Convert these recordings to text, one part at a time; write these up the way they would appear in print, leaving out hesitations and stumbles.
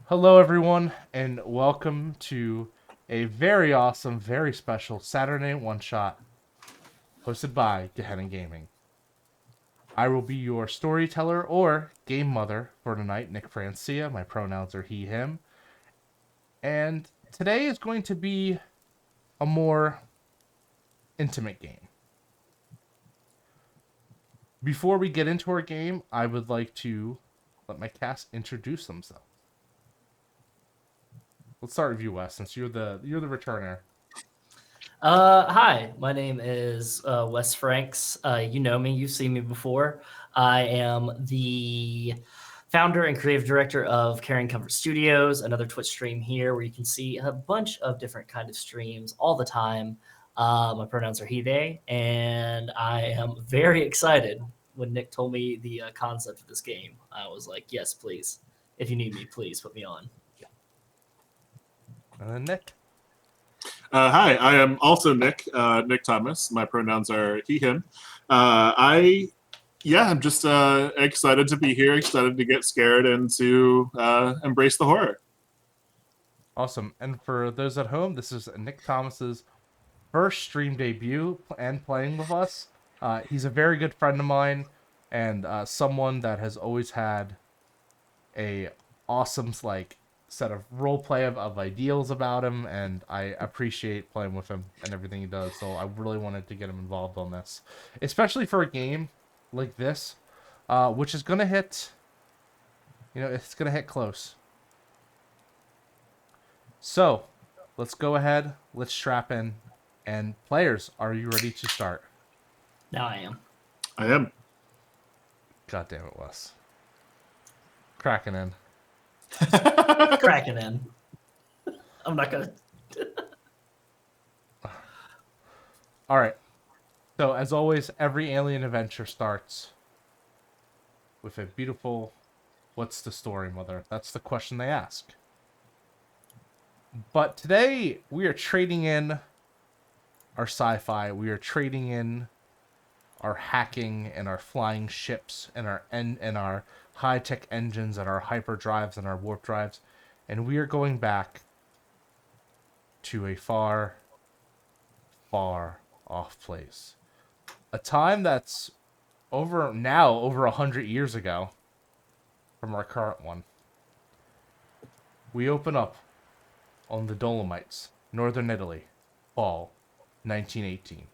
Hello, everyone, and welcome to a very awesome, very special Saturday one shot hosted by Gehenna Gaming. I will be your storyteller or game mother for tonight, Nick Francia. My pronouns are he, him. And today is going to be a more intimate game. Before we get into our game, I would like to let my cast introduce themselves. Let's start with you, Wes, since you're the returner. Hi, my name is Wes Franks. You know me, you've seen me before. I am the founder and creative director of Caring Comfort Studios, another Twitch stream here where you can see a bunch of different kind of streams all the time. My pronouns are he, they, and I am very excited when Nick told me the concept of this game. I was like, yes, please. If you need me, please put me on. And then Nick. Hi, I am also Nick, Nick Thomas. My pronouns are he, him. I'm just excited to be here, excited to get scared and to embrace the horror. Awesome. And for those at home, this is Nick Thomas's first stream debut and playing with us. He's a very good friend of mine and someone that has always had a awesome set of role play of ideals about him, and I appreciate playing with him and everything he does. So I really wanted to get him involved on this, especially for a game like this, which is gonna hit. It's gonna hit close. So, let's go ahead. Let's strap in. And players, are you ready to start? Now I am. I am. God damn it, Wes. Cracking in. Cracking in. I'm not going to. All right. So, as always, every alien adventure starts with a beautiful, what's the story, mother? That's the question they ask. But today, we are trading in our sci-fi. We are trading in our hacking and our flying ships and our high-tech engines and our hyperdrives and our warp drives, and we are going back to a far, far off place. A time that's over 100 years ago from our current one. We open up on the Dolomites, northern Italy, fall 1918.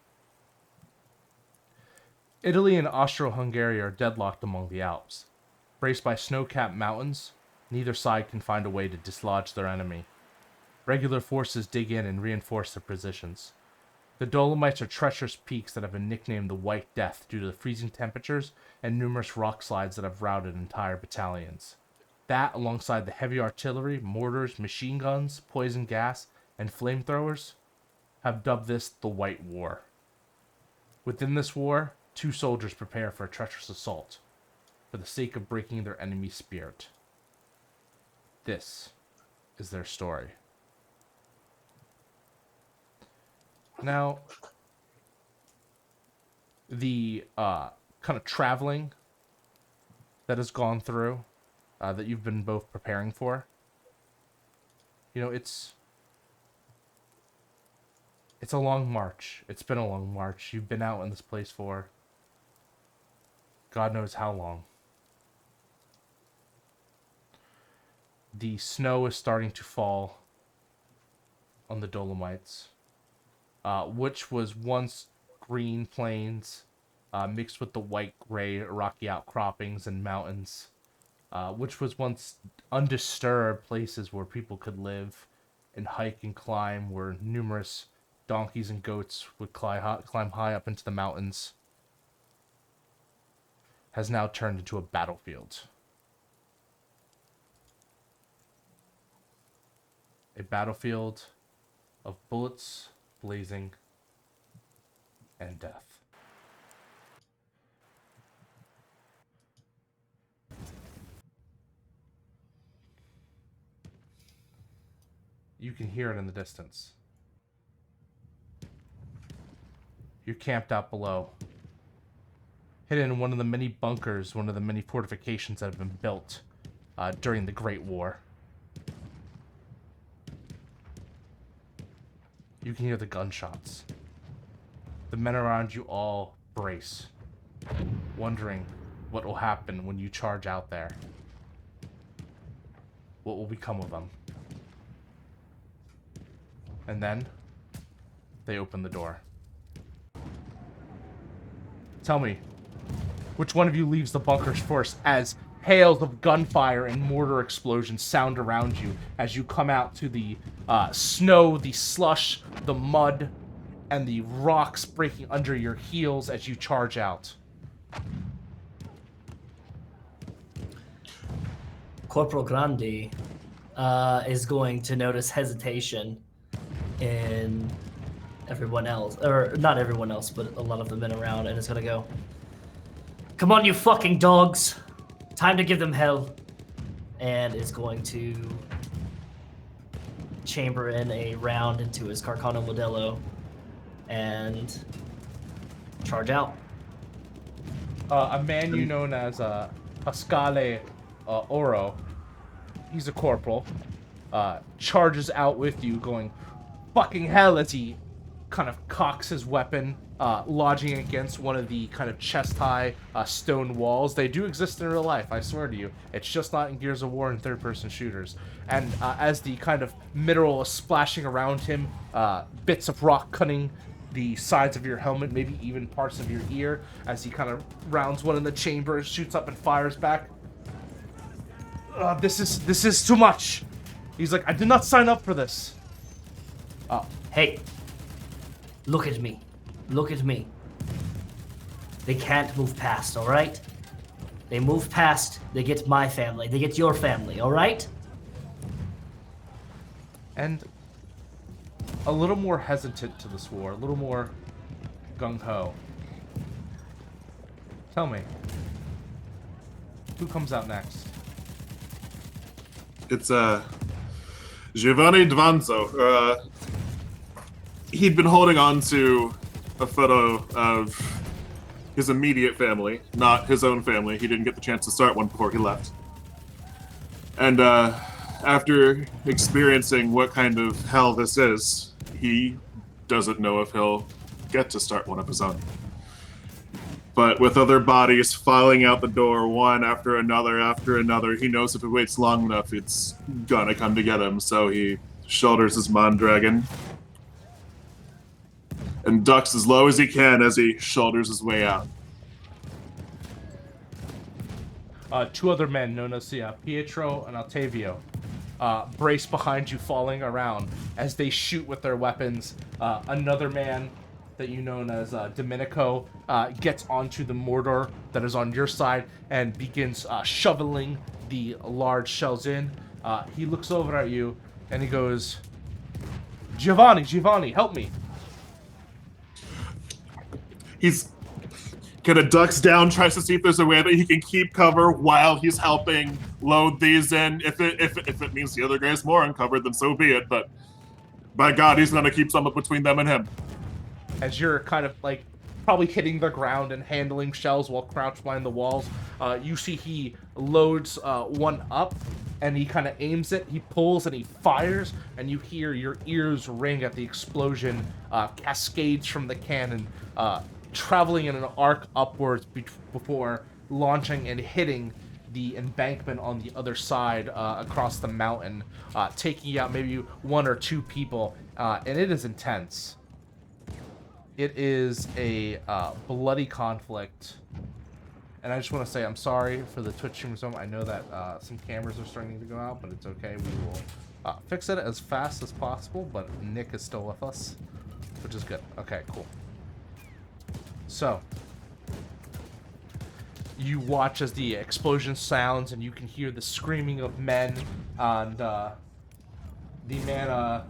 Italy and Austro-Hungary are deadlocked among the Alps. Braced by snow-capped mountains, neither side can find a way to dislodge their enemy. Regular forces dig in and reinforce their positions. The Dolomites are treacherous peaks that have been nicknamed the White Death due to the freezing temperatures and numerous rock slides that have routed entire battalions. That, alongside the heavy artillery, mortars, machine guns, poison gas, and flamethrowers, have dubbed this the White War. Within this war, two soldiers prepare for a treacherous assault, for the sake of breaking their enemy's spirit. This is their story. Now, the kind of traveling that has gone through, that you've been both preparing for, it's a long march. It's been a long march. You've been out in this place for God knows how long. The snow is starting to fall on the Dolomites, which was once green plains mixed with the white-gray rocky outcroppings and mountains, which was once undisturbed places where people could live and hike and climb, where numerous donkeys and goats would climb high up into the mountains, has now turned into a battlefield. A battlefield of bullets blazing and death. You can hear it in the distance. You're camped out below, hidden in one of the many bunkers, one of the many fortifications that have been built during the Great War. You can hear the gunshots. The men around you all brace, wondering what will happen when you charge out there. What will become of them? And then, they open the door. Tell me, which one of you leaves the bunkers first as hails of gunfire and mortar explosions sound around you as you come out to the snow, the slush, the mud, and the rocks breaking under your heels as you charge out? Corporal Grandi is going to notice hesitation in everyone else, or not everyone else, but a lot of the men around, and is going to go, "Come on, you fucking dogs! Time to give them hell!" And is going to chamber in a round into his Carcano Modello and charge out. A man you known as Pascale Oro, he's a corporal, charges out with you going, "Fucking hell," as he kind of cocks his weapon, lodging against one of the kind of chest-high stone walls. They do exist in real life, I swear to you. It's just not in Gears of War and third-person shooters. And as the kind of mineral is splashing around him, bits of rock cutting the sides of your helmet, maybe even parts of your ear, as he kind of rounds one in the chamber, shoots up and fires back. This is too much. He's like, "I did not sign up for this." Hey, look at me. Look at me. They can't move past, all right? They move past, they get my family, they get your family, all right? And a little more hesitant to this war, a little more gung-ho. Tell me, who comes out next? It's Giovanni Dvanzo. He'd been holding on to a photo of his immediate family, not his own family. He didn't get the chance to start one before he left. And after experiencing what kind of hell this is, he doesn't know if he'll get to start one of his own. But with other bodies filing out the door, one after another, he knows if he waits long enough, it's gonna come to get him. So he shoulders his Mondragon and ducks as low as he can as he shoulders his way out. Two other men known as Pietro and Ottavio brace behind you, falling around as they shoot with their weapons. Another man that you know as Domenico gets onto the mortar that is on your side and begins shoveling the large shells in. He looks over at you and he goes, Giovanni, help me." He's kind of ducks down, tries to see if there's a way that he can keep cover while he's helping load these in. If it means the other guy's more uncovered, then so be it. But by God, he's gonna keep some up between them and him. As you're kind of like probably hitting the ground and handling shells while crouched behind the walls, you see he loads one up and he kind of aims it. He pulls and he fires, and you hear your ears ring at the explosion, cascades from the cannon, traveling in an arc upwards before launching and hitting the embankment on the other side across the mountain, taking out maybe one or two people, and it is intense. It is a bloody conflict, and I just want to say I'm sorry for the Twitch stream. I know that some cameras are starting to go out, but it's okay. We will fix it as fast as possible, but Nick is still with us, which is good. Okay, cool. So, you watch as the explosion sounds, and you can hear the screaming of men, and the man,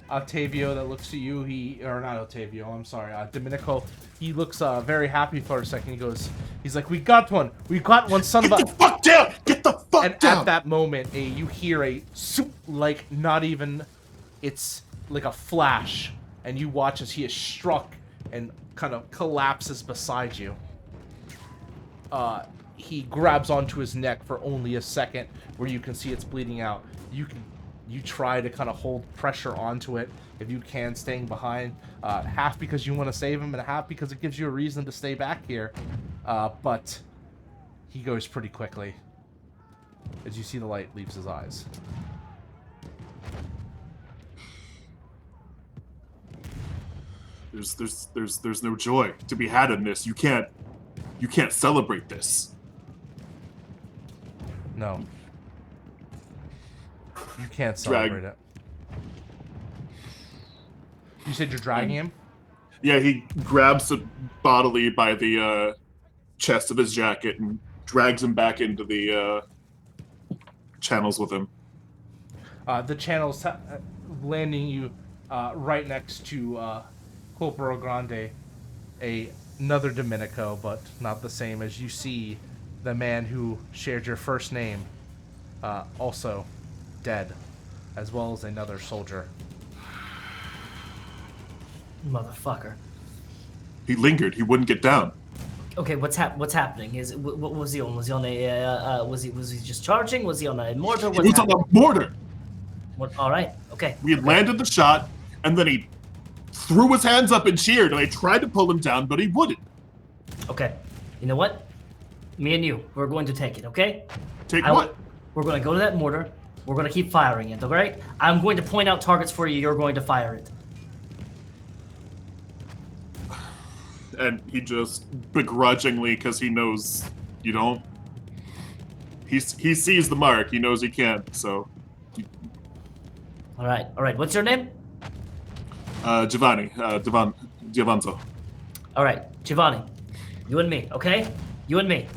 Ottavio, that looks at you, or not Ottavio, I'm sorry, Domenico, he looks very happy for a second. He's like, we got one, son of a... Get the fuck down! Get the fuck and down! At that moment, you hear a soup, like, not even, it's like a flash, and you watch as he is struck and kind of collapses beside you. He grabs onto his neck for only a second, where you can see it's bleeding out. You can you try to kind of hold pressure onto it if you can, staying behind, half because you want to save him and half because it gives you a reason to stay back here. But he goes pretty quickly as you see the light leaves his eyes. There's no joy to be had in this. You can't celebrate this. No. You can't celebrate it. You said you're dragging him? Yeah, he grabs him bodily by the chest of his jacket and drags him back into the channels with him. The channels landing you right next to Corporal Grande, another Domenico, but not the same, as you see the man who shared your first name also dead, as well as another soldier. Motherfucker. He lingered. He wouldn't get down. Okay, what's happening? What was he on? Was he on a was he just charging? Was he on a mortar? He was on a mortar. All right. Okay. We had landed the shot, and then he threw his hands up and cheered, and I tried to pull him down, but he wouldn't. Okay. You know what? Me and you, we're going to take it, okay? Take what? We're going to go to that mortar. We're going to keep firing it, all right? I'm going to point out targets for you. You're going to fire it. And he just begrudgingly, because he knows you don't. He sees the mark. He knows he can't. So. All right. What's your name? Giovanni. Giovanzo. All right, Giovanni. You and me, okay? You and me.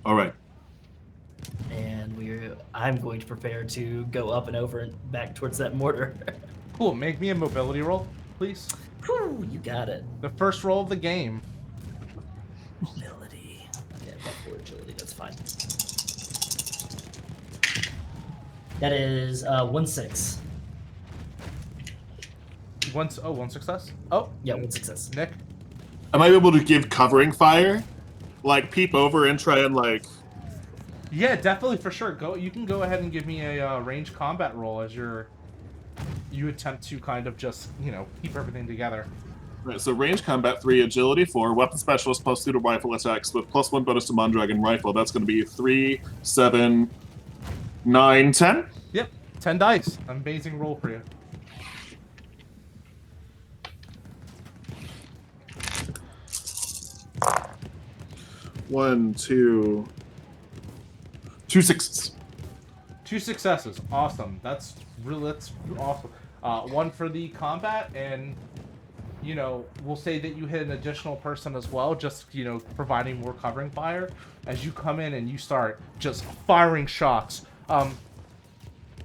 All right. And I'm going to prepare to go up and over and back towards that mortar. Cool. Make me a mobility roll, please. Whew, you got it. The first roll of the game. Mobility. Okay, I've got 4 agility. That's fine. That is 1-6. One success? Oh. Yeah, 1 success. Nick? Am I able to give covering fire? Like, peep over and try and, like... Yeah, definitely, for sure. You can go ahead and give me a ranged combat roll as you attempt to kind of just, keep everything together. Right, so range combat 3, agility 4, weapon specialist plus 2 to rifle attacks with +1 bonus to Mondragon rifle. That's going to be 3, 7, 9, 10? Yep, 10 dice. Amazing roll for you. One, two 2 6s. 2 successes. Awesome. That's awesome. 1 for the combat, and we'll say that you hit an additional person as well, just providing more covering fire as you come in and you start just firing shots.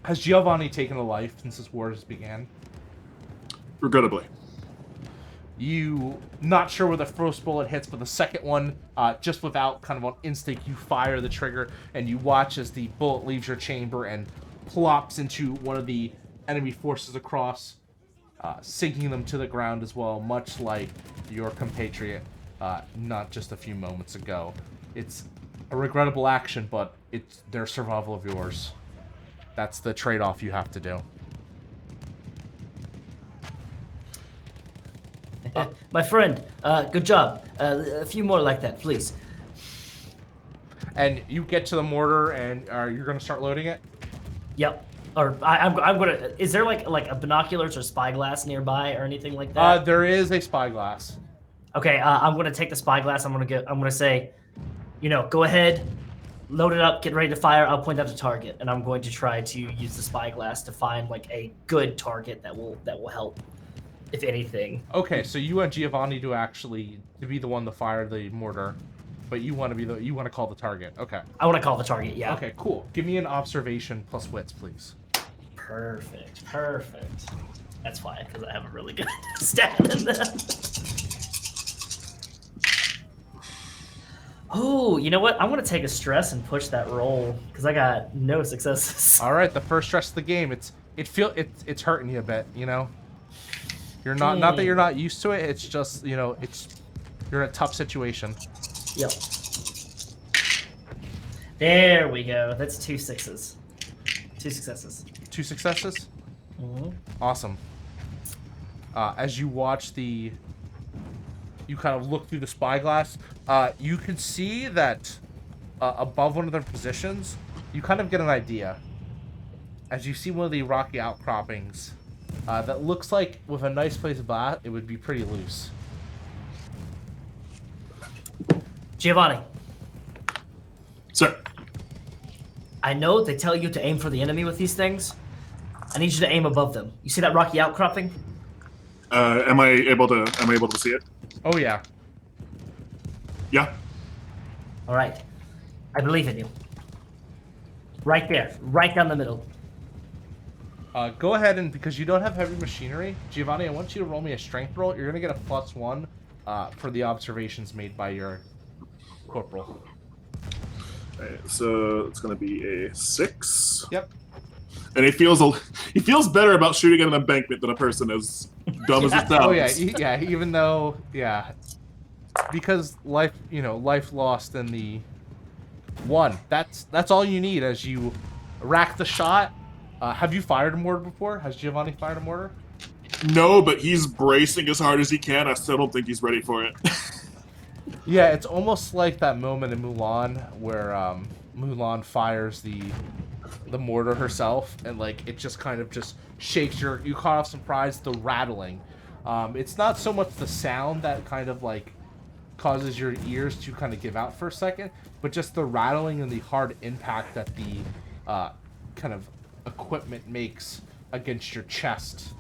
Has Giovanni taken a life since this war has began? Regrettably. You not sure where the first bullet hits, but the second one, just without kind of on instinct, you fire the trigger and you watch as the bullet leaves your chamber and plops into one of the enemy forces across, sinking them to the ground as well, much like your compatriot not just a few moments ago. It's a regrettable action, but it's their survival of yours. That's the trade-off you have to do. My friend, good job. A few more like that, please. And you get to the mortar, and you're going to start loading it? Yep. Or I'm gonna. Is there like a binoculars or spyglass nearby or anything like that? There is a spyglass. Okay. I'm gonna take the spyglass. I'm gonna say, go ahead, load it up, get ready to fire. I'll point out the target, and I'm going to try to use the spyglass to find like a good target that will help, if anything. Okay, so you want Giovanni to be the one to fire the mortar, but you want to call the target. Okay. I want to call the target. Yeah. Okay, cool. Give me an observation plus wits, please. Perfect. That's fine because I have a really good stat in that. Oh, you know what? I'm gonna take a stress and push that roll because I got no successes. All right, the first stress of the game. It's hurting you a bit, You're not that you're not used to it. It's just you're in a tough situation. Yep. There we go. That's 2 6s. 2 successes. 2 successes? Mm-hmm. Awesome. As you watch you kind of look through the spyglass, you can see that above one of their positions, you kind of get an idea. As you see one of the rocky outcroppings, that looks like with a nice place of that, it would be pretty loose. Giovanni, Sir. I know they tell you to aim for the enemy with these things. I need you to aim above them. You see that rocky outcropping? Am I able to see it? Oh yeah. Yeah. All right. I believe in you. Right there, right down the middle. Go ahead and, because you don't have heavy machinery, Giovanni, I want you to roll me a strength roll. You're gonna get a +1 for the observations made by your corporal. Alright, so it's gonna be a 6. Yep. And he feels better about shooting at an embankment than a person as dumb as it sounds. Oh yeah, yeah. Even though, yeah, because life lost in the 1. That's all you need as you rack the shot. Have you fired a mortar before? Has Giovanni fired a mortar? No, but he's bracing as hard as he can. I still don't think he's ready for it. Yeah, it's almost like that moment in Mulan where Mulan fires the mortar herself, and like it just kind of just shakes you caught off surprise, the rattling. It's not so much the sound that kind of like causes your ears to kind of give out for a second, but just the rattling and the hard impact that the kind of equipment makes against your chest,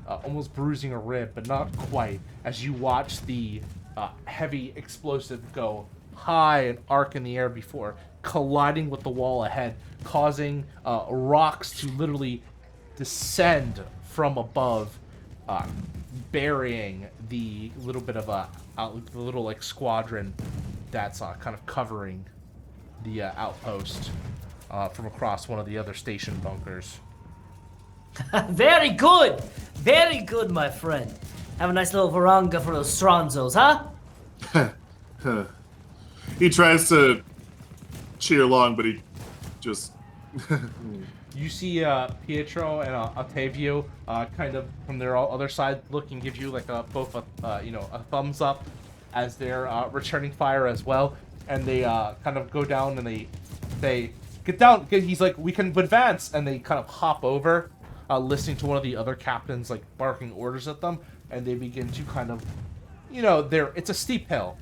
almost bruising a rib, but not quite, as you watch the heavy explosive go high and arc in the air before colliding with the wall ahead, causing rocks to literally descend from above, burying the little bit of the little like squadron that's kind of covering the outpost from across one of the other station bunkers. Very good, my friend. Have a nice little varanga for those stronzos, huh? He tries to cheer along, but he just... You see Pietro and Ottavio kind of from their other side look and give you like both a thumbs up as they're returning fire as well, and they kind of go down and they get down. He's like, we can advance, and they kind of hop over, listening to one of the other captains like barking orders at them, and they begin to kind of, it's a steep hill.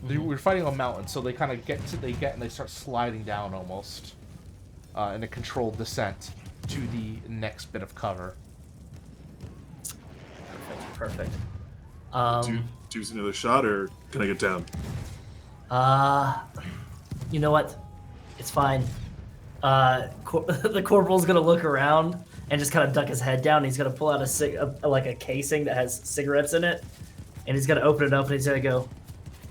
We're fighting on a mountain, so they kind of and they start sliding down almost in a controlled descent to the next bit of cover. Perfect. Do you see another shot, or can I get down? You know what? It's fine. The corporal's gonna look around and just kind of duck his head down. He's gonna pull out a casing that has cigarettes in it, and he's gonna open it up and he's gonna go,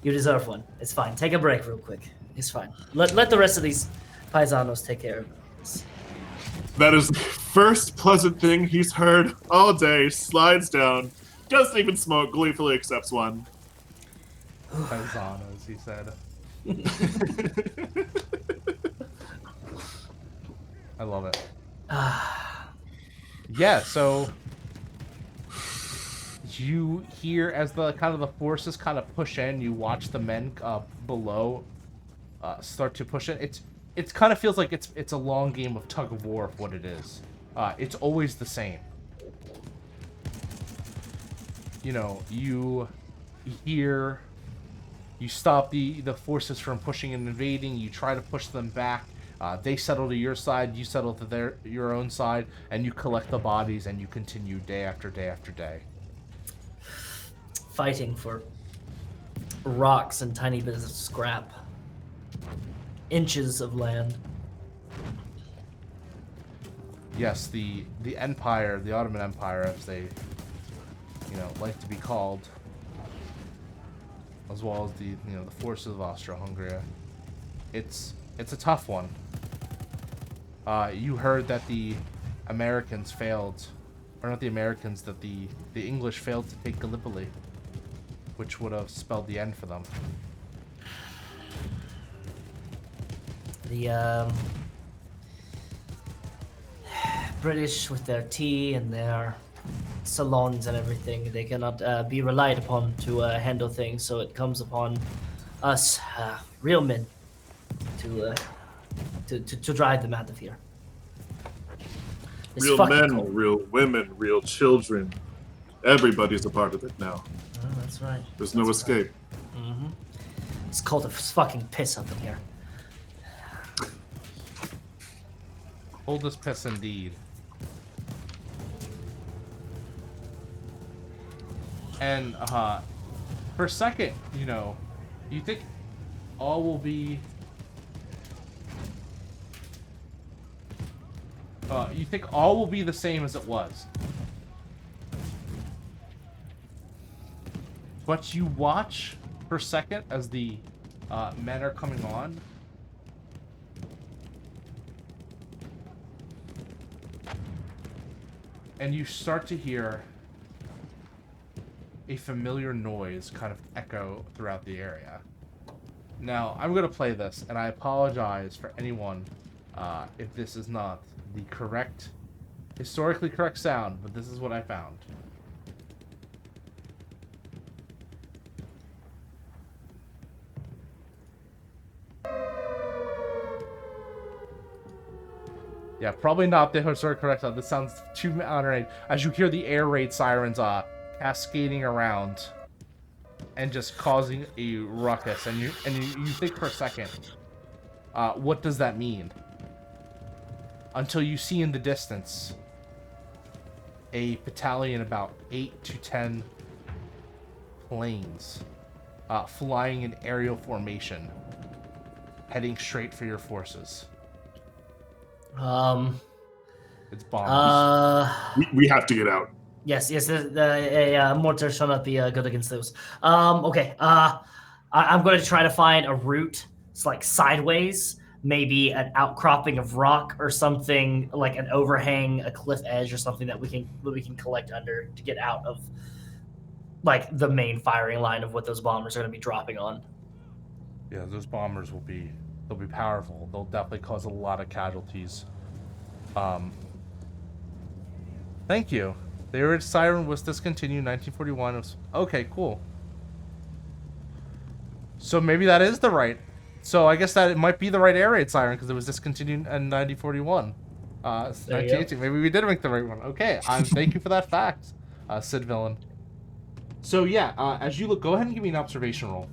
"You deserve one. It's fine. Take a break real quick. It's fine. Let the rest of these paisanos take care of this." That is the first pleasant thing he's heard all day. Slides down, doesn't even smoke, gleefully accepts one. Paisanos, he said. I love it. Yeah, so you hear as the forces kind of push in, you watch the men below start to push in. It kind of feels like it's a long game of tug of war of what it is. It's always the same. You hear, you stop the forces from pushing and invading, you try to push them back. They settle to your side, you settle to your own side, and you collect the bodies, and you continue day after day after day. Fighting for rocks and tiny bits of scrap. Inches of land. Yes, the Empire, the Ottoman Empire, as they like to be called, as well as the forces of Austro-Hungary. It's a tough one. You heard that the Americans failed, or not the Americans, that the English failed to take Gallipoli, which would have spelled the end for them. British with their tea and their salons and everything. They cannot be relied upon to handle things, so it comes upon us, real men, to drive them out of here. It's Real fucking men, cold. real women, real children. Everybody's a part of it now. Oh, that's right. There's no escape. Mm-hmm. It's cold as fucking piss up in here. Cold as piss indeed. And for a second, you know, you think all will be the same as it was. But you watch for a second as the men are coming on. And you start to hear a familiar noise kind of echo throughout the area. Now, I'm going to play this, and I apologize for anyone if this is not the correct, historically correct sound, but this is what I found. Yeah, probably not the historically correct sound. This sounds too honorary. As you hear the air raid sirens cascading around and just causing a ruckus, and you think for a second, what does that mean? Until you see in the distance a battalion, about 8 to 10 planes, flying in aerial formation, heading straight for your forces. It's bombers. We have to get out. Yes, a mortar shall not be good against those. Okay, I'm going to try to find a route. It's like sideways, maybe an outcropping of rock or something, like an overhang, a cliff edge or something that we can collect under to get out of like the main firing line of what those bombers are going to be dropping on. Yeah, those bombers they'll be powerful. They'll definitely cause a lot of casualties. Thank you. The air raid siren was discontinued in 1941. Okay, cool. So maybe that is the right. So I guess that it might be the right air raid siren because it was discontinued in 1941. 1918. Maybe we did make the right one. Okay, thank you for that fact, Sid Villain. So yeah, as you look, go ahead and give me an observation roll.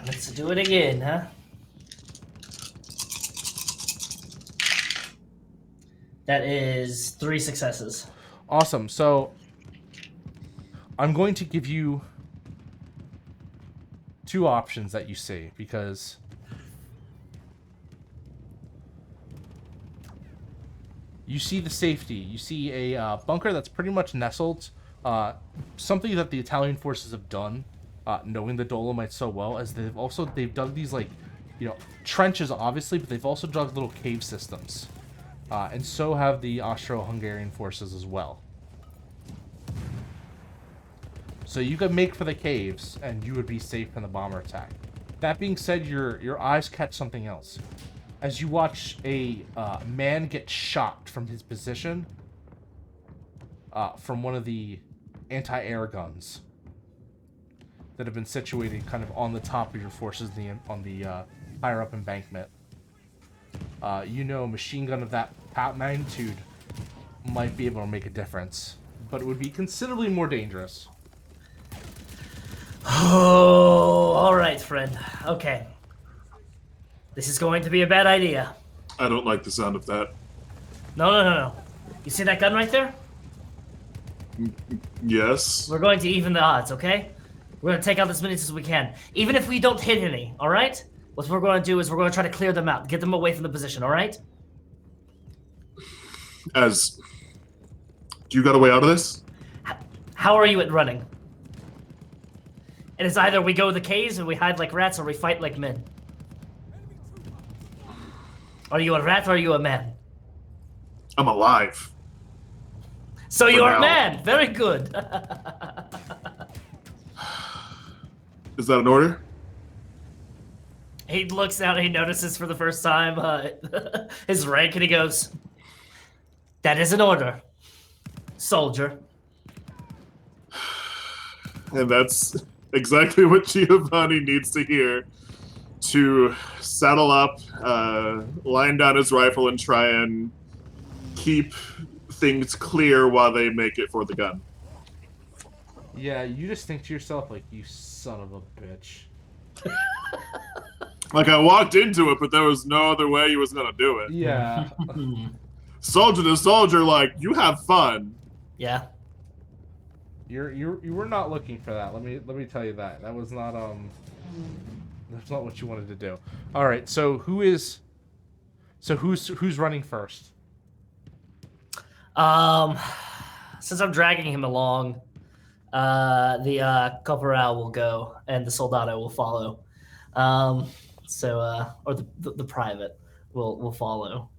Let's do it again, huh? That is 3 successes. Awesome. So I'm going to give you 2 options that you see, because you see the safety. You see a bunker that's pretty much nestled. Something that the Italian forces have done, knowing the Dolomites so well, as they've dug these, like, you know, trenches obviously, but they've also dug little cave systems. And so have the Austro-Hungarian forces as well. So you could make for the caves, and you would be safe from the bomber attack. That being said, your eyes catch something else. As you watch a man get shot from his position from one of the anti-air guns that have been situated kind of on the top of your forces on the higher up embankment. You know, a machine gun of that magnitude might be able to make a difference, but it would be considerably more dangerous. Oh, all right, friend. Okay. This is going to be a bad idea. I don't like the sound of that. No. You see that gun right there? Yes. We're going to even the odds, okay? We're going to take out as many as we can. Even if we don't hit any, all right? What we're going to do is we're going to try to clear them out. Get them away from the position, all right? Do you got a way out of this? How are you at running? And it's either we go the caves and we hide like rats, or we fight like men. Are you a rat or are you a man? I'm alive. So you're a man. Very good. Is that an order? He looks down and he notices for the first time his rank, and he goes, "That is an order, soldier." And that's exactly what Giovanni needs to hear to saddle up, line down his rifle, and try and keep things clear while they make it for the gun. Yeah, you just think to yourself, like, you son of a bitch. Like, I walked into it, but there was no other way he was gonna do it. Yeah. Soldier to soldier, like, you have fun. Yeah. You were not looking for that. Let me tell you that. That was not that's not what you wanted to do. All right. So who's running first? Since I'm dragging him along, the corporal will go and the soldado will follow. Or the private will follow.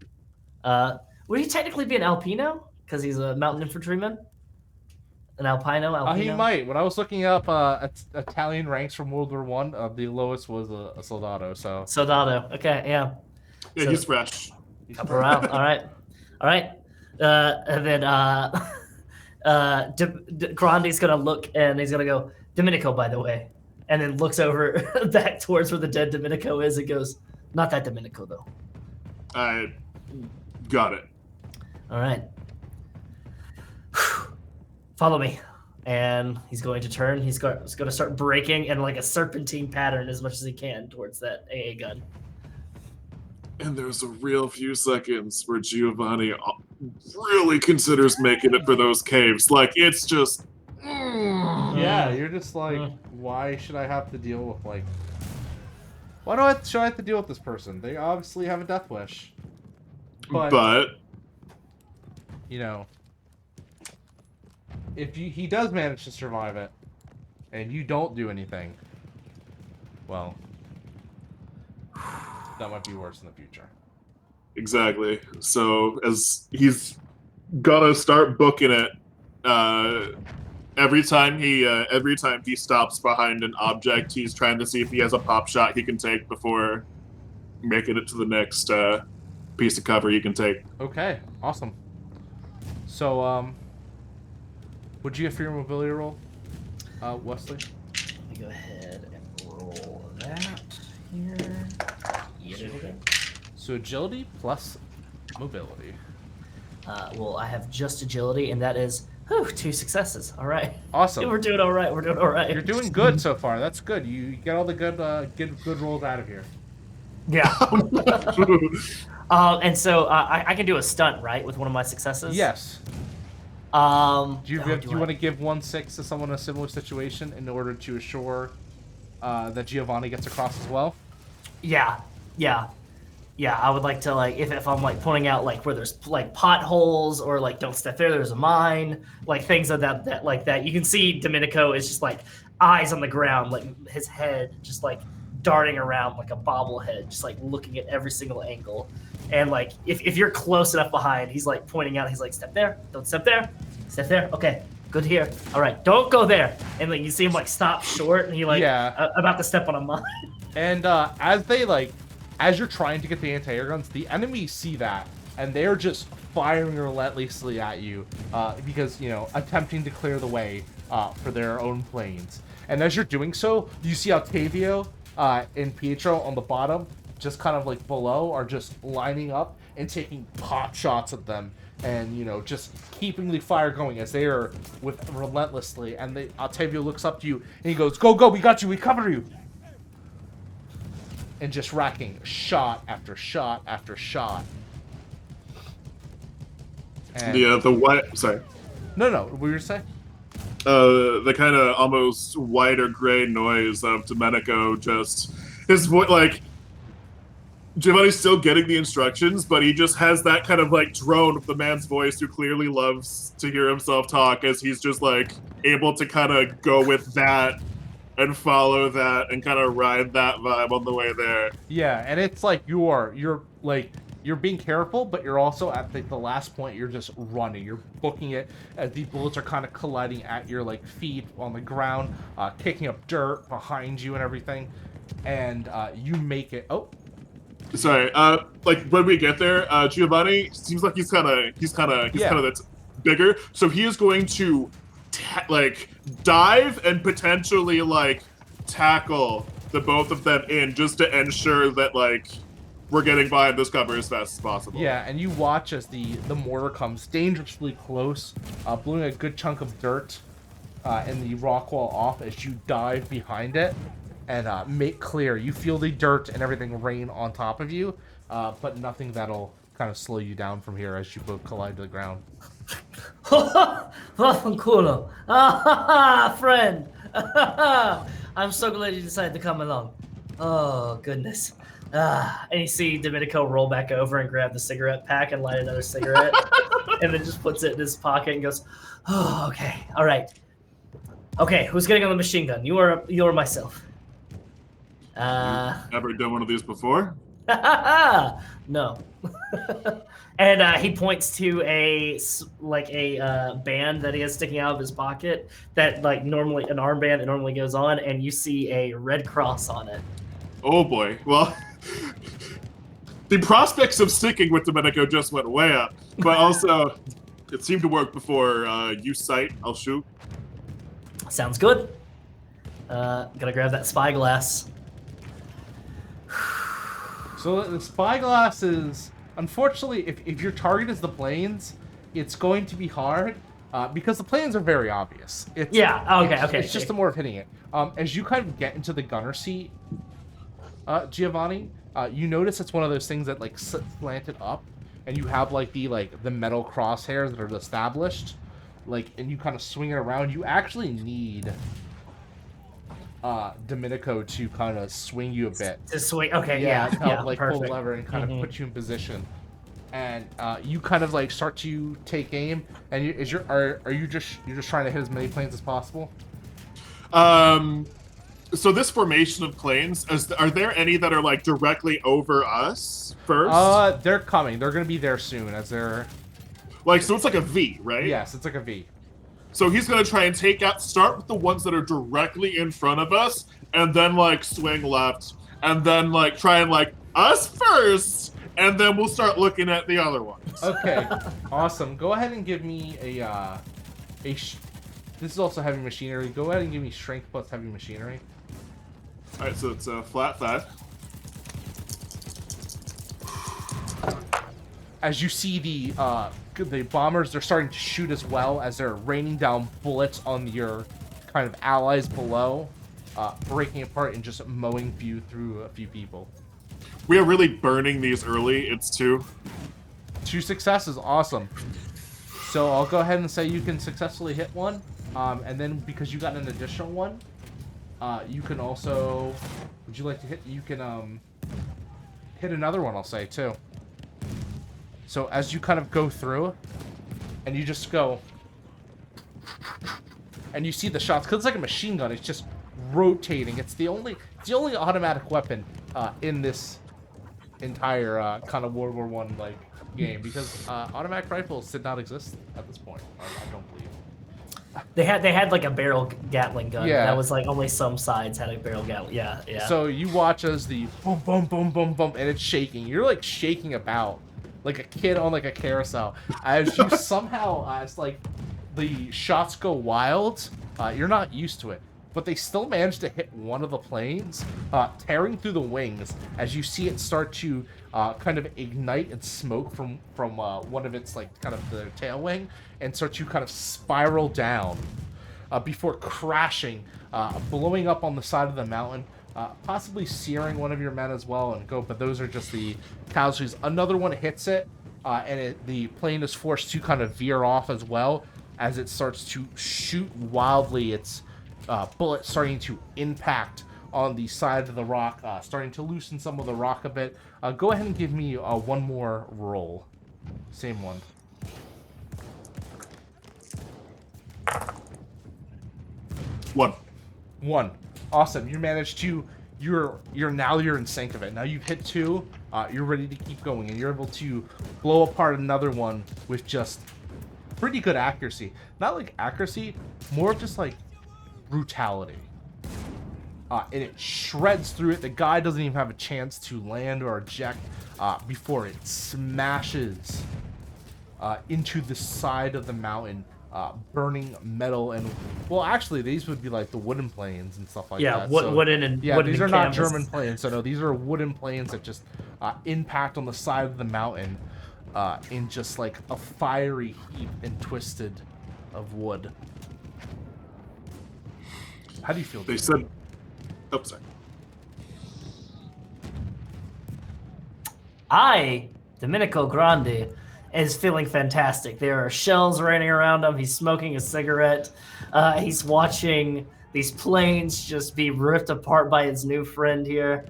Would he technically be an Alpino because he's a mountain infantryman? An Alpino? He might. When I was looking up Italian ranks from World War One, the lowest was a soldado. So Soldado. Okay, yeah. Yeah, he's fresh. Corporal. All right. And then Grandi's gonna look and he's gonna go, "Domenico, by the way," and then looks over back towards where the dead Domenico is and goes, "Not that Domenico though." I got it. All right. Follow me. And he's going to turn. He's going to start braking in like a serpentine pattern as much as he can towards that AA gun. And there's a real few seconds where Giovanni really considers making it for those caves. Like, it's just... yeah, you're just like, why should I have to deal with, like... should I have to deal with this person? They obviously have a death wish. But you know... if he does manage to survive it, and you don't do anything, well, that might be worse in the future. Exactly. So as he's gonna start booking it, every time he stops behind an object, he's trying to see if he has a pop shot he can take before making it to the next piece of cover he can take. Okay, awesome. So, what'd you get for your mobility roll, Wesley? Let me go ahead and roll that here. So agility plus mobility. Well, I have just agility, and that is 2 successes. All right. Awesome. We're doing all right. You're doing good so far. That's good. You get all the good rolls out of here. Yeah. And so I can do a stunt, right, with one of my successes? Yes. Do you want to give 1/6 to someone in a similar situation in order to assure that Giovanni gets across as well? Yeah. I would like to, like, if I'm like pointing out like where there's like potholes or like don't step there's a mine, like things of that like that. You can see Domenico is just like eyes on the ground, like his head just like darting around like a bobblehead, just like looking at every single angle. And like if you're close enough behind, he's like pointing out, he's like, step there, don't step there, step there, okay, good here, all right, don't go there. And like you see him like stop short and he like about to step on a mine. And as you're trying to get the anti-air guns, the enemies see that and they're just firing relentlessly at you because, you know, attempting to clear the way for their own planes. And as you're doing so, you see Octavio and Pietro on the bottom, just kind of like below, are just lining up and taking pot shots at them, and you know, just keeping the fire going as they are with relentlessly. And Octavio looks up to you and he goes, "Go, we got you, we cover you," and just racking shot after shot after shot. And the white. Sorry. No, what were you saying? The kind of almost white or gray noise of Domenico, just his voice, like. Giovanni's still getting the instructions, but he just has that kind of like drone of the man's voice who clearly loves to hear himself talk, as he's just like able to kind of go with that and follow that and kind of ride that vibe on the way there. Yeah, and it's like you're being careful, but you're also at the last point. You're just running. You're booking it as the bullets are kind of colliding at your like feet on the ground, kicking up dirt behind you and everything. and you make it. Oh, Sorry. Like when we get there, Giovanni seems like he's kind of that's bigger. So he is going to like dive and potentially like tackle the both of them in just to ensure that like we're getting behind this cover as fast as possible. Yeah, and you watch as the mortar comes dangerously close, blowing a good chunk of dirt and the rock wall off as you dive behind it and make clear. You feel the dirt and everything rain on top of you, but nothing that'll kind of slow you down from here as you both collide to the ground. Vaffanculo. Friend. I'm so glad you decided to come along. Oh, goodness. And you see Domenico roll back over and grab the cigarette pack and light another cigarette, and then just puts it in his pocket and goes, "Oh, okay, all right. Okay, who's getting on the machine gun? You or myself?" Ever done one of these before? No. And he points to a band that he has sticking out of his pocket that like normally an armband that normally goes on, and you see a red cross on it. Oh boy. Well, the prospects of sticking with Domenico just went way up, but also it seemed to work before. You sight, I'll shoot. Sounds good. Gotta grab that spyglass. So the spyglass is, unfortunately, if your target is the planes, it's going to be hard because the planes are very obvious. Okay. It's just a more of hitting it. As you kind of get into the gunner seat, Giovanni, you notice it's one of those things that like slanted up, and you have like the metal crosshairs that are established, and you kind of swing it around. You actually need Domenico to kind of swing you a bit. To swing, okay, to help, perfect. pull the lever and kind of put you in position. And you kind of start to take aim. And you're just trying to hit as many planes as possible? So this formation of planes, are there any that are like directly over us first? They're coming. They're gonna be there soon as they're so it's like a V, right? Yes, it's like a V. So he's gonna try and start with the ones that are directly in front of us, and then swing left, and then try and us first, and then we'll start looking at the other ones. Okay, awesome. Go ahead and give me this is also heavy machinery. Go ahead and give me strength plus heavy machinery. All right, so it's flat 5. As you see the bombers, they're starting to shoot as well as they're raining down bullets on your kind of allies below, breaking apart and just mowing through a few people. We are really burning these early. It's 2. 2 successes, awesome. So I'll go ahead and say you can successfully hit one, and then because you got an additional one, you can also. Would you like to hit? You can hit another one. I'll say too. So as you kind of go through, and you just go, and you see the shots, because it's like a machine gun. It's just rotating. It's the only automatic weapon in this entire kind of World War I game, because automatic rifles did not exist at this point. I don't believe. They had like a barrel Gatling gun. Yeah. That was only some sides had a barrel Gatling. Yeah. So you watch as the boom, boom, boom, boom, boom, and it's shaking. You're shaking about like a kid on a carousel as you somehow as the shots go wild. You're not used to it, but they still manage to hit one of the planes, tearing through the wings as you see it start to kind of ignite and smoke from one of its kind of the tail wing and start to kind of spiral down before crashing, blowing up on the side of the mountain, possibly searing one of your men as well and go. But those are just the casualties. Another one hits it, and the plane is forced to kind of veer off as well as it starts to shoot wildly. Its bullet starting to impact on the side of the rock, starting to loosen some of the rock a bit. Go ahead and give me one more roll. Same one. One. Awesome. You managed to. You're in sync of it. Now you've hit 2. You're ready to keep going, and you're able to blow apart another one with just pretty good accuracy. Not accuracy, more of just brutality. and it shreds through it. The guy doesn't even have a chance to land or eject before it smashes into the side of the mountain, burning metal and, well, actually, these would be like the wooden planes and stuff like that. Wooden and yeah, wooden these and are not canvas. German planes. So no, these are wooden planes that just impact on the side of the mountain in just like a fiery heap and twisted of wood. How do you feel? They said, oh, sorry. Domenico Grande, is feeling fantastic. There are shells raining around him. He's smoking a cigarette. He's watching these planes just be ripped apart by his new friend here.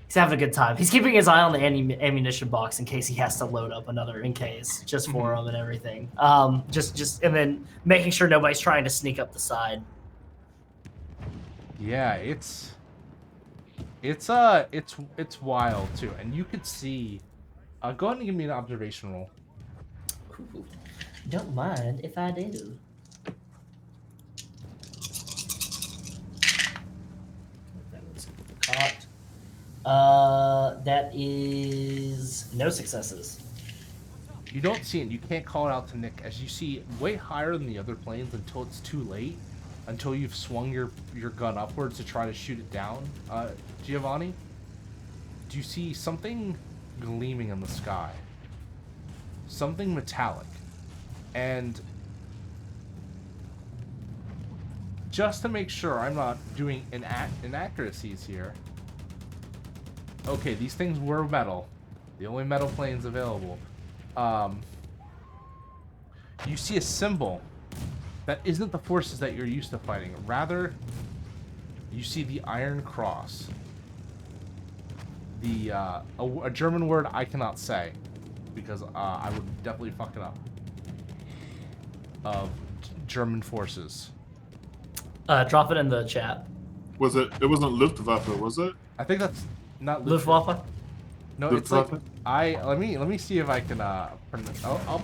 He's having a good time. He's keeping his eye on the ammunition box in case he has to load up another in case, just for him and everything. Just and then making sure nobody's trying to sneak up the side. Yeah, it's wild too, and you could see. Go ahead and give me an observation roll. Ooh, don't mind if I do. That was caught. That is no successes. You don't see it. You can't call it out to Nick, as you see way higher than the other planes until it's too late, until you've swung your gun upwards to try to shoot it down. Giovanni, do you see something gleaming in the sky? Something metallic. And just to make sure I'm not doing inaccuracies here. Okay, these things were metal. The only metal planes available. You see a symbol that isn't the forces that you're used to fighting. Rather, you see the Iron Cross. The a German word I cannot say because I would definitely fuck it up. Of German forces. Drop it in the chat. Was it? It wasn't Luftwaffe, was it? I think that's not Luftwaffe. No, it's like let me see if I can I'll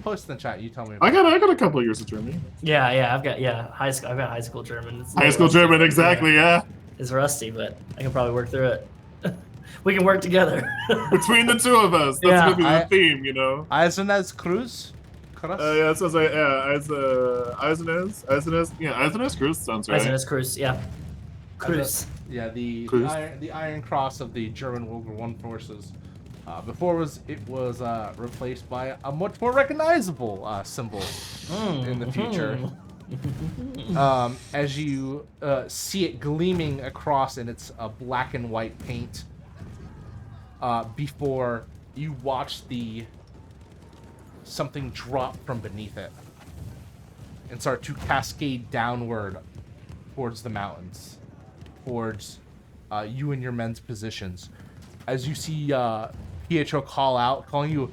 post in the chat. You tell me. I got a couple of years of German. Yeah, I've got high school German. It's High school German, exactly. Yeah. It's rusty, but I can probably work through it. We can work together. Between the two of us, that's gonna be the theme, you know. Eisenes Cruz. Yeah, it sounds like Eisenes Cruz sounds right. Eisenes Cruz, yeah. Cruz. Yeah, the Iron Cross of the German World War I forces. Before it was replaced by a much more recognizable symbol in the future. As you see it gleaming across in its black and white paint, before you watch something drop from beneath it and start to cascade downward towards the mountains, towards you and your men's positions. As you see Pietro call out, calling you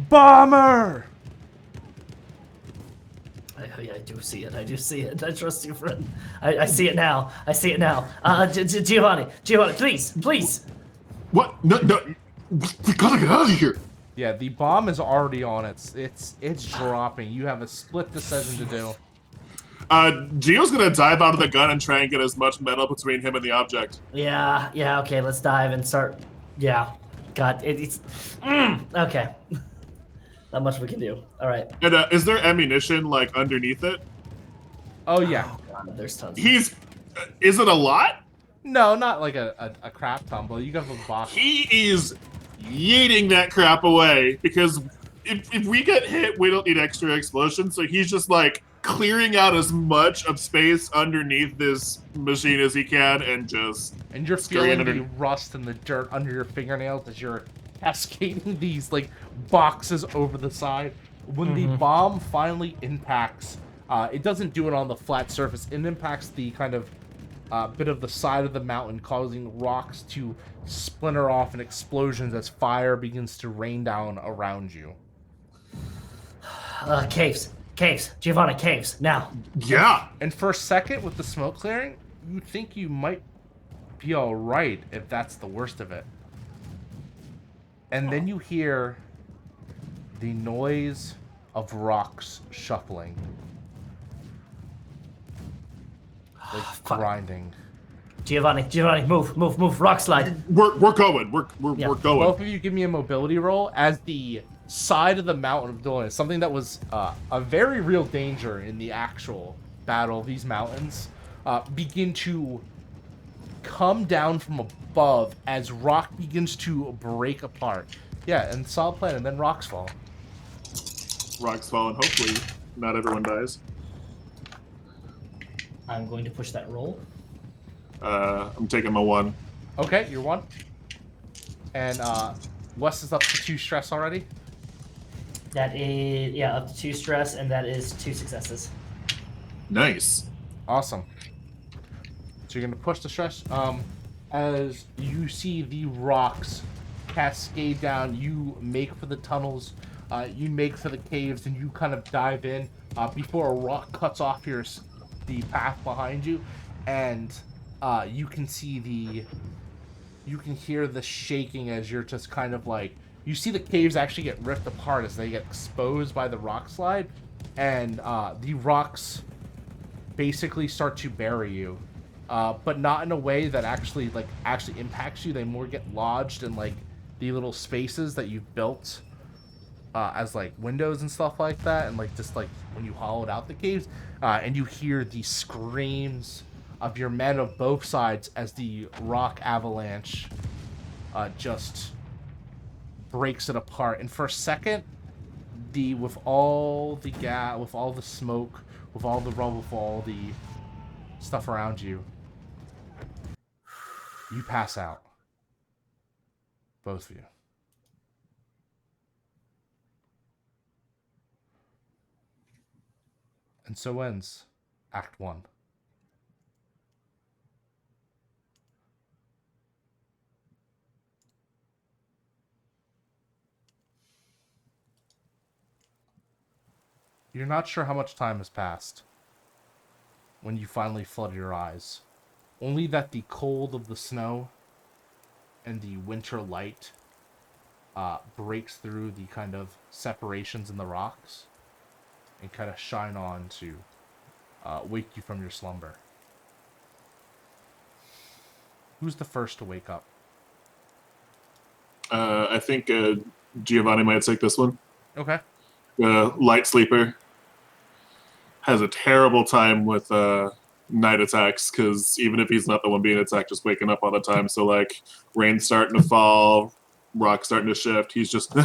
Bomber! I do see it. I I trust you, friend. I see it now. Giovanni, please. What? No, we gotta get out of here. Yeah, the bomb is already on it's dropping. You have a split decision to do. Gio's gonna dive out of the gun and try and get as much metal between him and the object. Yeah, okay, let's dive and start. Yeah. God, it's okay. Not much we can do. All right. And is there ammunition like underneath it? Oh yeah. Oh, God, there's tons. Is it a lot? No, not like a crap ton, but you got a box. He is yeeting that crap away because if we get hit, we don't need extra explosions. So he's just like clearing out as much of space underneath this machine as he can, and you're feeling the rust and the dirt under your fingernails as you're cascading these like boxes over the side. When the bomb finally impacts, it doesn't do it on the flat surface. It impacts the kind of bit of the side of the mountain, causing rocks to splinter off in explosions as fire begins to rain down around you. Caves, Giovanni, caves now. Yeah. And for a second, with the smoke clearing, you think you might be all right if that's the worst of it. And then you hear the noise of rocks shuffling. Like grinding. Giovanni, move. Rock slide. We're going. We're going. Both of you give me a mobility roll as the side of the mountain of Dolan, something that was a very real danger in the actual battle of these mountains, begin to come down from above as rock begins to break apart. Yeah, and solid plan, and then rocks fall. Rocks fall, and hopefully not everyone dies. I'm going to push that roll. I'm taking my 1. Okay, you're 1. And Wes is up to 2 stress already. That is, yeah, up to 2 stress, and that is 2 successes. Nice. Awesome. So you're gonna push the stress. As you see the rocks cascade down, you make for the tunnels, you make for the caves, and you kind of dive in before a rock cuts off the path behind you, and you can see you can hear the shaking as you're just kind of like, you see the caves actually get ripped apart as they get exposed by the rock slide, and the rocks basically start to bury you, but not in a way that actually impacts you. They more get lodged in like the little spaces that you've built as like windows and stuff like that, and like just like when you hollowed out the caves, and you hear the screams of your men of both sides as the rock avalanche just breaks it apart. And for a second, with all the gas, with all the smoke, with all the rubble, with all the stuff around you, you pass out. Both of you. And so ends Act 1. You're not sure how much time has passed when you finally flood your eyes. Only that the cold of the snow and the winter light breaks through the kind of separations in the rocks and kind of shine on to wake you from your slumber. Who's the first to wake up? I think Giovanni might take this one. Okay. Light sleeper has a terrible time with night attacks, because even if he's not the one being attacked, just waking up all the time. So like rain's starting to fall, rock starting to shift, he's just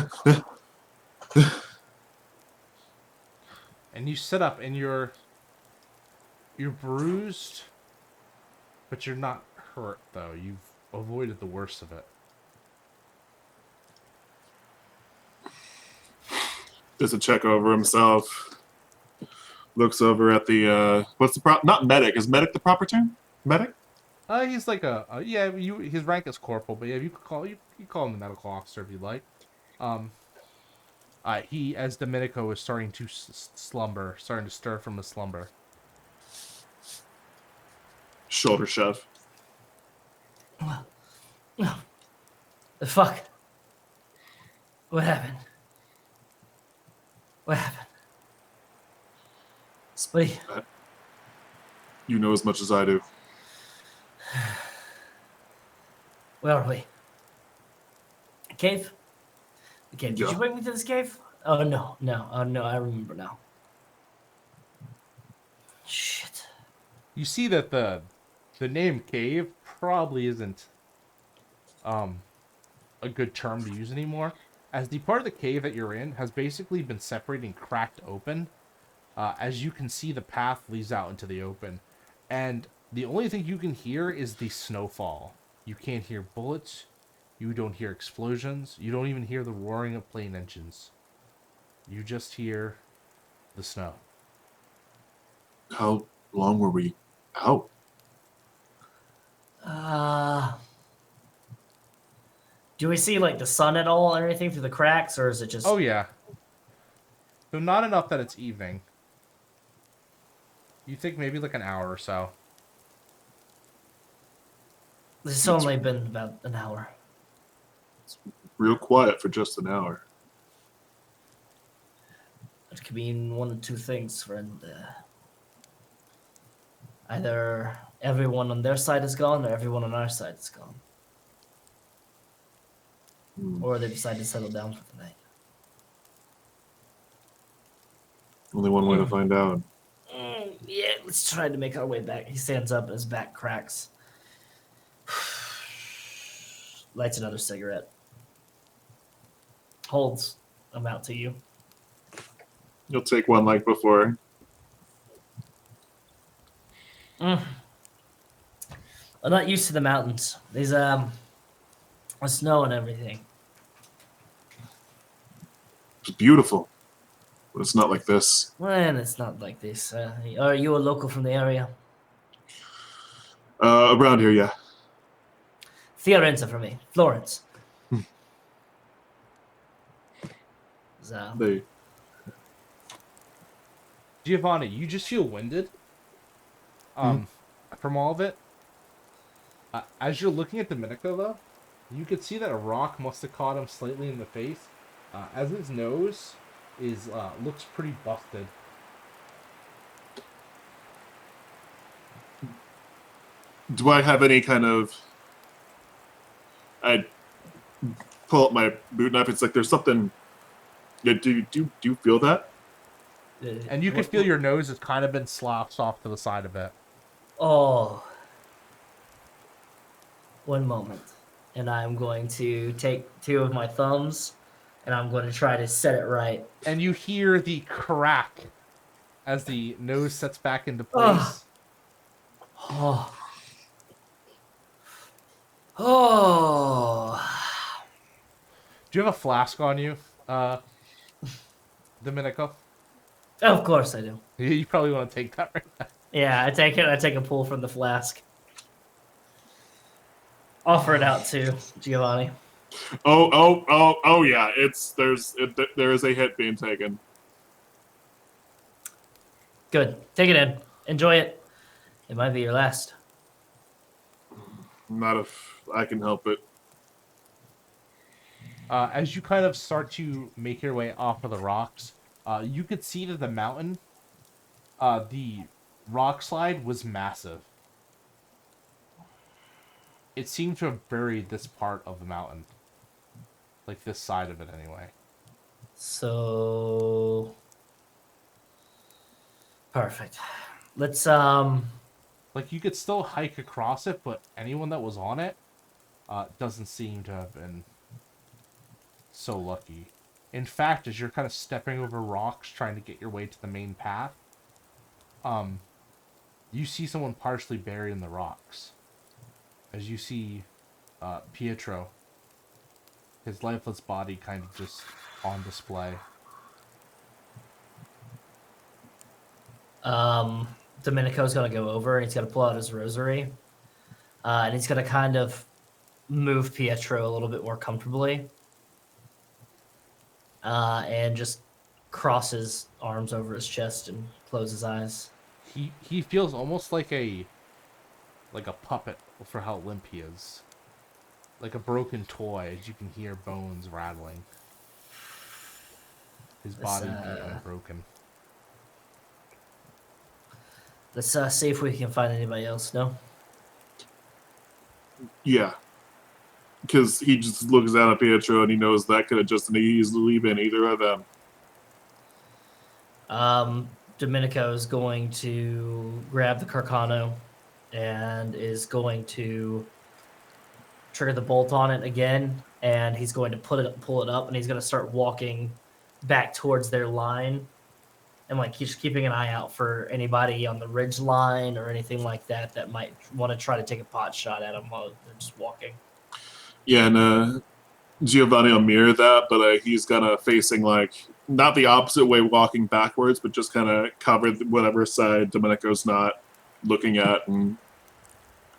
And you sit up and you're bruised, but you're not hurt though. You've avoided the worst of it. does a check over himself, looks over at the what's the not medic, is medic the proper term? Medic? He's like his rank is corporal, but yeah, you call him the medical officer if you'd like. He, as Domenico, is starting to starting to stir from his slumber. Shoulder shove. The fuck? What happened? What happened? Spuddy. You know as much as I do. Where are we? Cave? The cave. Did Yeah. you bring me to this cave? Oh, no. Oh, no, I remember now. Shit. You see that the name cave probably isn't a good term to use anymore, as the part of the cave that you're in has basically been separated and cracked open. As you can see, the path leads out into the open, and the only thing you can hear is the snowfall. You can't hear bullets, you don't hear explosions, you don't even hear the roaring of plane engines. You just hear the snow. How long were we out? Do we see like the sun at all or anything through the cracks, or is it just? Oh yeah. So not enough that it's evening. You think maybe like an hour or so. This has only been about an hour. It's real quiet for just an hour. It could mean one of two things, friend. Either everyone on their side is gone, or everyone on our side is gone, or they decided to settle down for the night. Only one way to find out. Yeah, let's try to make our way back. He stands up and his back cracks. Lights another cigarette. Holds. I'm out to you. You'll take one like before. I'm not used to the mountains. There's snow and everything. It's beautiful, but it's not like this. Well, it's not like this. Are you a local from the area? Around here, yeah. Fiorenza for me. Florence. So, They Giovanni, you just feel winded. From all of it. As you're looking at Domenico, though, you could see that a rock must have caught him slightly in the face, as his nose is looks pretty busted. Do I have any kind of? I pull up my boot knife. It's like there's something. Yeah, do you feel that? And you can feel your nose has kind of been slouched off to the side a bit. Oh. One moment. And I'm going to take two of my thumbs and I'm going to try to set it right. And you hear the crack as the nose sets back into place. Oh. Oh. Do you have a flask on you, Domenico? Of course I do. You probably want to take that right now. Yeah, I take it. I take a pull from the flask. Offer it out to Giovanni. Oh yeah. There is a hit being taken. Good. Take it in. Enjoy it. It might be your last. Not if I can help it. As you kind of start to make your way off of the rocks, you could see that the mountain, the rock slide was massive. It seemed to have buried this part of the mountain. Like this side of it anyway. So perfect. Let's Like you could still hike across it, but anyone that was on it doesn't seem to have been so lucky. In fact, as you're kind of stepping over rocks trying to get your way to the main path, you see someone partially buried in the rocks. As you see Pietro, his lifeless body kind of just on display. Domenico's gonna go over and he's gonna pull out his rosary. And he's gonna kind of move Pietro a little bit more comfortably. And just cross his arms over his chest and close his eyes. He feels almost like a puppet for how limp he is. Like a broken toy, as you can hear bones rattling. His body being broken. Let's see if we can find anybody else. No? Yeah. Because he just looks out at Pietro and he knows that could have just easily been either of them. Domenico is going to grab the Carcano and is going to trigger the bolt on it again, and he's going to pull it up, and he's going to start walking back towards their line, and like he's keeping an eye out for anybody on the ridge line or anything like that that might want to try to take a pot shot at him while they're just walking. Yeah, and Giovanni will mirror that, but he's kind of facing like not the opposite way, walking backwards, but just kind of cover whatever side Domenico's not looking at, and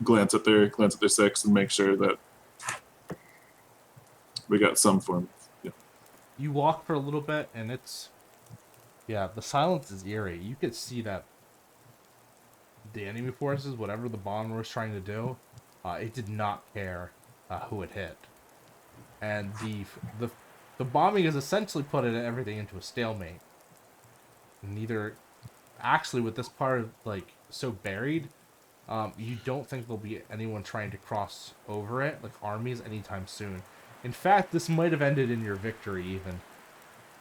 glance at their six and make sure that we got some form. Yeah. You walk for a little bit, and the silence is eerie. You could see that the enemy forces, whatever the bomber was trying to do, it did not care who it hit. And the bombing has essentially put everything into a stalemate. Neither, actually, with this part like so buried, You don't think there'll be anyone trying to cross over it, like armies, anytime soon. In fact, this might have ended in your victory even.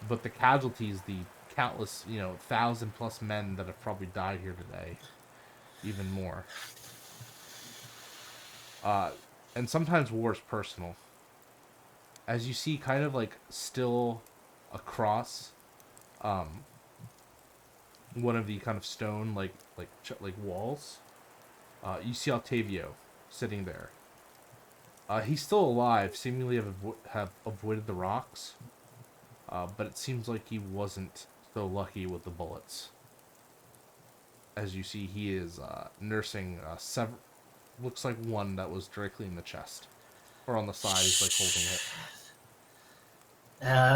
But the casualties, the countless, 1,000+ men that have probably died here today, even more. And sometimes war is personal. As you see, kind of like still across, one of the kind of stone like walls, you see Octavio sitting there. He's still alive, seemingly have avoided the rocks, but it seems like he wasn't so lucky with the bullets. As you see, he is nursing several. Looks like one that was directly in the chest, or on the side. He's like holding it.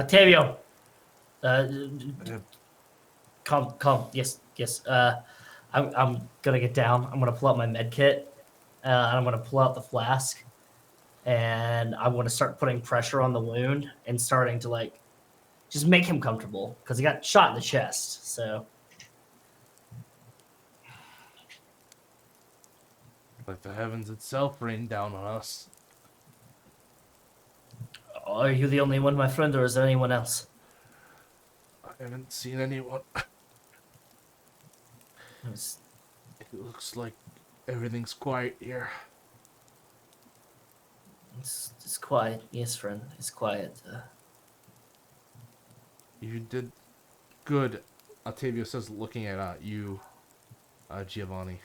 Tavio. Uh, Calm. Yes. I'm gonna get down. I'm gonna pull out my med kit. And I'm gonna pull out the flask, and I'm gonna start putting pressure on the wound and starting to like just make him comfortable because he got shot in the chest. So Like the heavens itself rained down on us. are you the only one, my friend, or is there anyone else? I haven't seen anyone. It's, It looks like everything's quiet here. it's quiet. Yes, friend. It's quiet. You did good, Octavio says, looking at you, Giovanni.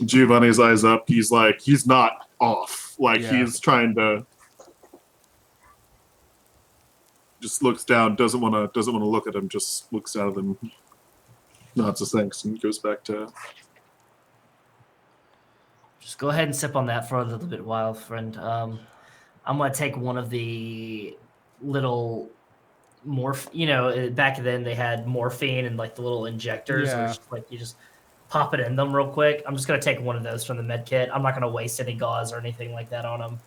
Giovanni's eyes up. He's like, he's not off. Like, Yeah. he's trying to. Just looks down. Doesn't want to look at him. Just looks down at him. Nods his thanks and goes back to. Just go ahead and sip on that for a little bit while, friend. I'm gonna take one of the little back then they had morphine and like the little injectors where Yeah. it's just, like you just pop it in them real quick. I'm just gonna take one of those from the med kit. I'm not gonna waste any gauze or anything like that on him.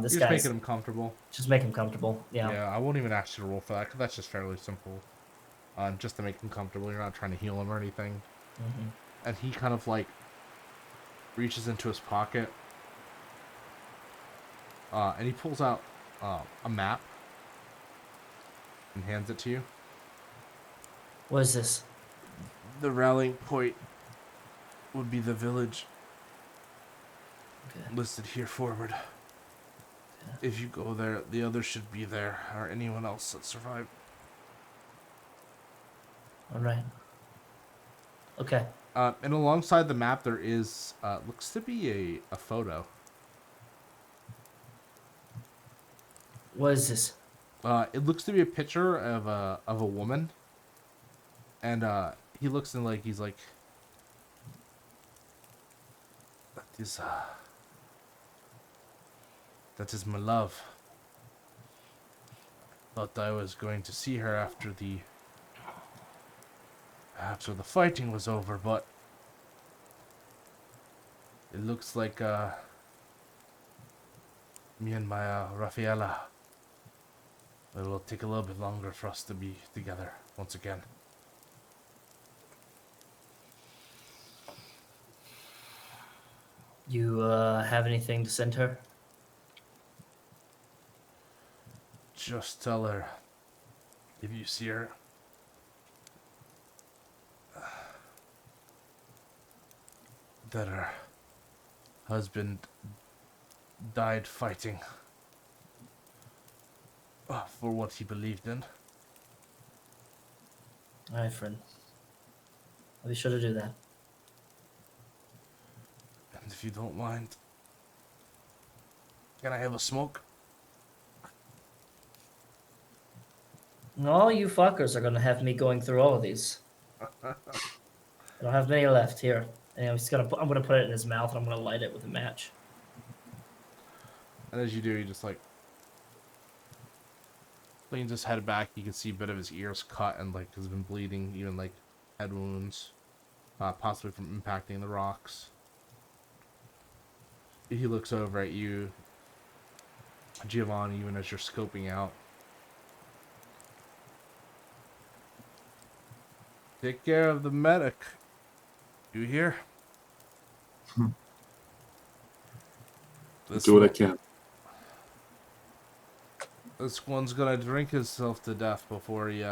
This You're just guy's making him comfortable. just make him comfortable. Yeah. Yeah, I won't even ask you to roll for that, because that's just fairly simple. Just to make him comfortable. You're not trying to heal him or anything. Mm-hmm. And he kind of like reaches into his pocket. And he pulls out a map and hands it to you. What is this? The rallying point would be the village Okay. listed here forward. If you go there, the others should be there, or anyone else that survived. All right. Okay. And alongside the map, there is looks to be a photo. What is this? It looks to be a picture of a woman, and he looks in like he's like, that is my love. Thought I was going to see her after the fighting was over, but it looks like me and my Rafaela, it will take a little bit longer for us to be together once again. You have anything to send her? Just tell her, if you see her, that her husband died fighting for what he believed in. All right, friend. I'll be sure to do that. And if you don't mind, can I have a smoke? All you fuckers are gonna have me going through all of these. I don't have many left here. And I'm gonna put it in his mouth and I'm gonna light it with a match. And as you do, he just like leans his head back. You can see a bit of his ears cut and like has been bleeding, even like head wounds, possibly from impacting the rocks. He looks over at you, Giovanni, even as you're scoping out. Take care of the medic. You hear? This Do what I one- can. This one's gonna drink himself to death before he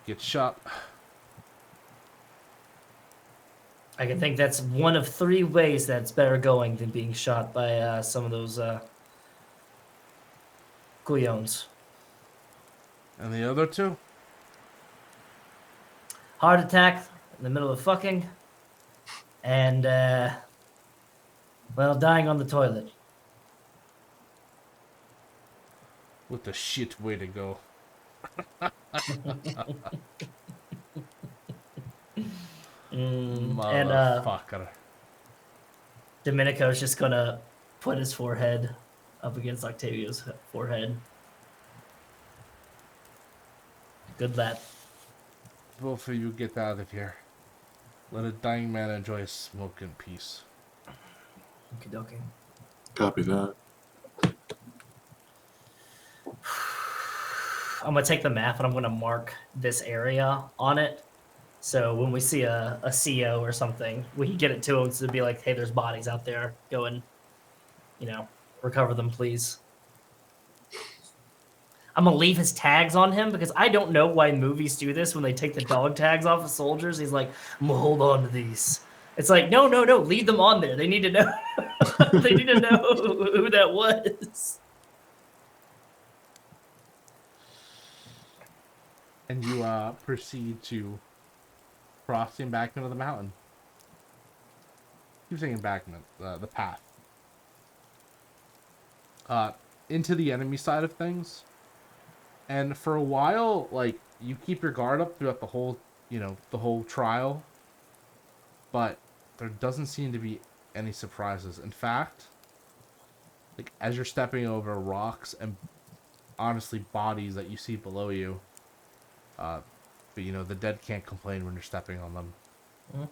gets shot. I can think that's one of 3 ways that's better going than being shot by some of those couillons. And the other 2? Heart attack in the middle of fucking, and well, dying on the toilet. What the shit way to go. And Motherfucker. Domenico's just gonna put his forehead up against Octavio's forehead. Good lad. Both of you get out of here. Let a dying man enjoy his smoke in peace. Okie dokie. Copy that. I'm gonna take the map and I'm gonna mark this area on it. So when we see a CO or something, we can get it to him to be like, hey, there's bodies out there. Go and, recover them, please. I'm gonna leave his tags on him because I don't know why movies do this when they take the dog tags off of soldiers. He's like, I'm gonna hold on to these. It's like, no, leave them on there. They need to know. They need to know who that was. And you proceed to crossing back into the mountain. Keep saying embankment, the path. Into the enemy side of things. And for a while, like, you keep your guard up throughout the whole, the whole trial. But there doesn't seem to be any surprises. In fact, like, as you're stepping over rocks and honestly bodies that you see below you, but the dead can't complain when you're stepping on them. Mm.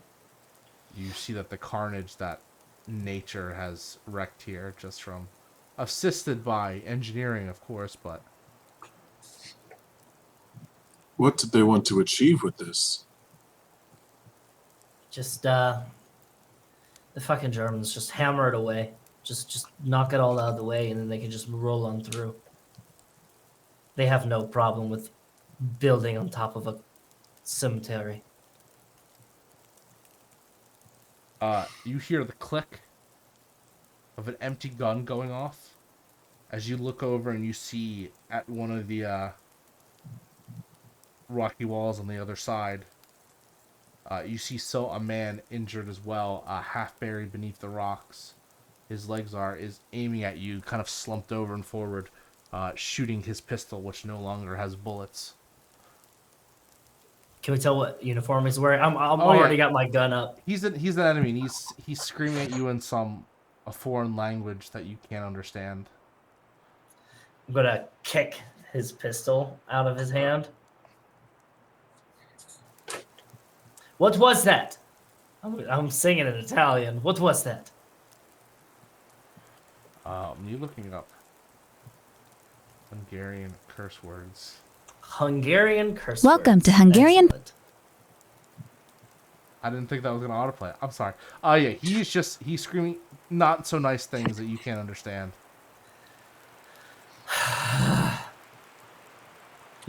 You see that the carnage that nature has wrecked here, just from assisted by engineering, of course, but What did they want to achieve with this? Just the fucking Germans just hammer it away. Just knock it all out of the way, and then they can just roll on through. They have no problem with building on top of a cemetery. you hear the click of an empty gun going off as you look over and you see at one of the rocky walls on the other side. You see a man injured as well, half buried beneath the rocks. His legs is aiming at you, kind of slumped over and forward, shooting his pistol, which no longer has bullets. Can we tell what uniform he's wearing? I'm already got my gun up. He's an enemy, and he's screaming at you in a foreign language that you can't understand. I'm gonna kick his pistol out of his hand. What was that? I'm singing in Italian. What was that? You looking it up. Hungarian curse words. Hungarian curse Welcome words. to Hungarian. Excellent. I didn't think that was gonna autoplay. I'm sorry. Yeah, he's screaming not so nice things that you can't understand.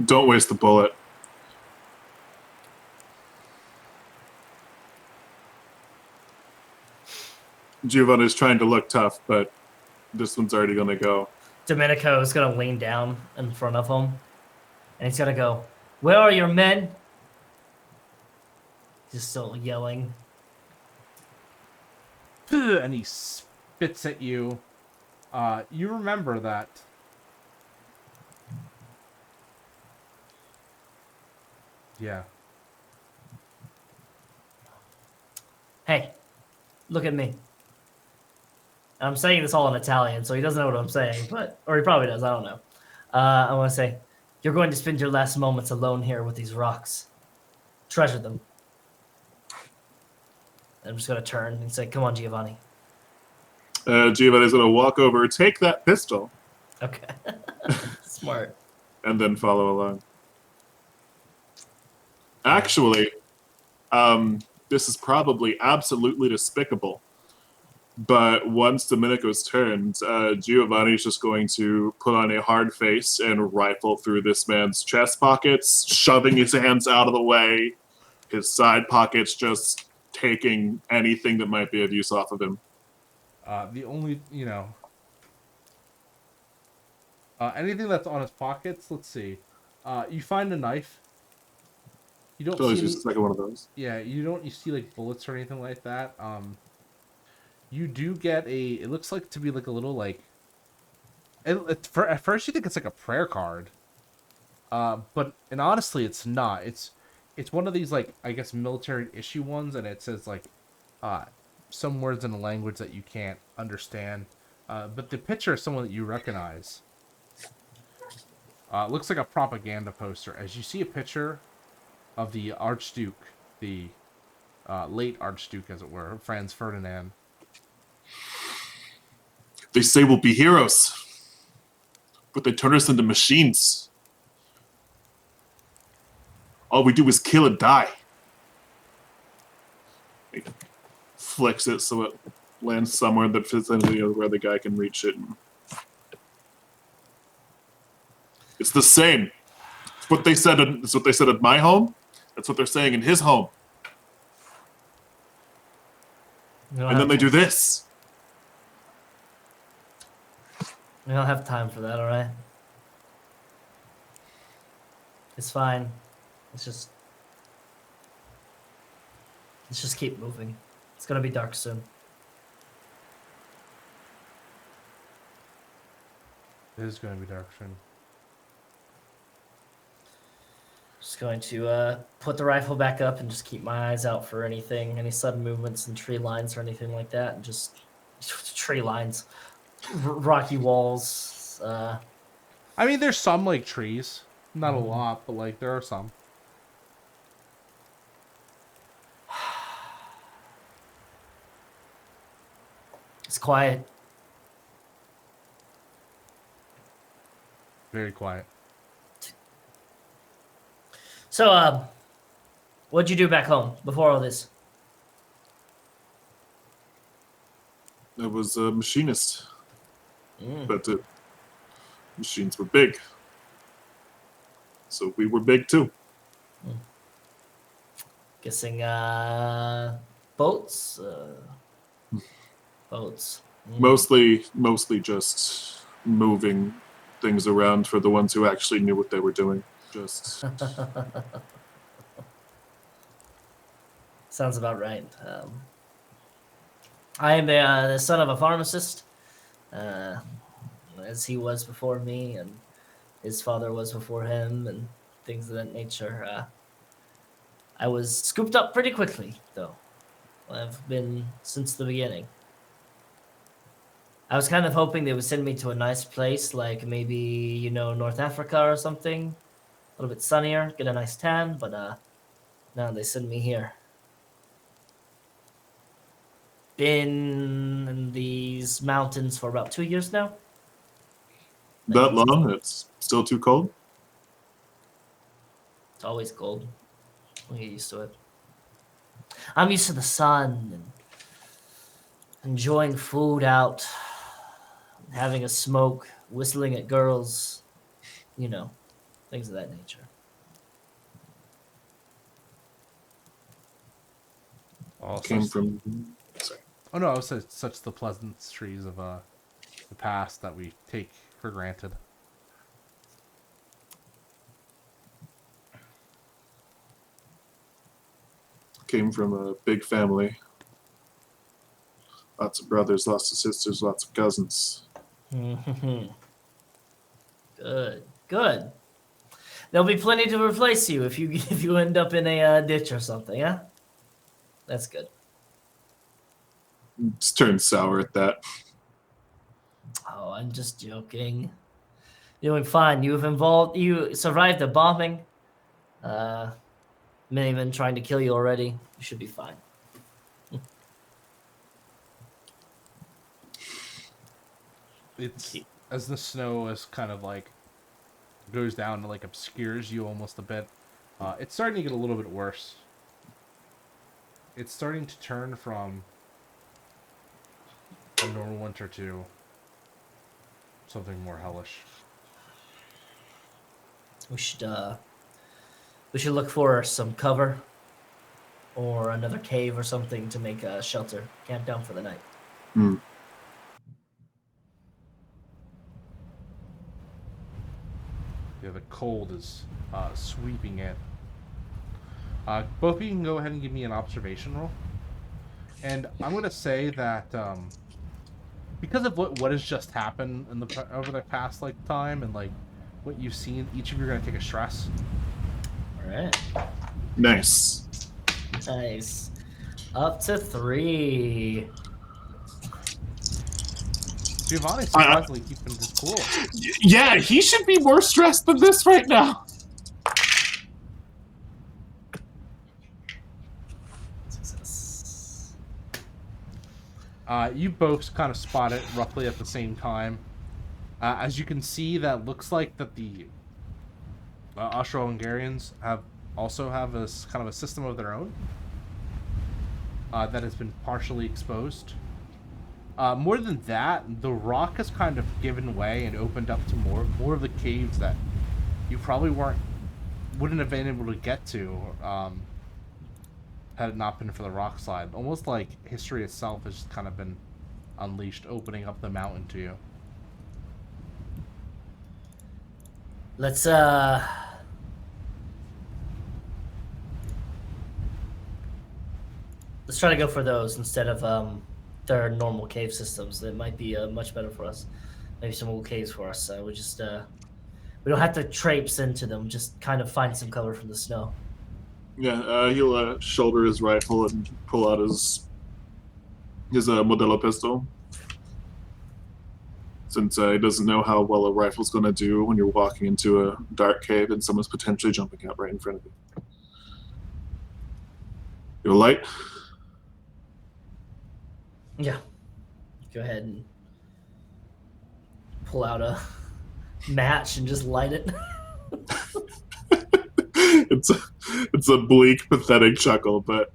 Don't waste the bullet. Giovanni's trying to look tough, but this one's already gonna go. Domenico is gonna lean down in front of him, and he's gonna go, "Where are your men?" He's still yelling. And he spits at you. You remember that. Yeah. Hey, look at me. And I'm saying this all in Italian, so he doesn't know what I'm saying, or he probably does. I don't know. I want to say, you're going to spend your last moments alone here with these rocks. Treasure them. I'm just going to turn and say, come on, Giovanni. Giovanni's gonna walk over, take that pistol, Okay. Smart. and then follow along. Actually, this is probably absolutely despicable. But once Domenico's turned, Giovanni's just going to put on a hard face and rifle through this man's chest pockets, shoving his hands out of the way, his side pockets just taking anything that might be of use off of him. The only, anything that's on his pockets, let's see. You find a knife. You don't So see it's any, just like one of those. yeah, you see like bullets or anything like that. You do get it looks like to be like a little like, at first you think it's like a prayer card. And honestly it's not. It's one of these like, I guess, military issue ones, and it says like some words in a language that you can't understand. But the picture is someone that you recognize. Looks like a propaganda poster, as you see a picture of the Archduke, the late Archduke, as it were, Franz Ferdinand. They say we'll be heroes, but they turn us into machines. All we do is kill and die. He flicks it so it lands somewhere that fits into where the guy can reach it. It's the same. It's what they said. It's what they said at my home. That's what they're saying in his home. And then they do this. We don't have time for that, all right? It's fine. Let's just keep moving. It's gonna be dark soon. It is going to be dark soon. Just going to put the rifle back up and just keep my eyes out for anything, any sudden movements in tree lines or anything like that, and just tree lines, rocky walls. I mean, there's some like trees, not a lot, but like there are some. It's quiet. Very quiet. So, what'd you do back home before all this? I was a machinist, but the machines were big, so we were big too. Guessing boats. Boats. Mostly just moving things around for the ones who actually knew what they were doing. Just Sounds about right. I am the son of a pharmacist, as he was before me, and his father was before him, and things of that nature. I was scooped up pretty quickly, though. I've been since the beginning. I was kind of hoping they would send me to a nice place, like maybe, North Africa or something. A little bit sunnier, get a nice tan, but no, they send me here. Been in these mountains for about 2 years now. that long? It's still too cold? It's always cold. We'll get used to it. I'm used to the sun and enjoying food out, having a smoke, whistling at girls, things of that nature. Oh, Came from... Sorry. Oh no, I was such the pleasantries of the past that we take for granted. Came from a big family. Lots of brothers, lots of sisters, lots of cousins. Good. There'll be plenty to replace you if you end up in a ditch or something, huh? That's good. Just turned sour at that. Oh, I'm just joking. You're doing fine. You survived a bombing. Miniman trying to kill you already. You should be fine. It's as the snow is kind of like goes down and like obscures you almost a bit. It's starting to get a little bit worse. it's starting to turn from a normal winter to something more hellish. We should look for some cover or another cave or something to make a shelter, camp down for the night. Hmm. Yeah, the cold is sweeping in. Both of you can go ahead and give me an observation roll. And I'm going to say that because of what has just happened in over the past time and what you've seen, each of you are going to take a stress. All right. Nice. Nice. Up to 3. Giovanni's surprisingly keeping his cool. Yeah, he should be more stressed than this right now. Success. You both kind of spot it roughly at the same time. As you can see, that looks like that the Austro-Hungarians also have a kind of a system of their own that has been partially exposed. More than that, the rock has kind of given way and opened up to more of the caves that you probably wouldn't have been able to get to had it not been for the rock slide. Almost like history itself has just kind of been unleashed, opening up the mountain to you. Let's try to go for those instead of their normal cave systems. That might be much better for us. Maybe some old caves for us. We don't have to traipse into them. Just kind of find some cover from the snow. Yeah, he'll shoulder his rifle and pull out his Modelo pistol. Since he doesn't know how well a rifle's going to do when you're walking into a dark cave and someone's potentially jumping out right in front of you. You have a light? Yeah. Go ahead and pull out a match and just light it. It's a bleak, pathetic chuckle, but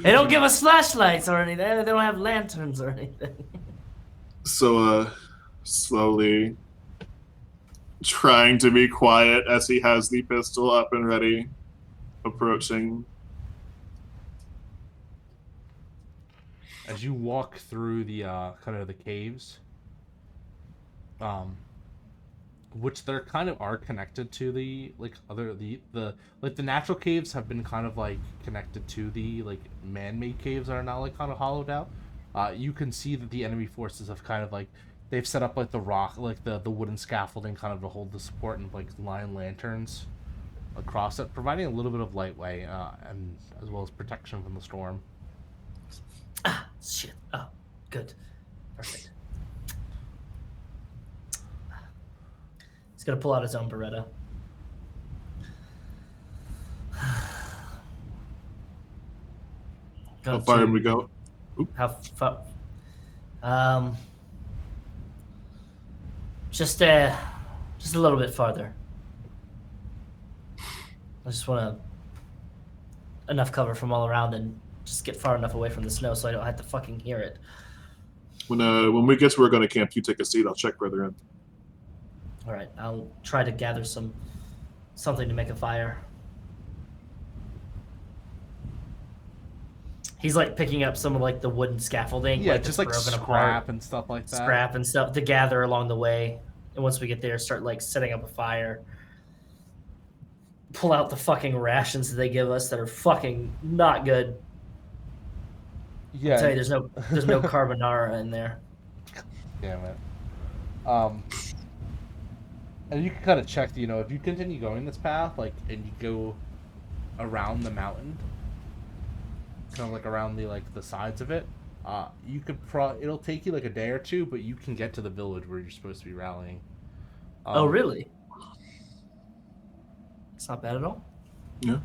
They don't give us flashlights or anything. They don't have lanterns or anything. so slowly trying to be quiet as he has the pistol up and ready, approaching. As you walk through the kind of the caves, which they're kind of are connected to the the natural caves have been kind of connected to the man-made caves that are now kind of hollowed out. You can see that the enemy forces have kind of they've set up the rock the wooden scaffolding kind of to hold the support and line lanterns across it, providing a little bit of lightweight and as well as protection from the storm. Ah, shit. Oh, good. Perfect. He's gonna pull out his own Beretta. How far did we go? How far? Just a little bit farther. I just want enough cover from all around and just get far enough away from the snow so I don't have to fucking hear it. When we get to where we're going to camp, you take a seat. I'll check further in. All right, I'll try to gather something to make a fire. He's picking up some of the wooden scaffolding. Yeah, just broken scrap apart, and stuff like that. Scrap and stuff to gather along the way. And once we get there, start setting up a fire. Pull out the fucking rations that they give us that are fucking not good. Yeah. I'll tell you, there's no carbonara in there. Damn it. And you can kind of check, if you continue going this path, and you go around the mountain, kind of around the sides of it, you could it'll take you a day or two, but you can get to the village where you're supposed to be rallying. Oh, really? It's not bad at all. Yeah.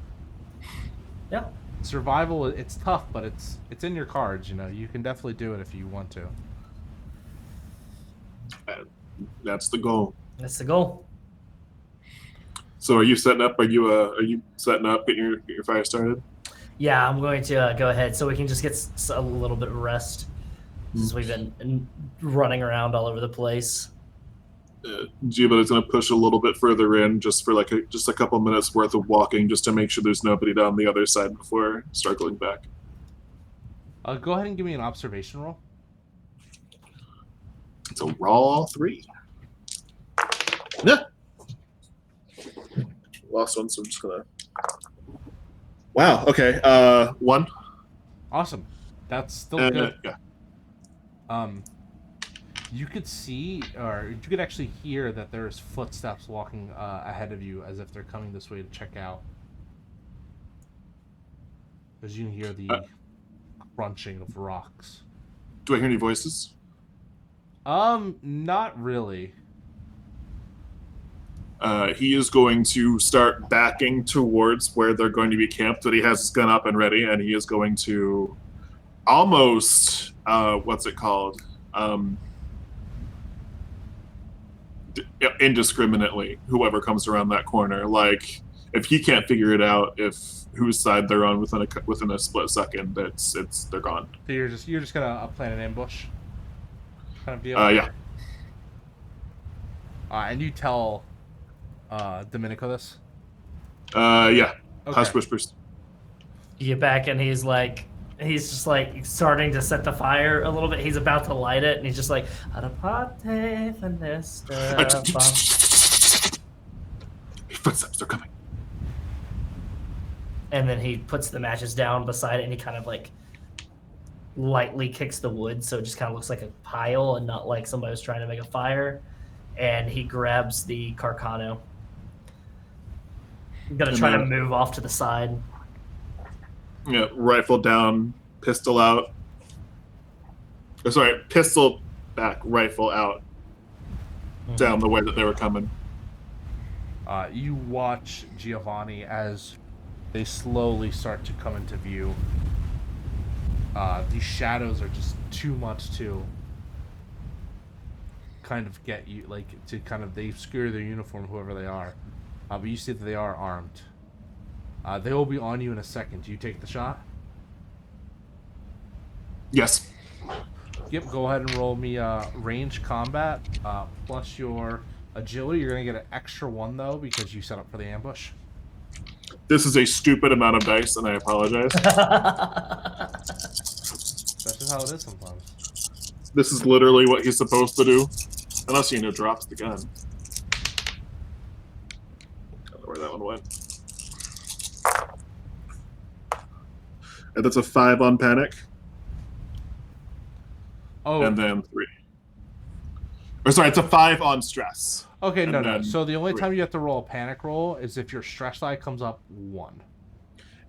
Yeah. Survival, it's tough, but it's in your cards. You can definitely do it if you want to. That's the goal. That's the goal. So, are you setting up? Are you setting up? Getting your fire started? Yeah, I'm going to go ahead so we can just get a little bit of rest since we've been running around all over the place. Jiba is going to push a little bit further in just for like just a couple minutes worth of walking just to make sure there's nobody down the other side before circling back. Go ahead and give me an observation roll. It's a raw 3. Yeah. Lost one, so I'm just going to... Wow, okay. 1. Awesome. That's still good. Yeah. You could see, or you could actually hear that there's footsteps walking ahead of you as if they're coming this way to check out. Because you can hear the crunching of rocks. Do I hear any voices? Not really. He is going to start backing towards where they're going to be camped, but he has his gun up and ready, and he is going to almost, what's it called? Indiscriminately, whoever comes around that corner. Like, if he can't figure it out, if whose side they're on within a split second, they're gone. So you're just gonna plan an ambush, kind of deal. Yeah. And you tell Domenico this. Yeah. Okay. Hush whispers. You get back and he's just like starting to set the fire a little bit. He's about to light it and he's just like, Adapate Finesta. Footsteps, they're coming. And then he puts the matches down beside it and he kind of like lightly kicks the wood so it just kind of looks like a pile and not like somebody was trying to make a fire. And he grabs the Carcano. I'm gonna try to move off to the side. Yeah, rifle down, pistol out. Oh, sorry, pistol back, rifle out. Down the way that they were coming. You watch Giovanni as they slowly start to come into view. These shadows are just too much to kind of get you, like, to kind of, they obscure their uniform, whoever they are. But you see that they are armed. They will be on you in a second. Do you take the shot? Yes. Yep, go ahead and roll me range combat plus your agility. You're going to get an extra 1, though, because you set up for the ambush. This is a stupid amount of dice, and I apologize. That's just how it is sometimes. This is literally what he's supposed to do. Unless he drops the gun. I don't know where that one went. And that's a 5 on panic. Oh. And then 3. Or sorry, it's a 5 on stress. Okay, And no. So the only 3. time you have to roll a panic roll is if your stress die comes up 1.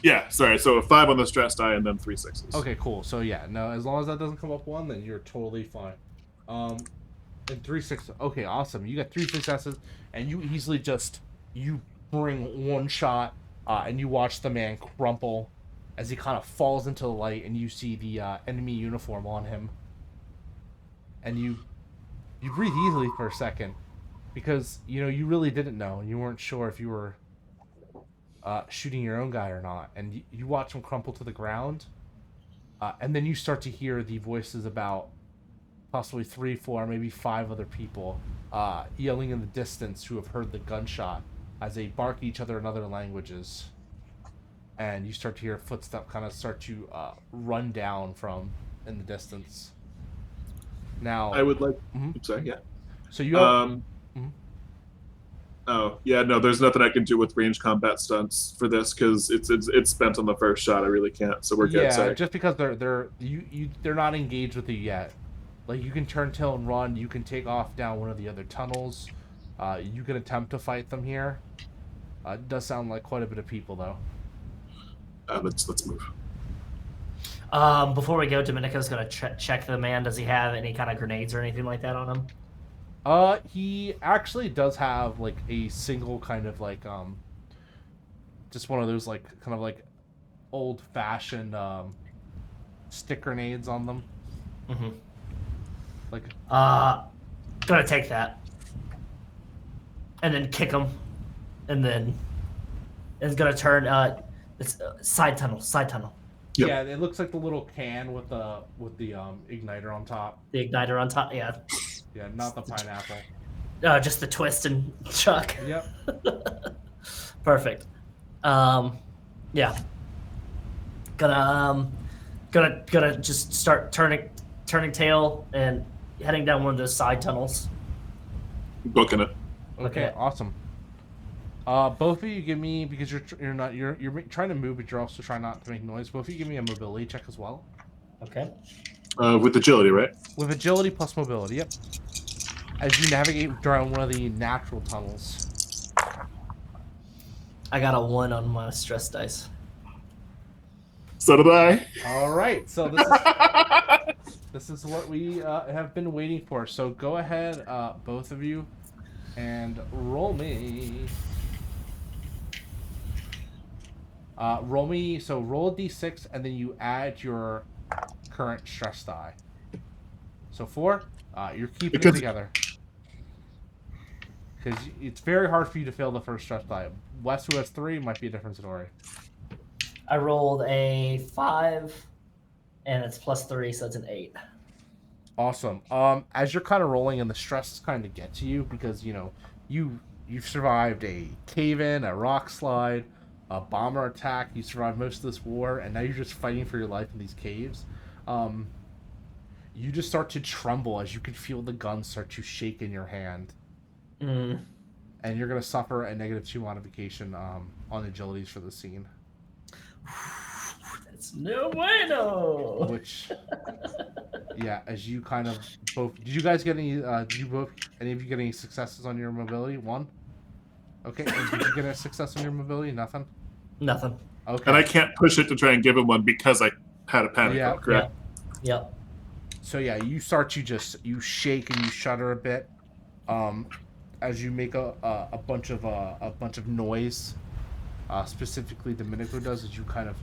Yeah, sorry. So a 5 on the stress die and then 3 6s. Okay, cool. So yeah, no, as long as that doesn't come up 1, then you're totally fine. And 3 6. Okay, awesome. You got 3 successes, and you easily just bring 1 shot, and you watch the man crumple as he kind of falls into the light, and you see the enemy uniform on him, and you breathe easily for a second, because you really didn't know, and you weren't sure if you were shooting your own guy or not, and you watch him crumple to the ground, and then you start to hear the voices about possibly 3, 4, maybe 5 other people yelling in the distance who have heard the gunshot as they bark at each other in other languages. And you start to hear a footstep kind of start to run down from in the distance. Now, I would like... Mhm. I'm sorry, yeah. So you have... Oh, yeah, no, there's nothing I can do with range combat stunts for this because it's spent on the first shot. I really can't, so we're good. Yeah, Sorry. just because they're not engaged with you yet. Like, you can turn tail and run. You can take off down one of the other tunnels. You can attempt to fight them here. It does sound like quite a bit of people, though. Let's move. Before we go, Domenico's gonna check the man. Does he have any kind of grenades or anything like that on him? He actually does have like a single kind of like just one of those like kind of like old-fashioned stick grenades on them. Mm-hmm. Like gonna take that and then kick him, and then is gonna turn. It's side tunnel. Yep. Yeah, it looks like the little can with the igniter on top. The igniter on top. Yeah. Yeah, not the pineapple. Just the twist and chuck. Yep. Perfect. Yeah. Gonna just start turning tail and heading down one of those side tunnels. Booking it. Okay, awesome. Both of you give me, because you're trying to move, but you're also trying not to make noise. Both of you give me a mobility check as well. Okay. With agility, right? With agility plus mobility, yep. As you navigate down one of the natural tunnels. I got a 1 on my stress dice. So did I. All right, so this is what we have been waiting for. So go ahead, both of you, and roll me. So roll a d6, and then you add your current stress die. So 4, you're keeping it together. Because it's very hard for you to fail the first stress die. Wes, who has 3, might be a different story. I rolled a 5, and it's +3, so it's an 8. Awesome. As you're kind of rolling, and the stress kind of get to you, because you've survived a cave-in, a rock slide, a bomber attack. You survived most of this war, and now you're just fighting for your life in these caves. You just start to tremble as you can feel the gun start to shake in your hand. Mm. And you're going to suffer a -2 modification on agilities for the scene. That's no bueno. Which, yeah, as you kind of both... Did you guys get any... any of you get any successes on your mobility? 1? Okay, and did you get a success on your mobility? Nothing? Nothing. Okay. And I can't push it to try and give him one because I had a panic roll, correct? Yep. So yeah, you start to you shake and you shudder a bit, as you make a bunch of noise. Specifically, Domenico does as you kind of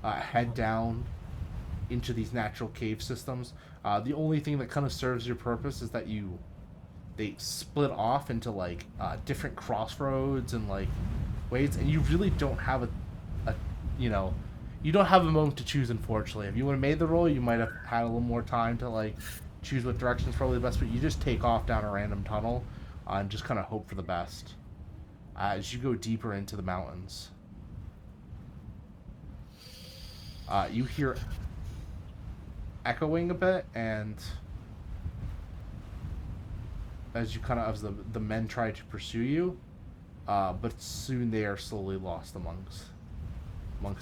head down into these natural cave systems. The only thing that kind of serves your purpose is that they split off into like different crossroads and like ways, and you really don't have you don't have a moment to choose, unfortunately. If you would have made the roll, you might have had a little more time to like choose what direction is probably the best, but you just take off down a random tunnel and just kind of hope for the best as you go deeper into the mountains. You hear echoing a bit, and as the men try to pursue you, but soon they are slowly lost amongst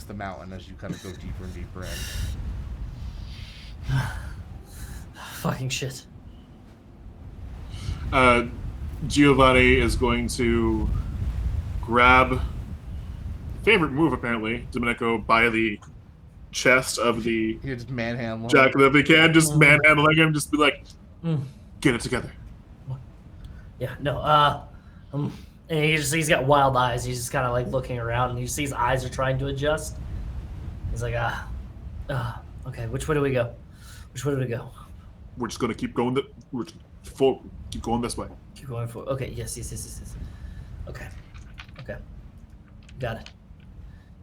the mountain as you kind of go deeper and deeper in. Fucking shit. Giovanni is going to grab, favorite move apparently, Domenico by the chest of the You just manhandle jack if he can, just manhandling him, just be like, get it together. Yeah, no, and he's got wild eyes. He's just kind of like looking around, and you see his eyes are trying to adjust. He's like, okay, which way do we go? We're just gonna keep going. Keep going this way. Keep going forward. Okay, yes. Okay. Got it.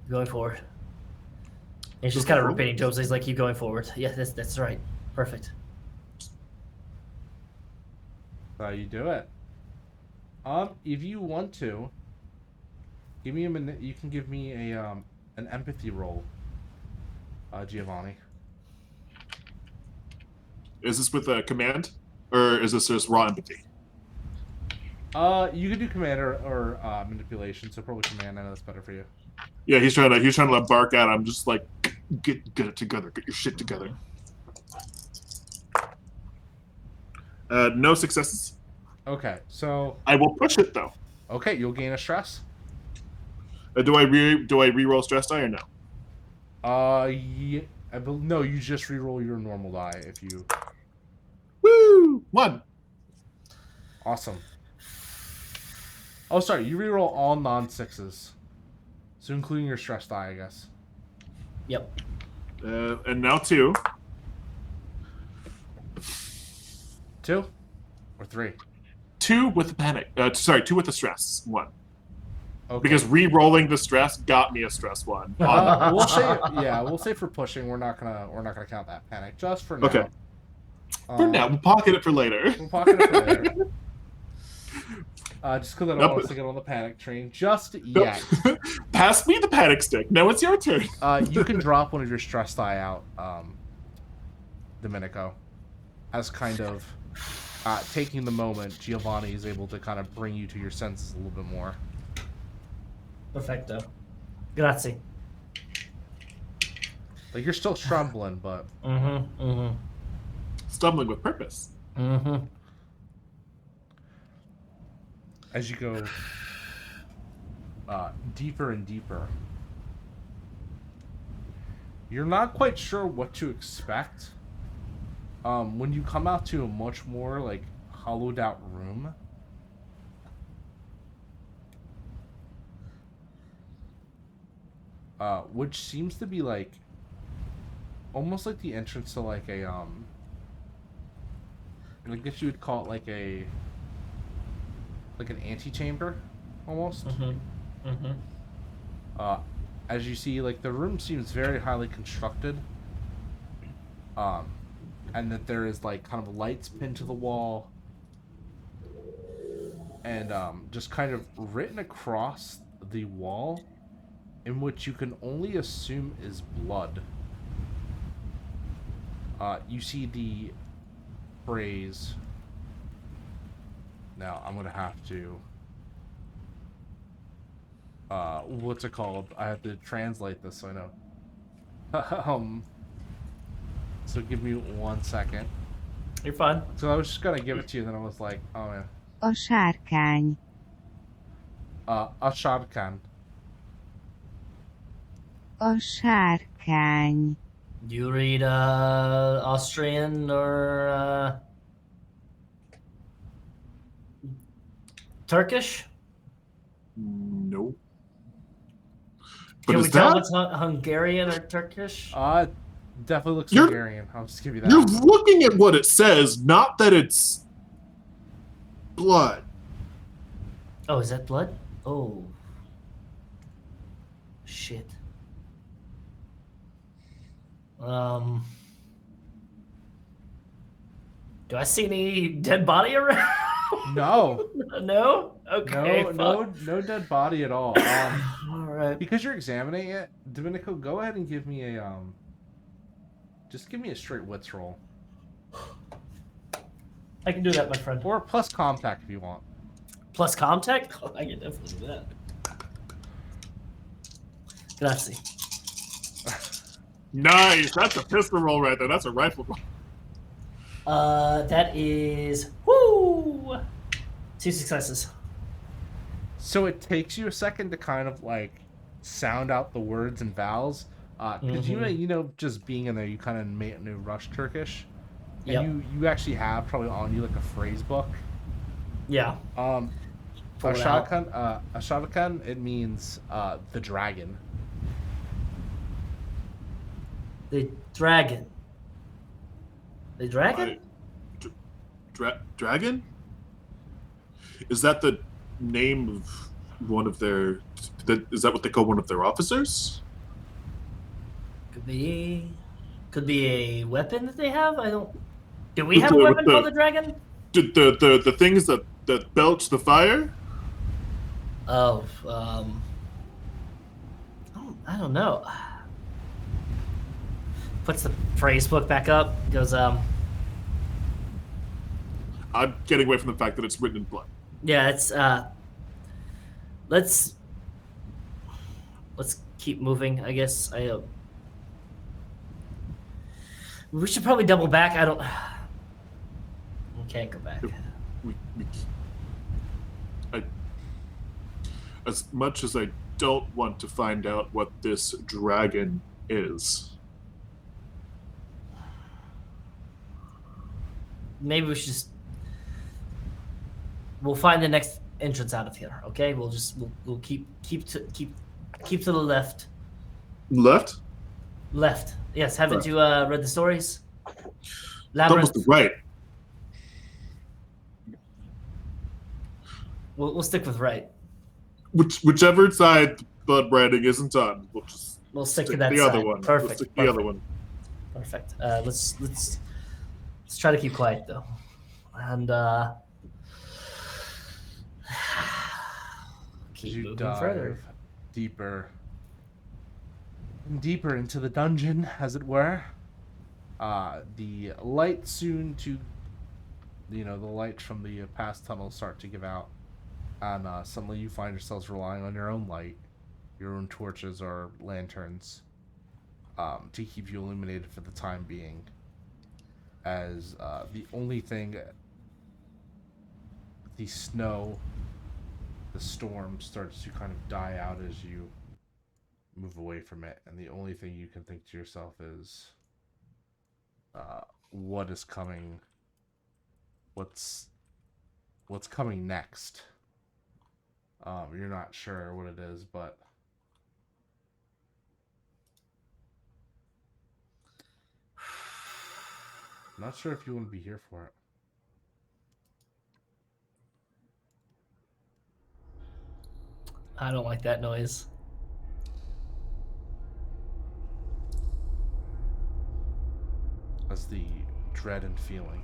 Keep going forward. And he's just kind of repeating to him. He's like, keep going forward. Yeah, that's right. Perfect. How you do it. If you want to, give me a minute. You can give me an empathy roll, Giovanni. Is this with a command, or is this just raw empathy? You can do command or manipulation. So probably command. I know that's better for you. Yeah, he's trying to like bark at him, just like get it together, get your shit together. No successes. Okay, so I will push it though. Okay, you'll gain a stress. Do I re-roll stress die or no? Yeah, no, you just re-roll your normal die if you. Woo! 1. Awesome. Oh, sorry, you re-roll all non-6s, so including your stress die, I guess. Yep. And now 2. 2 or 3. 2 with the panic. 2 with the stress. 1. Okay. Because re-rolling the stress got me a stress one. We'll say for pushing, we're not gonna count that panic just for now. Okay. For now, we'll pocket it for later. We'll pocket it for later. Just because I don't want us to get on the panic train just yet. Pass me the panic stick. Now it's your turn. You can drop one of your stress die out, Domenico, as kind of taking the moment. Giovanni is able to kind of bring you to your senses a little bit more. Perfecto. Grazie. Like you're still stumbling, but Stumbling with purpose. As you go deeper and deeper, you're not quite sure what to expect. When you come out to a much more like hollowed out room, which seems to be like almost like the entrance to like a I guess you would call it like an antechamber almost. As you see, like the room seems very highly constructed, and that there is like kind of lights pinned to the wall, and just kind of written across the wall, in which you can only assume is blood. You see the phrase. Now I'm gonna have to. What's it called? I have to translate this so I know. So give me 1 second. You're fine. So I was just gonna give it to you, then I was like, oh man. A sárkány. A sárkány. A sárkány. You read Austrian or Turkish? No. But Can is we tell that... if it's Hungarian or Turkish? Definitely looks You're- Hungarian. I'll just give you that. You're looking at what it says, not that it's blood. Oh, is that blood? Oh. Shit. Do I see any dead body around? No. No? Okay. No dead body at all. All right. Because you're examining it, Domenico, go ahead and give me a just give me a straight wits roll. I can do that, my friend. Or plus contact if you want. Plus contact? Oh, I can definitely do that. Grazie. Nice. That's a pistol roll right there. That's a rifle roll. That is 2 successes. So it takes you a second to kind of like sound out the words and vowels. Because you know, just being in there, you kind of knew Rush Turkish. And Yep. you actually have probably on you like a phrase book. Yeah. A shotgun, it means the dragon. The dragon. The dragon? Dragon? Is that the name of one of their... Is that what they call one of their officers? Could be a weapon that they have. I don't. Do we have a weapon called the dragon? The things that belch the fire? Oh, I don't know. Puts the phrase book back up. Goes, I'm getting away from the fact that it's written in blood. yeah, it's let's keep moving. I guess we should probably double back. We can't go back. As much as I don't want to find out what this dragon is. Maybe we should just. We'll find the next entrance out of here. Okay, we'll keep to the left. Left? Left. Yes. Haven't Right. you read the stories? That was Labyrinth. the right. We'll stick with right. whichever side blood branding isn't on, We'll stick to stick that the side. other one. Perfect. We'll stick perfect. the other one. Perfect. Let's try to keep quiet though, and keep You moving dive further. deeper and deeper into the dungeon, as it were. The light the lights from the past tunnels start to give out, and suddenly you find yourselves relying on your own light, your own torches or lanterns, to keep you illuminated for the time being. As the only thing, the snow, the storm starts to kind of die out as you move away from it, and the only thing you can think to yourself is, what is coming? What's coming next? You're not sure what it is, but I'm not sure if you want to be here for it. I don't like that noise. As the dread and feeling.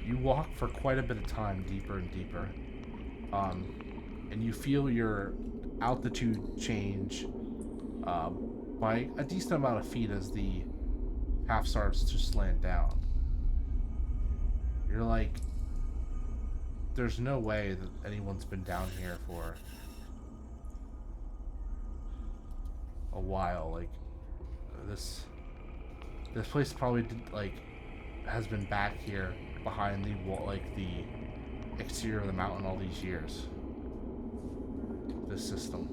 You walk for quite a bit of time, deeper and deeper, and you feel your altitude change by a decent amount of feet as the path starts to slant down. You're like, there's no way that anyone's been down here for a while. Like, this place probably has been back here behind the wall, like the exterior of the mountain all these years. This system.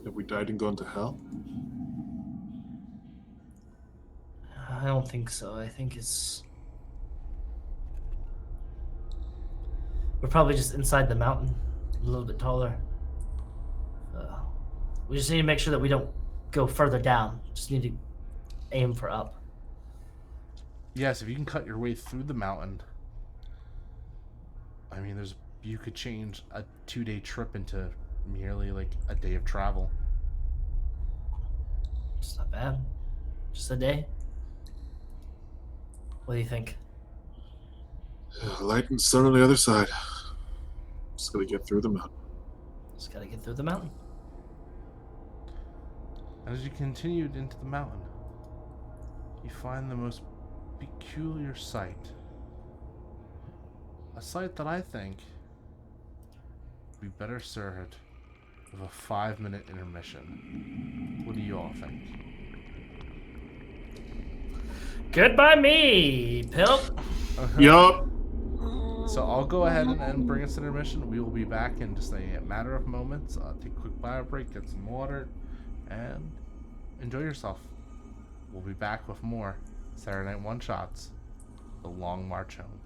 Have we died and gone to hell? I don't think so. I think we're probably just inside the mountain, a little bit taller. We just need to make sure that we don't go further down. Just need to aim for up. Yes, if you can cut your way through the mountain. I mean, you could change a 2-day trip into merely like a day of travel. It's not bad. Just a day. What do you think? Light and sun on the other side. Just gotta get through the mountain. Just gotta get through the mountain. As you continued into the mountain, you find the most peculiar sight. A sight that I think would be better served with a 5-minute intermission. What do you all think? Good by me, Pilp. Yup. So I'll go ahead and bring us an intermission. We will be back in just a matter of moments. Take a quick bio break, get some water, and enjoy yourself. We'll be back with more Saturday Night One-Shots, The Long March Home.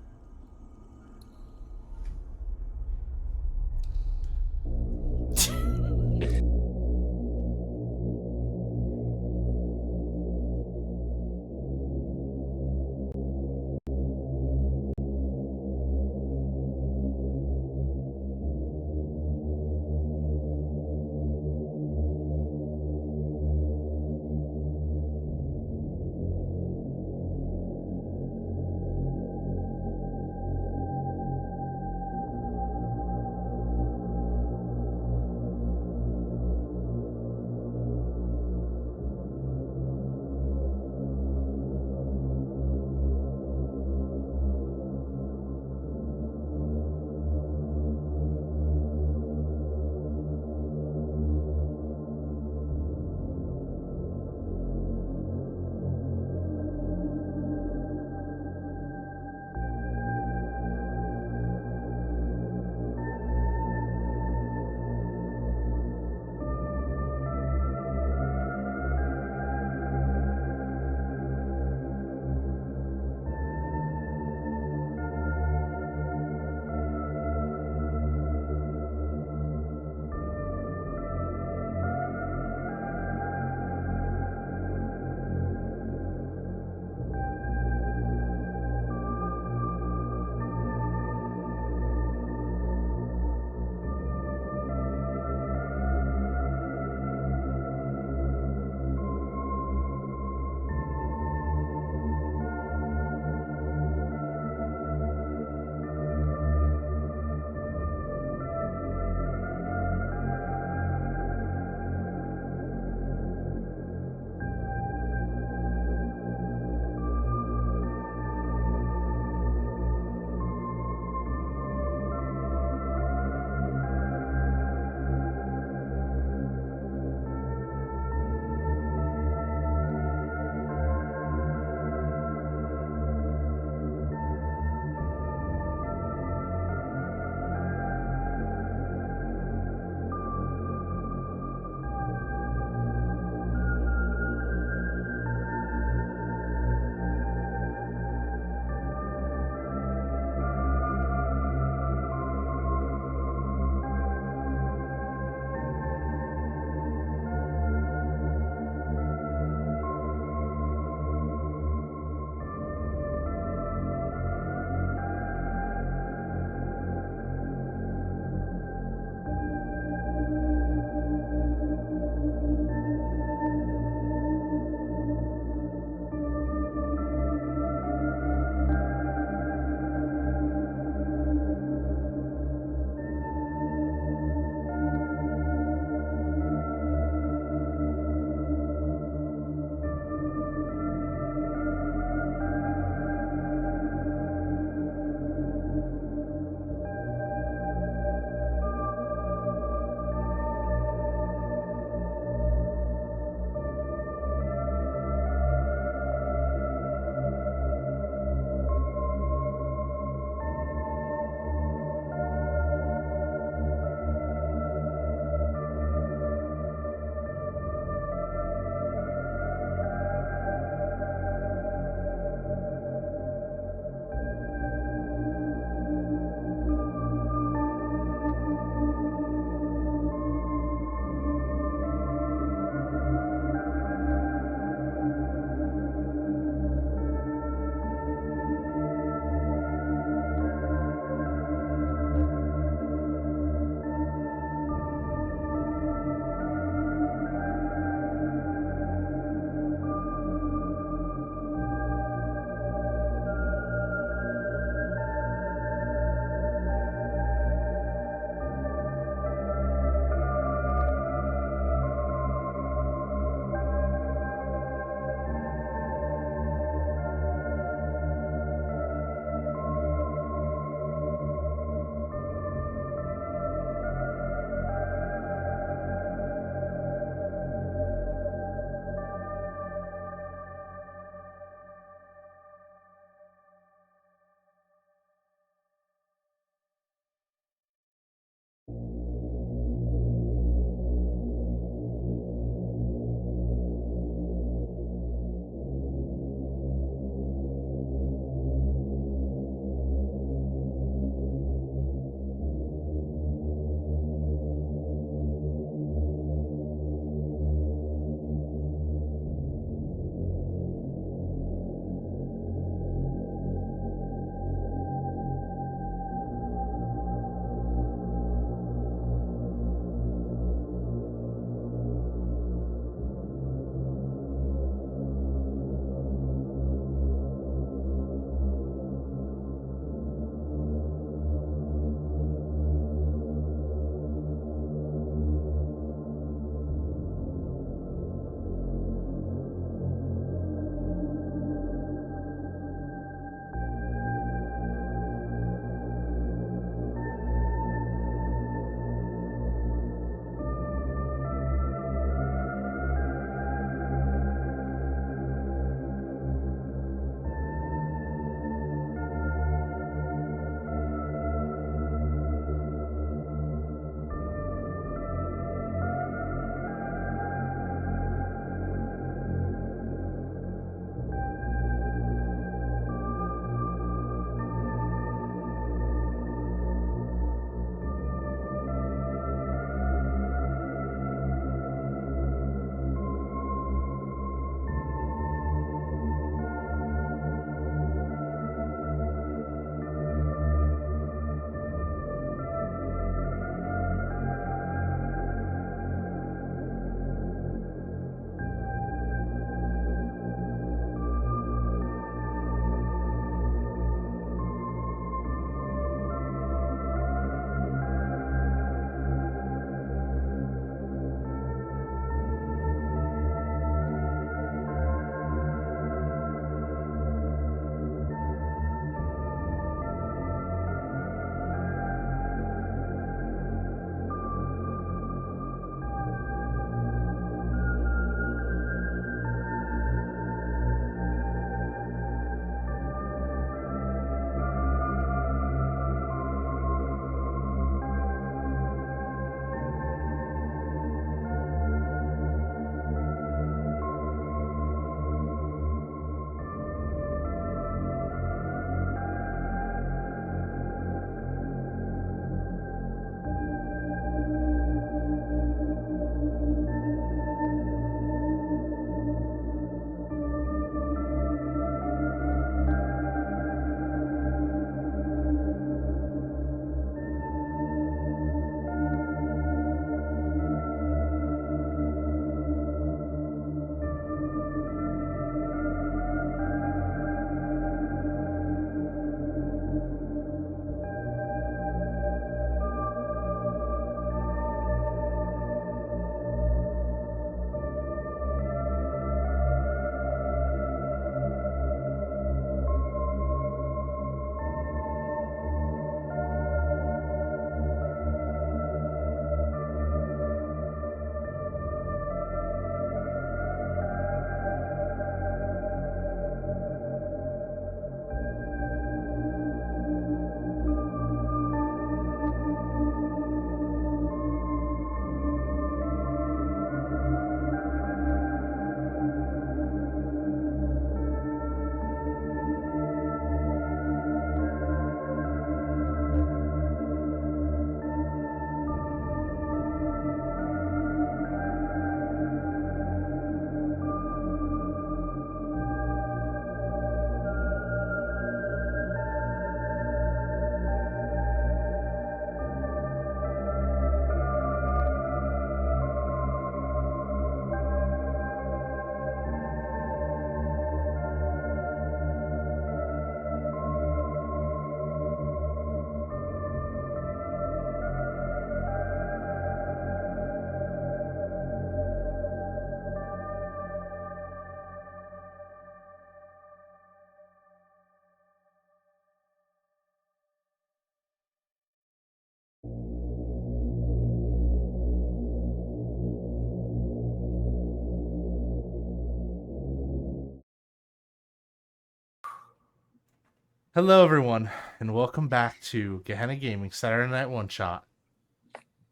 Hello, everyone, and welcome back to Gehenna Gaming Saturday Night One Shot,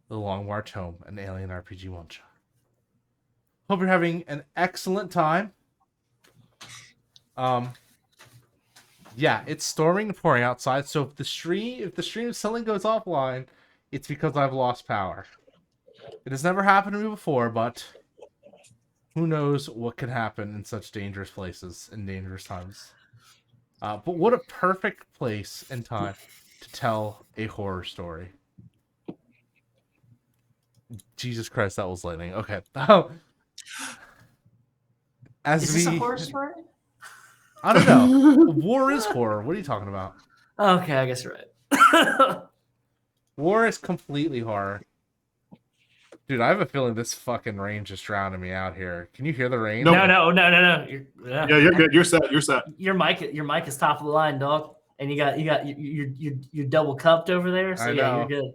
The Long March Home, an Alien RPG One Shot. Hope you're having an excellent time. Yeah, it's storming and pouring outside, so if the stream suddenly goes offline, it's because I've lost power. It has never happened to me before, but who knows what can happen in such dangerous places in dangerous times. But what a perfect place and time to tell a horror story. Jesus Christ, that was lightning. Okay. Is this a horror story? I don't know. War is horror. What are you talking about? Okay, I guess you're right. War is completely horror. Dude, I have a feeling this fucking rain just drowning me out here. Can you hear the rain? No. Yeah, you're good. You're set. Your mic is top of the line, dog. And you're double cupped over there. So I yeah, know. you're good.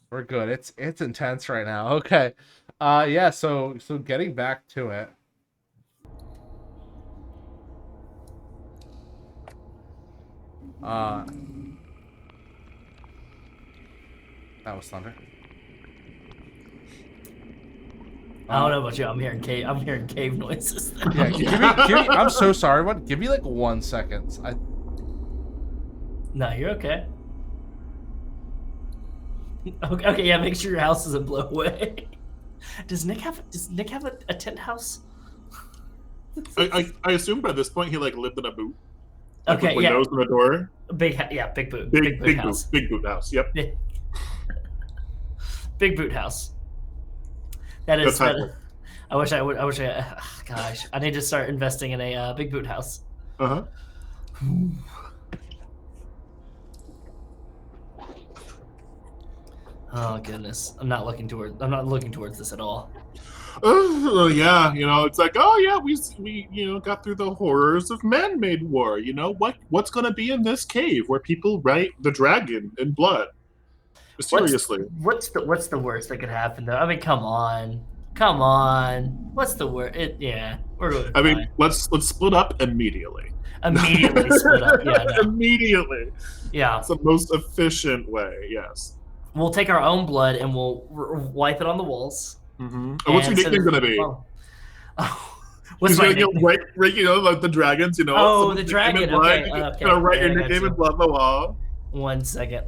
We're good. It's intense right now. Okay. Yeah, so getting back to it. That was thunder. I don't know about you. I'm hearing cave noises. Yeah, give me. I'm so sorry. What? Give me like 1 second. No, you're okay. Okay, yeah. Make sure your house doesn't blow away. Does Nick have a tent house? I assume by this point he like lived in a boot. Like, Okay, with yeah. windows in the door. Big boot. Big boot house. Big boot house. Yep. Big boot house. That is. That's I wish I. Gosh, I need to start investing in a big boot house. Uh huh. Oh goodness, I'm not looking towards this at all. Yeah, it's like, oh yeah, we got through the horrors of man-made war. What's gonna be in this cave where people write the dragon in blood? Seriously. What's the worst that could happen though? I mean, come on. What's the worst? We're going. I mean, let's split up immediately. Immediately split up. Yeah. No. Immediately. Yeah. It's the most efficient way. Yes. We'll take our own blood and we'll wipe it on the walls. Mm-hmm. And what's your nickname gonna be? What's my nickname? Right, like the dragons, Oh, the dragon. Okay. Gonna write your nickname in blood on the wall. 1 second.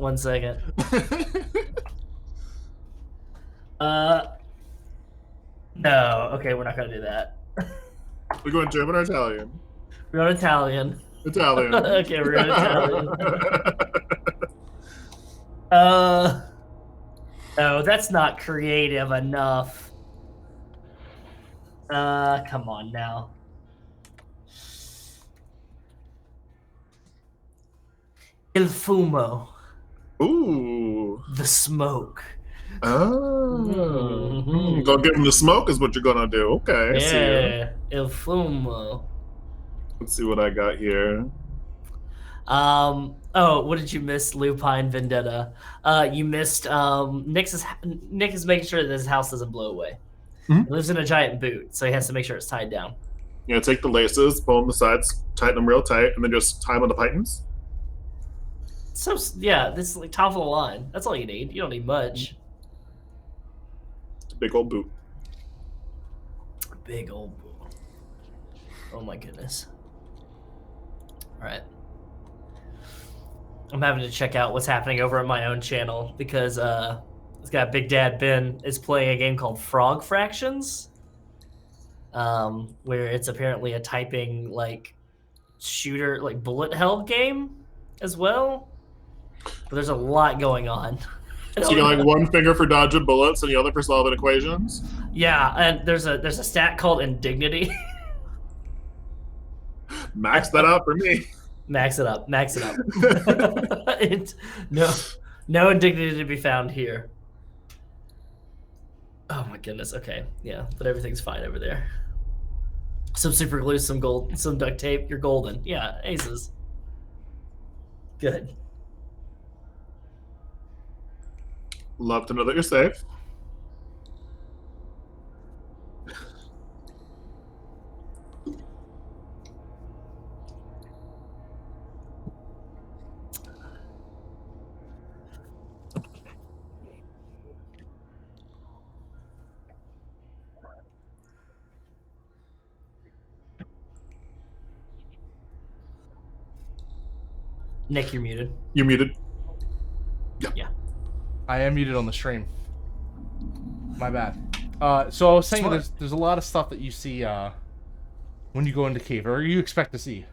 No. Okay, we're not gonna do that. We're going German or Italian? We're going Italian. Italian. Okay, we're going Italian. No, that's not creative enough. Come on now. Il fumo. Ooh. The smoke. Oh. Gonna give him the smoke is what you're gonna do. Okay. Yeah. Il fumo. Let's see what I got here. Oh, what did you miss? Lupine Vendetta. You missed. Nick is making sure that his house doesn't blow away. Mm-hmm. He lives in a giant boot, so he has to make sure it's tied down. Take the laces, pull them the sides, tighten them real tight, and then just tie them on the pythons. So yeah, this is like top of the line. That's all you need. You don't need much. It's a big old boot. Big old boot. Oh my goodness. All right. I'm having to check out what's happening over at my own channel because this guy Big Dad Ben is playing a game called Frog Fractions, where it's apparently a typing like shooter, like bullet hell game as well. But there's a lot going on. So you got like one finger for dodging bullets and the other for solving equations? Yeah, and there's a stat called indignity. Max that out for me. Max it up. It's no indignity to be found here. Oh my goodness. Okay, yeah, but everything's fine over there. Some super glue, some gold, some duct tape. You're golden. Yeah, aces. Good. Love to know that you're safe. Nick, you're muted. You're muted. Yeah. I am muted on the stream. My bad. So I was saying Smart. there's a lot of stuff that you see when you go into cave, or you expect to see.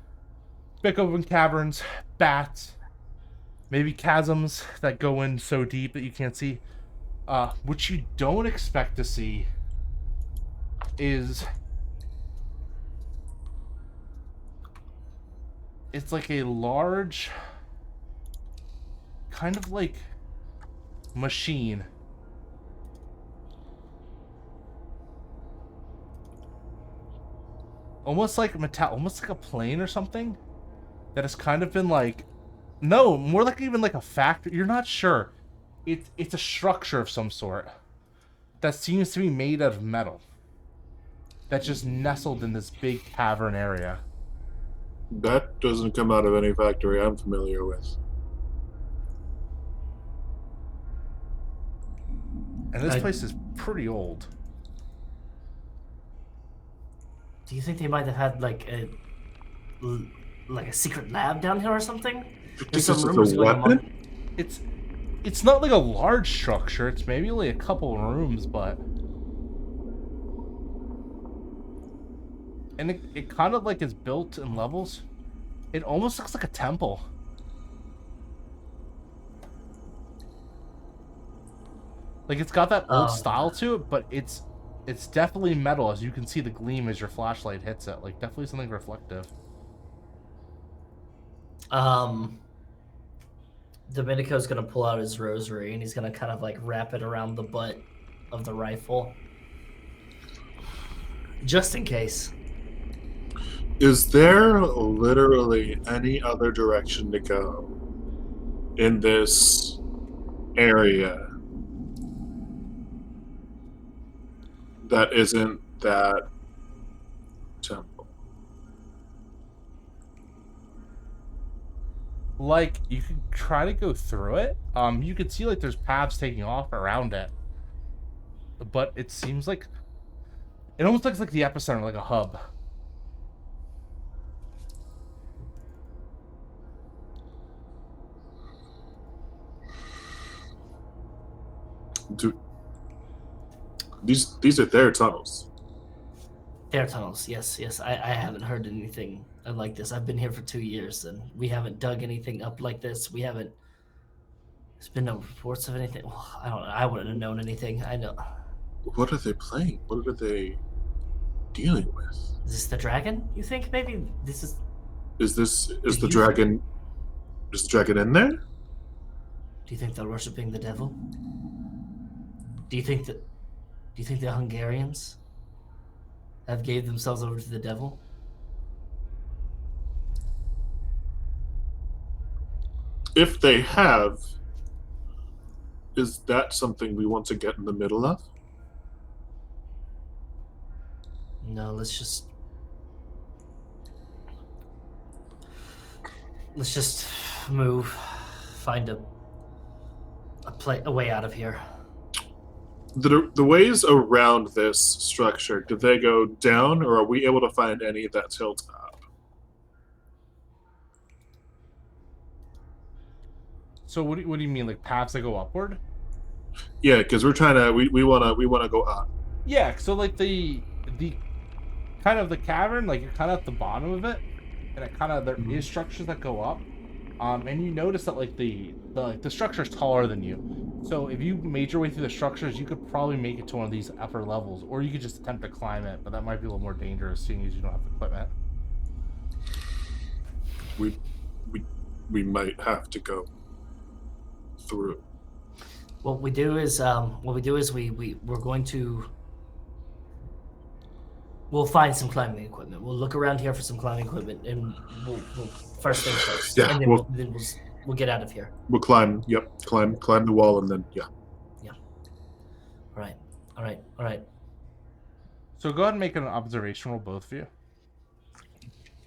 Big open caverns, bats, maybe chasms that go in so deep that you can't see. What you don't expect to see is it's like a large kind of like machine. Almost like metal, almost like a plane or something that has kind of been like, no, more like even like a factory. You're not sure. It's a structure of some sort that seems to be made out of metal. That's just nestled in this big cavern area. That doesn't come out of any factory I'm familiar with. And this place is pretty old. Do you think they might have had like a secret lab down here or something? There's some rumors going on. It's not like a large structure. It's maybe only a couple rooms, but and it kind of like is built in levels. It almost looks like a temple. Like it's got that old style to it, but it's definitely metal, as you can see the gleam as your flashlight hits it. Like definitely something reflective. Domenico's gonna pull out his rosary and he's gonna kind of like wrap it around the butt of the rifle, just in case. Is there literally any other direction to go in this area that isn't that temple? Like you could try to go through it. You could see like there's paths taking off around it, but it seems like it almost looks like the epicenter, like a hub. These are their tunnels. Their tunnels, yes. I haven't heard anything like this. I've been here for 2 years and we haven't dug anything up like this. There's been no reports of anything. Well, I wouldn't have known anything. I know. What are they playing? What are they dealing with? Is this the dragon? You think maybe this is? Is the dragon in there? Do you think they're worshiping the devil? Do you think the Hungarians have gave themselves over to the devil? If they have, is that something we want to get in the middle of? No, let's just move, find a way out of here. The ways around this structure, do they go down, or are we able to find any that tilt up? So what do you mean, like paths that go upward? Yeah, because we're trying to we wanna go up. Yeah, so like the kind of the cavern, like you're kind of at the bottom of it, and it kind of there is structures that go up, and you notice that like the structure is taller than you. So if you made your way through the structures, you could probably make it to one of these upper levels, or you could just attempt to climb it, but that might be a little more dangerous, seeing as you don't have the equipment. We might have to go through. What we do is we'll find some climbing equipment. We'll look around here for some climbing equipment, and we'll first things first. Yeah, and then we'll get out of here. We'll climb the wall, and then yeah. All right. So go ahead and make an observation roll, both of you.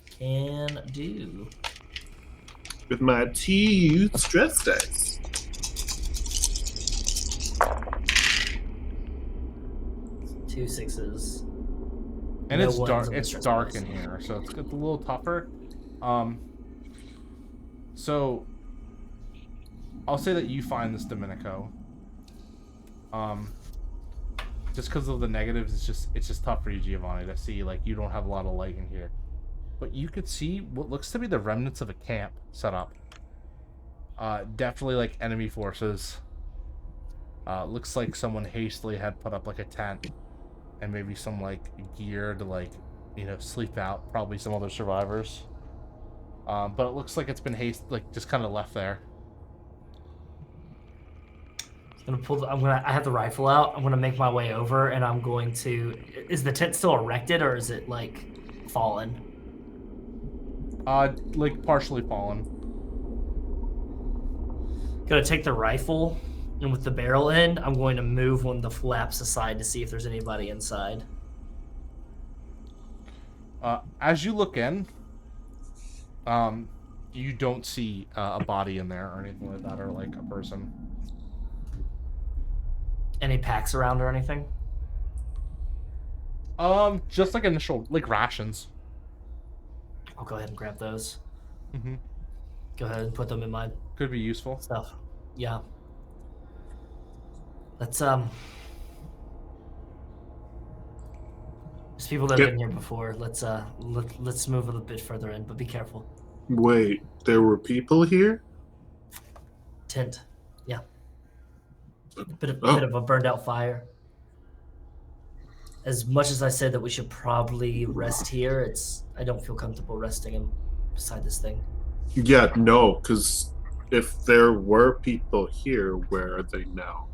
Can do. With my 2 stress dice. Two sixes. And No it's ones dark. on the It's stress dark dice. in here, so it's a little tougher. So, I'll say that you find this Domenico. Just because of the negatives, it's just tough for you, Giovanni, to see. Like, you don't have a lot of light in here. But you could see what looks to be the remnants of a camp set up. Definitely, like, enemy forces. Looks like someone hastily had put up, like, a tent. And maybe some, like, gear to, like, you know, sleep out. Probably some other survivors. But it looks like it's been just kind of left there. I have the rifle out. I'm gonna make my way over, and I'm going to. Is the tent still erected, or is it like fallen? Like partially fallen. Gonna take the rifle, and with the barrel end, I'm going to move one of the flaps aside to see if there's anybody inside. As you look in, you don't see a body in there or anything like that, or like a person. Any packs around or anything? Just like initial, like rations. I'll go ahead and grab those. Mm-hmm. Go ahead and put them in my Could be useful. stuff. Yeah. Let's There's people that have been here before. Let's move a little bit further in, but be careful. Wait, there were people here? Tent. Yeah. Bit of a burned out fire. As much as I said that we should probably rest here, I don't feel comfortable resting beside this thing. Yeah, no, because if there were people here, where are they now?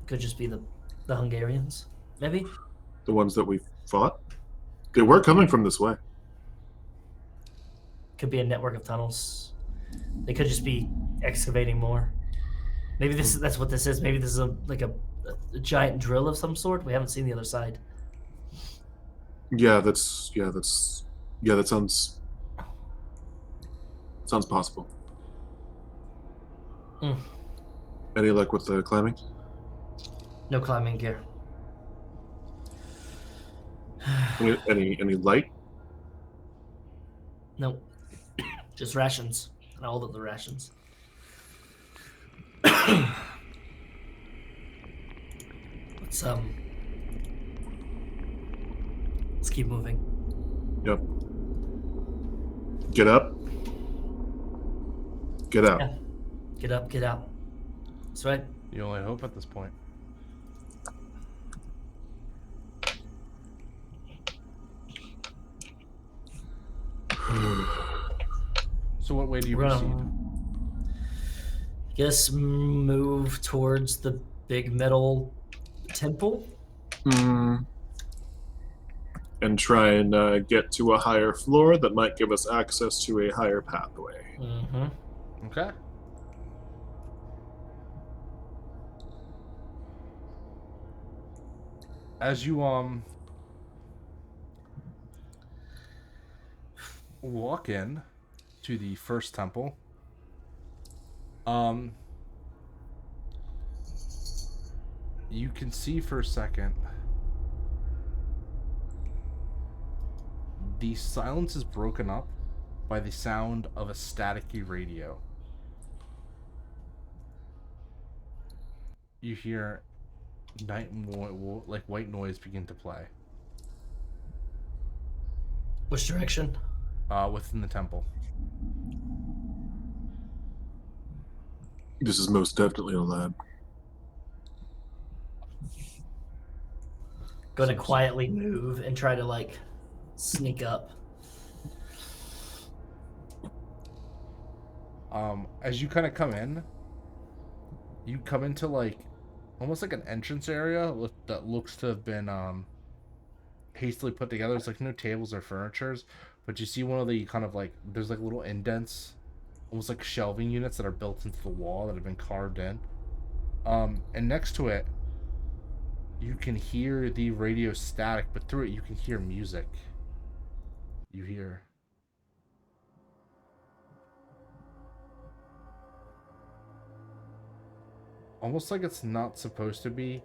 Could just be the Hungarians, maybe. The ones that we fought? They were coming from this way. Could be a network of tunnels. They could just be excavating more. Maybe that's what this is. Maybe this is a giant drill of some sort. We haven't seen the other side. Yeah, that sounds possible. Mm. Any luck with the climbing? No climbing gear. Any light? Nope. Just rations. And all of the rations. Let's keep moving. Yep. Get up. Get out. Yeah. Get up, get out. That's right. You only hope at this point. So what way do you proceed? Guess move towards the big metal temple. And try and get to a higher floor that might give us access to a higher pathway. Mm-hmm. Okay. As you walk in to the first temple, you can see for a second the silence is broken up by the sound of a staticky radio. You hear white noise begin to play. Which direction? Within the temple. This is most definitely a lab. Going to quietly move and try to sneak up. As you kind of come in, you come into almost like an entrance area that looks to have been hastily put together. It's like no tables or furnitures, but you see one of the kind of there's little indents, almost like shelving units that are built into the wall that have been carved in. And next to it, you can hear the radio static, but through it you can hear music. You hear almost like it's not supposed to be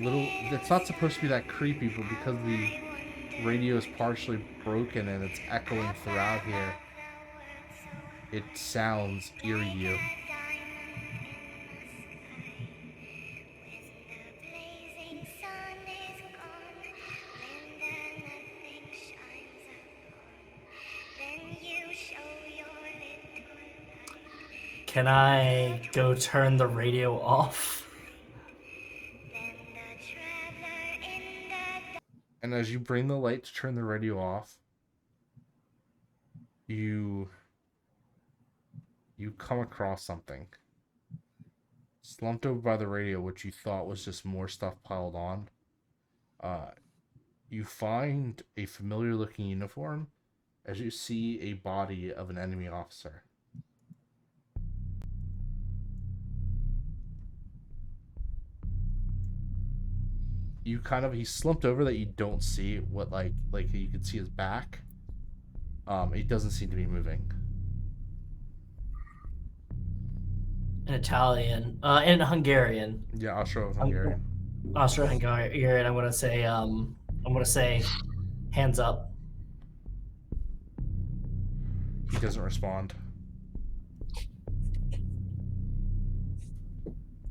it's not supposed to be that creepy, but because radio is partially broken and it's echoing throughout here. It sounds eerie to you. Can I go turn the radio off? And as you bring the light to turn the radio off, you come across something. Slumped over by the radio, which you thought was just more stuff piled on. You find a familiar looking uniform as you see a body of an enemy officer. He's slumped over that you don't see what like you can see his back. He doesn't seem to be moving. In Italian, in Hungarian. Yeah, Austro-Hungarian. Austro-Hungarian. I'm gonna say, hands up. He doesn't respond.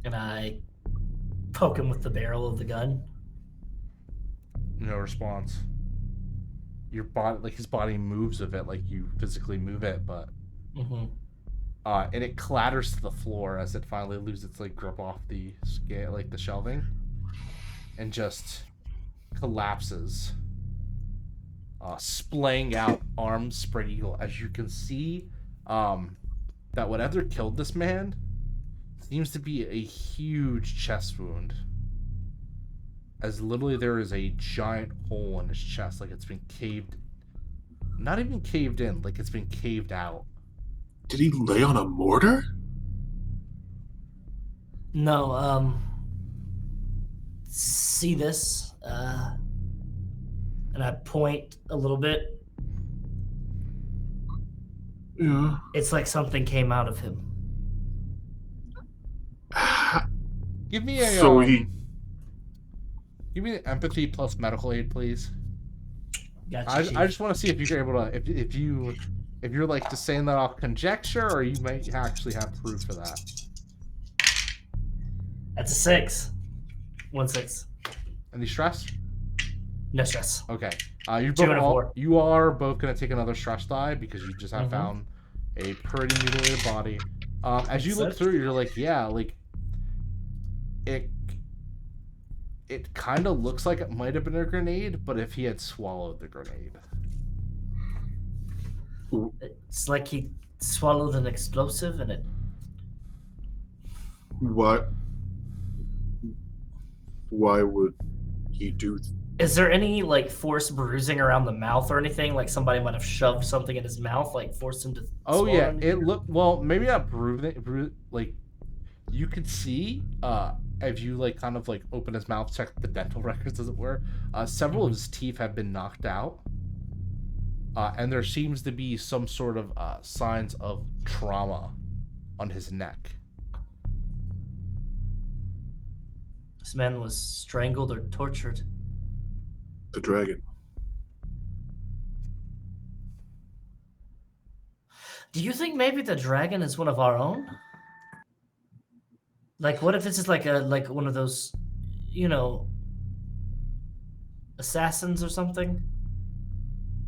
And I poke him with the barrel of the gun. No response. Your body, his body moves a bit, like you physically move it, but and it clatters to the floor as it finally loses its grip off the scale, the shelving, and just collapses, splaying out, arms spread eagle. As you can see, that whatever killed this man seems to be a huge chest wound. As literally there is a giant hole in his chest, like it's been caved, not even caved in, like it's been caved out. Did he lay on a mortar? No, see this? And I point a little bit. Yeah. It's like something came out of him. Give me a give me an empathy plus medical aid, please. Gotcha, I just want to see if you're able to, if you're just saying that off conjecture, or you might actually have proof for that. That's a 6. 1 6. Any stress? No stress. Okay. 2 and a 4. You are both going to take another stress die because you just have found a pretty mutilated body. As you look through, you're like, yeah, it kind of looks like it might have been a grenade, but if he had swallowed the grenade. It's like he swallowed an explosive and it... What? Why would he do Is there any, forced bruising around the mouth or anything? Like somebody might have shoved something in his mouth, forced him to Oh, swallow yeah. anything? It looked... Well, maybe not bruising... you could see... if you open his mouth, check the dental records, as it were, several of his teeth have been knocked out, and there seems to be some sort of signs of trauma on his neck. This man was strangled or tortured. the dragon? Do you think maybe the dragon is one of our own? What if this is like one of those, assassins or something?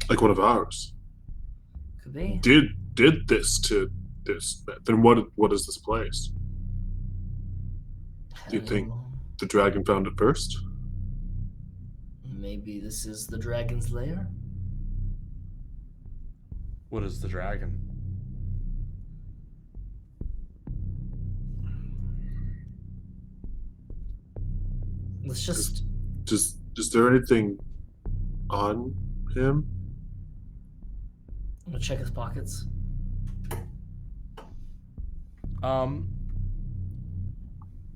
Like one of ours? Could be. Did this to this? Then what is this place? Do you think the dragon found it first? Maybe this is the dragon's lair? What is the dragon? Let's just... Is there anything on him? I'm gonna check his pockets.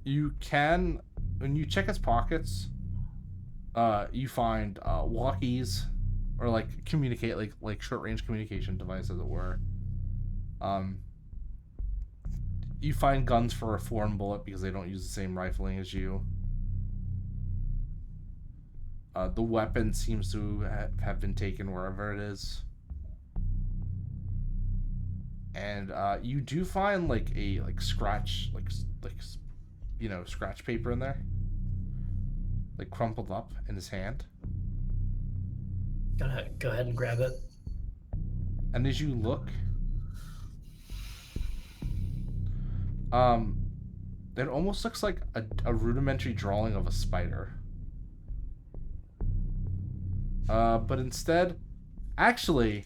You can, when you check his pockets, you find walkies, or communicate, like short range communication device, as it were. You find guns for a foreign bullet because they don't use the same rifling as you. The weapon seems to have been taken wherever it is. And you do find like a scratch scratch paper in there, like crumpled up in his hand. Go ahead and grab it. And as you look, it almost looks like a rudimentary drawing of a spider. But instead, actually,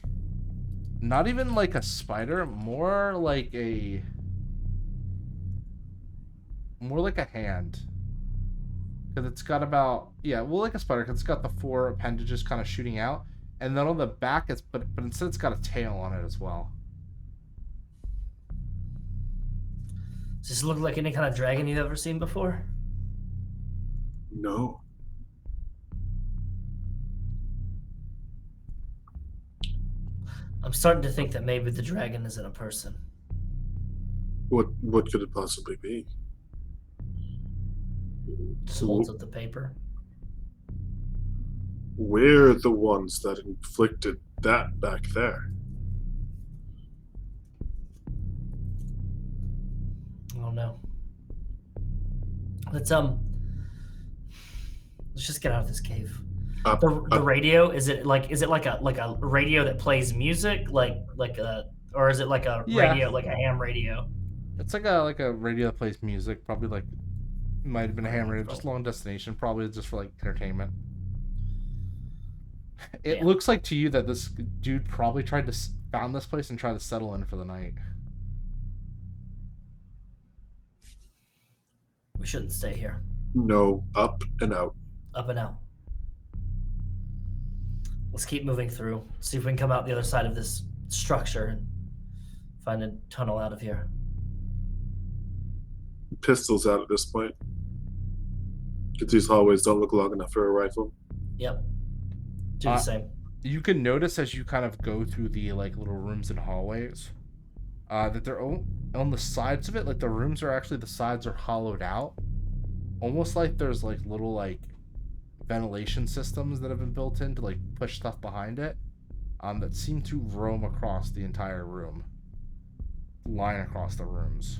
not even like a spider, more like a hand. Because it's got about, like a spider, because it's got the 4 appendages kind of shooting out. And then on the back, but instead it's got a tail on it as well. Does this look like any kind of dragon you've ever seen before? No. I'm starting to think that maybe the dragon isn't a person. What could it possibly be? Just holds up the paper. We're the ones that inflicted that back there. I don't know. Let's just get out of this cave. The radio, is it like a radio that plays music, or is it like a radio, like a ham radio? It's like a radio that plays music, probably might have been a ham radio, just long destination, probably just for entertainment. It looks like to you that this dude probably found this place and tried to settle in for the night. We shouldn't stay here. No, up and out. Up and out. Let's keep moving through. See if we can come out the other side of this structure and find a tunnel out of here. Pistols out at this point. Because these hallways don't look long enough for a rifle. Yep. Do the same. You can notice as you kind of go through the little rooms and hallways, that they're on the sides of it. Like the rooms are actually, the sides are hollowed out, almost like there's little ventilation systems that have been built in to push stuff behind it, that seem to roam across the entire room, line across the rooms.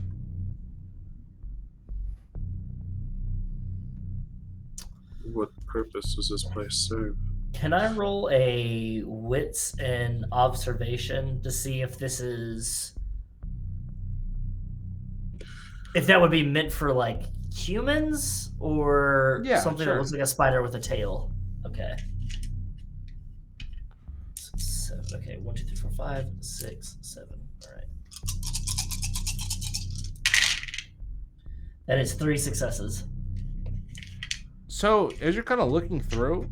What purpose does this place serve? Can I roll a wits and observation to see if this is, if that would be meant for humans or something that looks like a spider with a tail? Okay. So, okay, 1, 2, 3, 4, 5, 6, 7. All right. That is 3 successes. So as you're kind of looking through,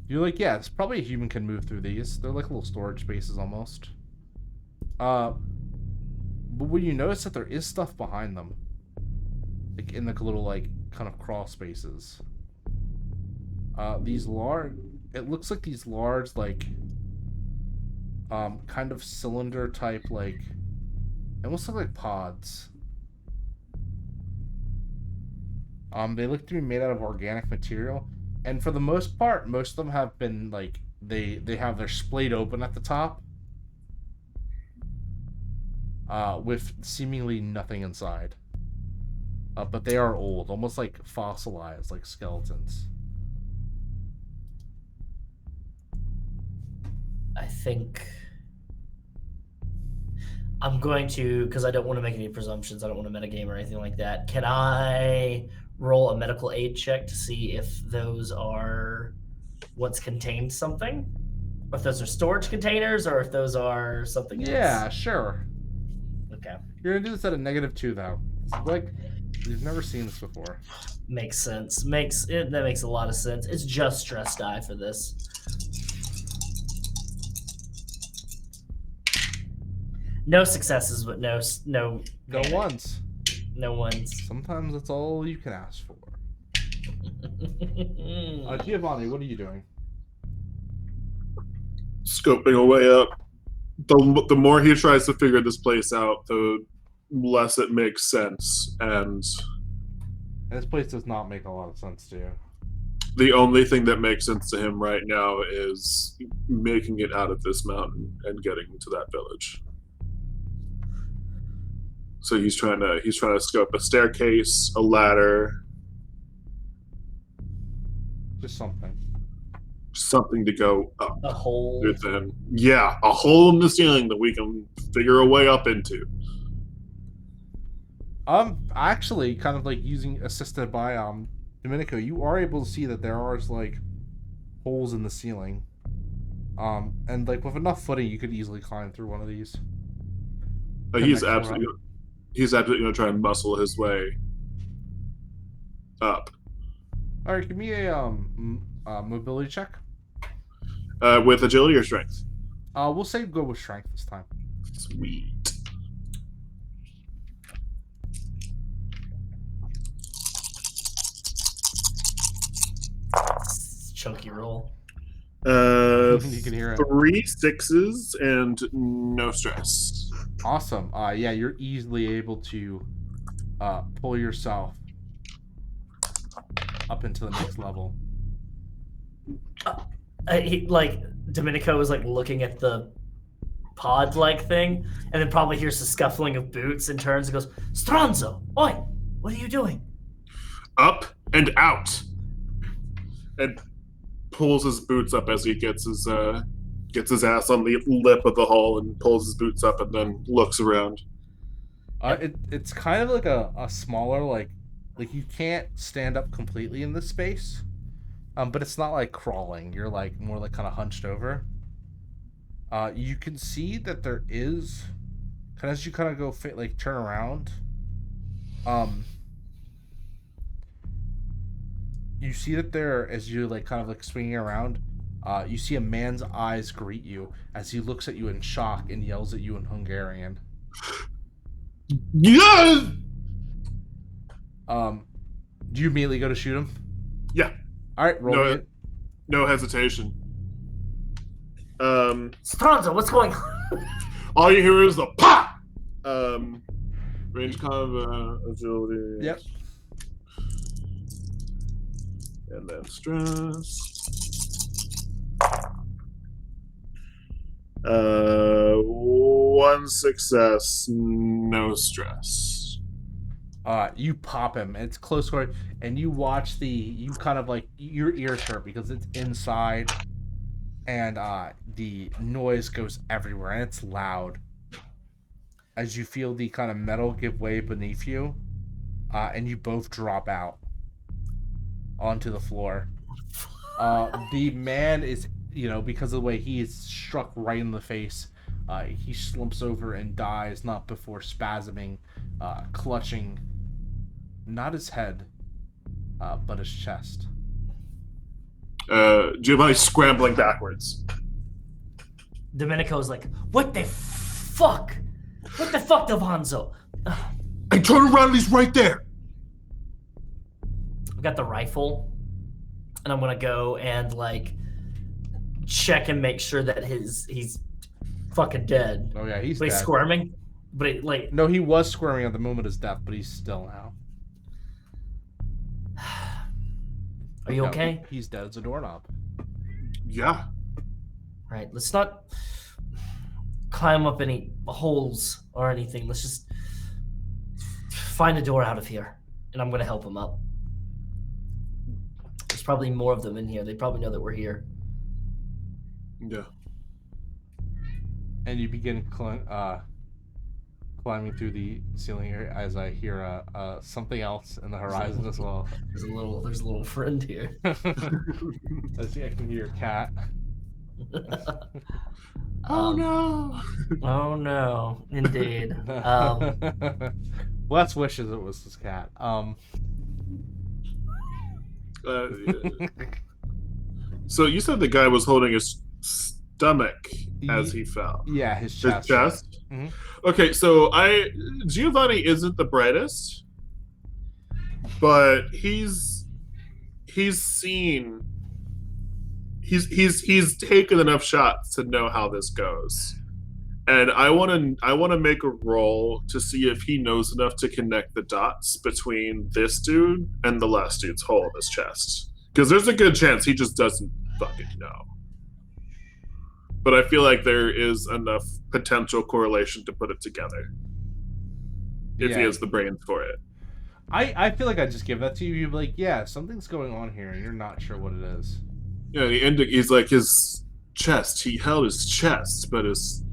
you're it's probably a human can move through these. They're like little storage spaces almost. But when you notice that there is stuff behind them, in the little kind of crawl spaces. These large, it looks like these large kind of cylinder type it almost look like pods. They look to be made out of organic material, and for the most part, most of them have been they have their splayed open at the top, with seemingly nothing inside. But they are old, almost fossilized, like skeletons. I think I'm going to, because I don't want to make any presumptions, I don't want to metagame or anything like that. Can I roll a medical aid check to see if those are what's contained something? Or if those are storage containers, or if those are something else? Yeah, sure. Okay. You're going to do this at a -2, though. It's you've never seen this before. Makes sense. That makes a lot of sense. It's just stress die for this. No successes, but no ones. No ones. Sometimes that's all you can ask for. Giovanni, what are you doing? Scoping away up. The more he tries to figure this place out, the less it makes sense. And this place does not make a lot of sense to you. The only thing that makes sense to him right now is making it out of this mountain and getting to that village. So he's trying to scope a staircase, a ladder, Just something. something to go up. A hole. Within. Yeah, a hole in the ceiling that we can figure a way up into. Actually, kind of like assisted by Domenico, you are able to see that there are like holes in the ceiling. And like with enough footing, you could easily climb through one of these. He's absolutely going to try and muscle his way up. All right, give me a mobility check. With agility or strength. We'll say go with strength this time. Sweet. Chunky roll. You can hear it. 3 6s and no stress. Awesome. Yeah, you're easily able to pull yourself up into the next level. Domenico was like looking at the pod-like thing, and then probably hears the scuffling of boots and turns and goes, "Stronzo, oi, what are you doing?" Up and out. And pulls his boots up as he gets his ass on the lip of the hole and pulls his boots up and then looks around. It's kind of like a smaller like you can't stand up completely in this space, but it's not like crawling. You're like more like kind of hunched over. You can see that there is, kind of as you kind of go turn around. You see that there, as you're like kind of like swinging around, you see a man's eyes greet you as he looks at you in shock and yells at you in Hungarian. Yeah. Do you immediately go to shoot him? Yeah. All right, roll it. No hesitation. Stronzo, what's going on? All you hear is the pop. Range combat, agility. Yep. And then stress. 1 success, no stress. You pop him. It's close quarter, and you watch you kind of like your ears hurt because it's inside, and the noise goes everywhere, and it's loud. As you feel the kind of metal give way beneath you, and you both drop out onto the floor. The man is, because of the way he is struck right in the face, he slumps over and dies, not before spasming, clutching not his head, but his chest. Giovanni's scrambling backwards. Domenico's like, "What the fuck? What the fuck, Davanzo?" And turn around, he's right there. I've got the rifle, and I'm gonna go and like check and make sure that he's fucking dead. Oh yeah, he's But dead. he's squirming. But it, like, No, he was squirming at the moment of his death, but he's still now. are you okay? He's dead as a doorknob. Yeah. Right. Let's not climb up any holes or anything. Let's just find a door out of here, and I'm gonna help him up. There's probably more of them in here. They probably know that we're here. Yeah. And you begin climbing through the ceiling area as I hear something else in the horizon as well. There's a little friend here. I can hear a cat. Oh no. Oh no, indeed. Let's wishes it was this cat. So you said the guy was holding his stomach as he fell. Yeah, his His chest. chest? Mhm. Okay, so Giovanni isn't the brightest, but he's taken enough shots to know how this goes. And I want to make a roll to see if he knows enough to connect the dots between this dude and the last dude's hole in his chest. Because there's a good chance he just doesn't fucking know. But I feel like there is enough potential correlation to put it together. If he has the brains for it. I feel like I'd just give that to you. You'd be like, yeah, something's going on here, and you're not sure what it is. Yeah, he's like his chest. He held his chest, but his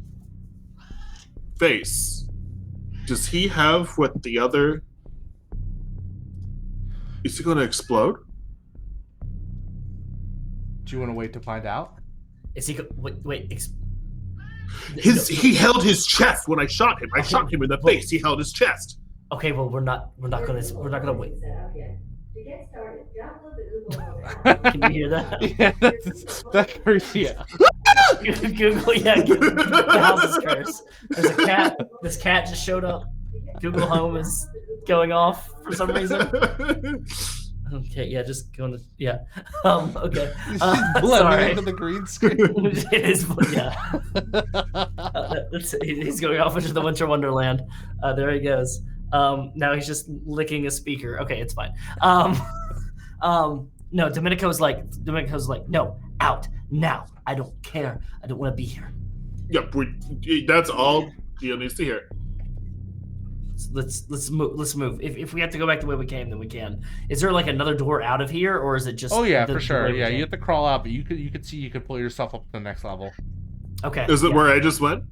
face. Does he have what the other... Is he going to explode? Do you want to wait to find out? Is he? Wait. He held his chest when I shot him. I shot him in the face. He held his chest. Okay, well we're not gonna wait. To get started, download the Google Can you hear that? Yeah, that's crazy. Yeah. Google, the house is cursed. There's a cat. This cat just showed up. Google Home is going off for some reason. Okay, yeah, just going to okay. Blending into the green screen. It is, he's going off into the Winter Wonderland. There he goes. Now he's just licking a speaker. Okay, it's fine. No, Domenico's like, no, out now. I don't care. I don't want to be here. Yep, that's all Gio needs to hear. Let's move. If we have to go back the way we came, then we can. Is there like another door out of here, or is it just? Oh yeah, for sure. Yeah, you have to crawl out, but you could pull yourself up to the next level. Okay. Is it where I just went?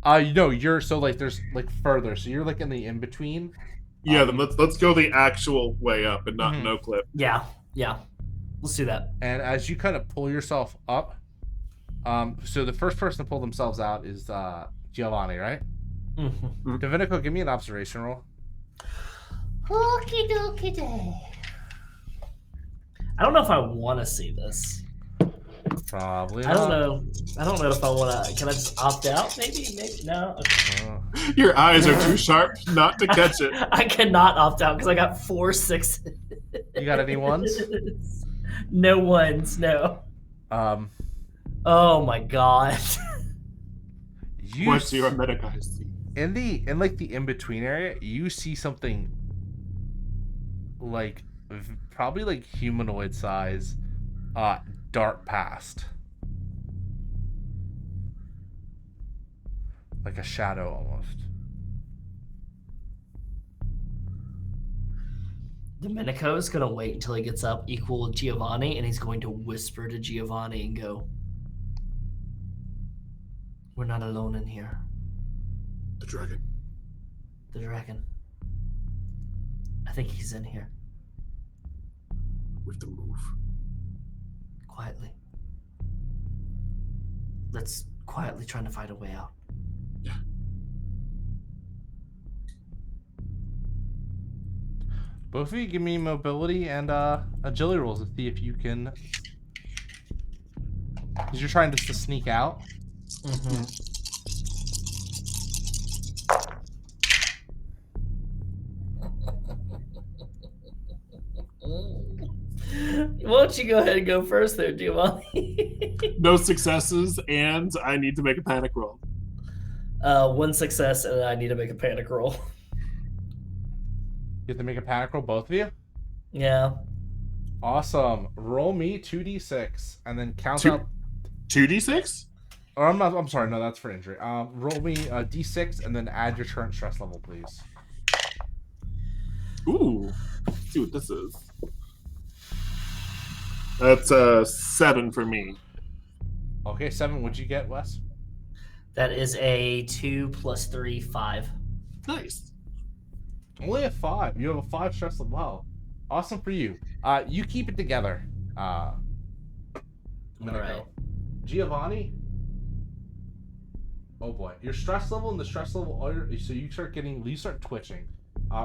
No, you're so like there's like further, so you're like in the in between. Yeah, then let's go the actual way up and not no clip. Yeah. Let's do that. And as you kind of pull yourself up, so the first person to pull themselves out is Giovanni, right? Mm-hmm. Domenico, give me an observation roll. Okie dokie day. I don't know if I want to see this. Probably I don't know if I want to. Can I just opt out? Maybe no. Okay. Your eyes are too sharp not to catch it. I cannot opt out because I got 4 6s. You got any ones? No ones. No. Oh my god. What's your metaguy's? In like the in between area, you see something like probably like humanoid size, dart past, like a shadow almost. Domenico's gonna wait until he gets up equal Giovanni, and he's going to whisper to Giovanni and go, "We're not alone in here." The dragon. The dragon. I think he's in here. We have to move. Quietly. Let's quietly try to find a way out. Yeah. Both of you give me mobility and agility rolls to see if you can. Because you're trying just to sneak out. Mm-hmm. Why don't you go ahead and go first there, Giovanni? No successes, and I need to make a panic roll. 1 success, and I need to make a panic roll. You have to make a panic roll, both of you? Yeah. Awesome. Roll me 2d6 and then count out 2d6? Or I'm sorry, no, that's for injury. Roll me a d6 and then add your current stress level, please. Ooh. Let's see what this is. That's 7 for me. Okay, 7. What'd you get, Wes? That is a 2 + 3, 5. Nice. Only a 5. You have a 5 stress level. Wow. Awesome for you. You keep it together. All right. Giovanni. Oh boy, your stress level and the stress level. So you start twitching.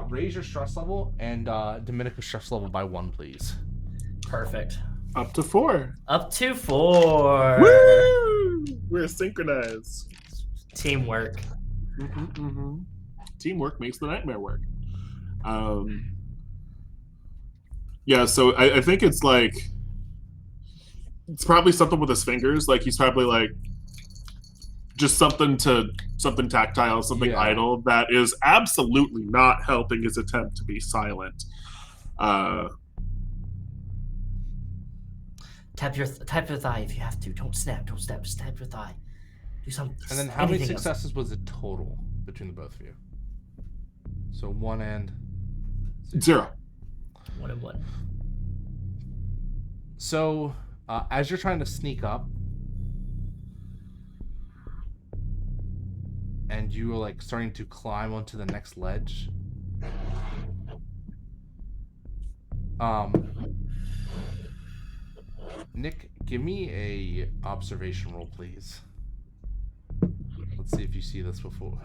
Raise your stress level and Domenico's stress level by 1, please. Perfect. Up to 4. Up to 4. Woo! We're synchronized. Teamwork. Teamwork makes the nightmare work. Yeah, so I think it's like it's probably something with his fingers. Like he's probably like just something tactile, something idle that is absolutely not helping his attempt to be silent. Tap your thigh if you have to. Don't snap. Just tap your thigh. Do something. And then how many anything else. successes was it total between the both of you? So 1 and 0. 1 and 1. So as you're trying to sneak up, and you are like starting to climb onto the next ledge, Nick, give me a observation roll, please. Let's see if you see this before.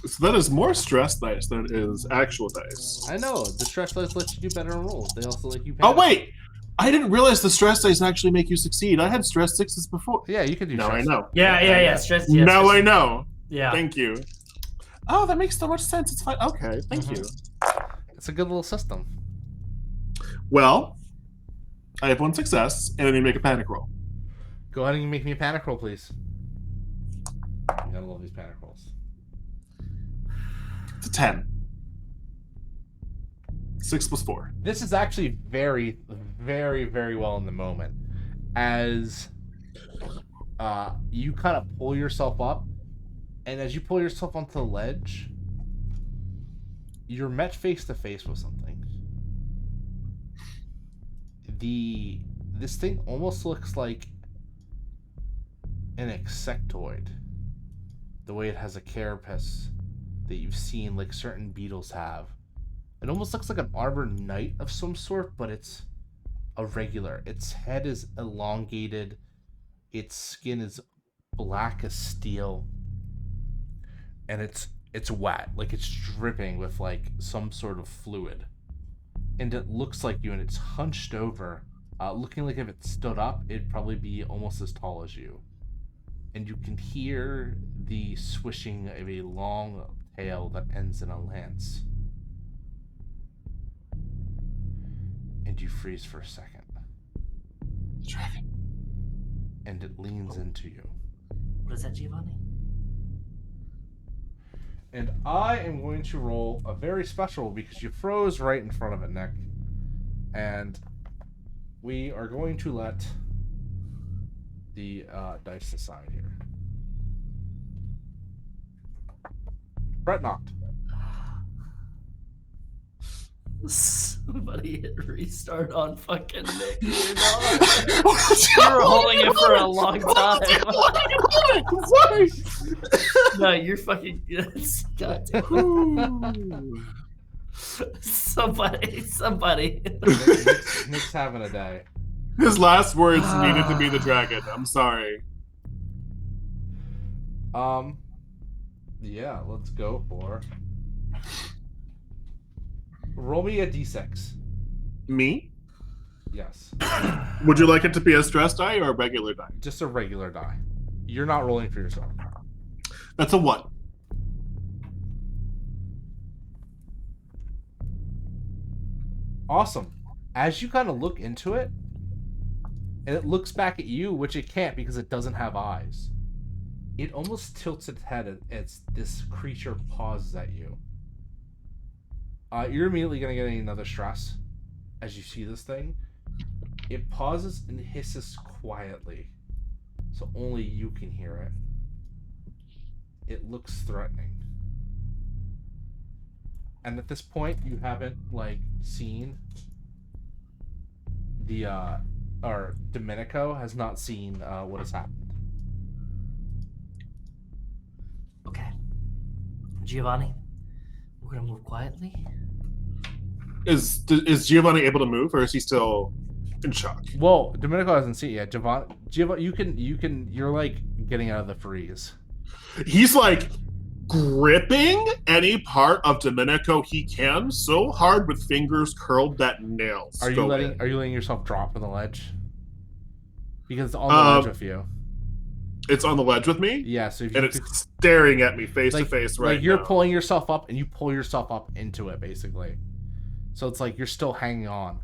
So that is more stress dice than it is actual dice. I know, the stress dice let you do better on rolls. They also let you Oh, panic. wait! I didn't realize the stress dice actually make you succeed. I had stress 6s before. Yeah, you can do Now I stress. know. Yeah. Stress. Now I know. Yeah. Thank you. Oh, that makes so much sense. It's fine. Okay, thank you. It's a good little system. Well, I have 1 success, and then you make a panic roll. Go ahead and make me a panic roll, please. I gotta love these panic rolls. It's a 10. 6 plus 4. This is actually very, very, very well in the moment. As you kind of pull yourself up, and as you pull yourself onto the ledge, you're met face to face with something. This thing almost looks like an insectoid. The way it has a carapace that you've seen like certain beetles have. It almost looks like an arbor knight of some sort, but it's irregular. Its head is elongated. Its skin is black as steel. And it's wet, like it's dripping with like some sort of fluid. And it looks like you, and it's hunched over, looking like if it stood up, it'd probably be almost as tall as you. And you can hear the swishing of a long tail that ends in a lance. And you freeze for a second. Dragon. And it leans into you. What is that, Giovanni? And I am going to roll a very special because you froze right in front of it, Nick. And we are going to let the dice aside here. Brett knocked. Somebody hit restart on fucking Nick. You're not. You were holding it for a long time. Sorry. No, you're fucking. God damn. Somebody. Nick's having a day. His last words needed to be the dragon. I'm sorry. Yeah, let's go for. Roll me a d6. Me? Yes. Would you like it to be a stress die or a regular die? Just a regular die. You're not rolling for yourself. That's a 1. Awesome. As you kind of look into it, and it looks back at you, which it can't because it doesn't have eyes. It almost tilts its head as this creature pauses at you. You're immediately going to get another stress as you see this thing. It pauses and hisses quietly, so only you can hear it. It looks threatening. And at this point, you haven't, seen the, or Domenico has not seen what has happened. Okay. Giovanni, we're gonna move quietly. Is Giovanni able to move, or is he still in shock? Well, Domenico hasn't seen it yet. Giovanni, you're getting out of the freeze. He's gripping any part of Domenico he can so hard with fingers curled that nails. Are you go letting in. Are you letting yourself drop from the ledge? Because it's on the ledge with you. It's on the ledge with me? Yeah, so if And you it's could, staring at me face to face right you're now. pulling yourself up, and you pull yourself up into it, basically. So it's like you're still hanging on.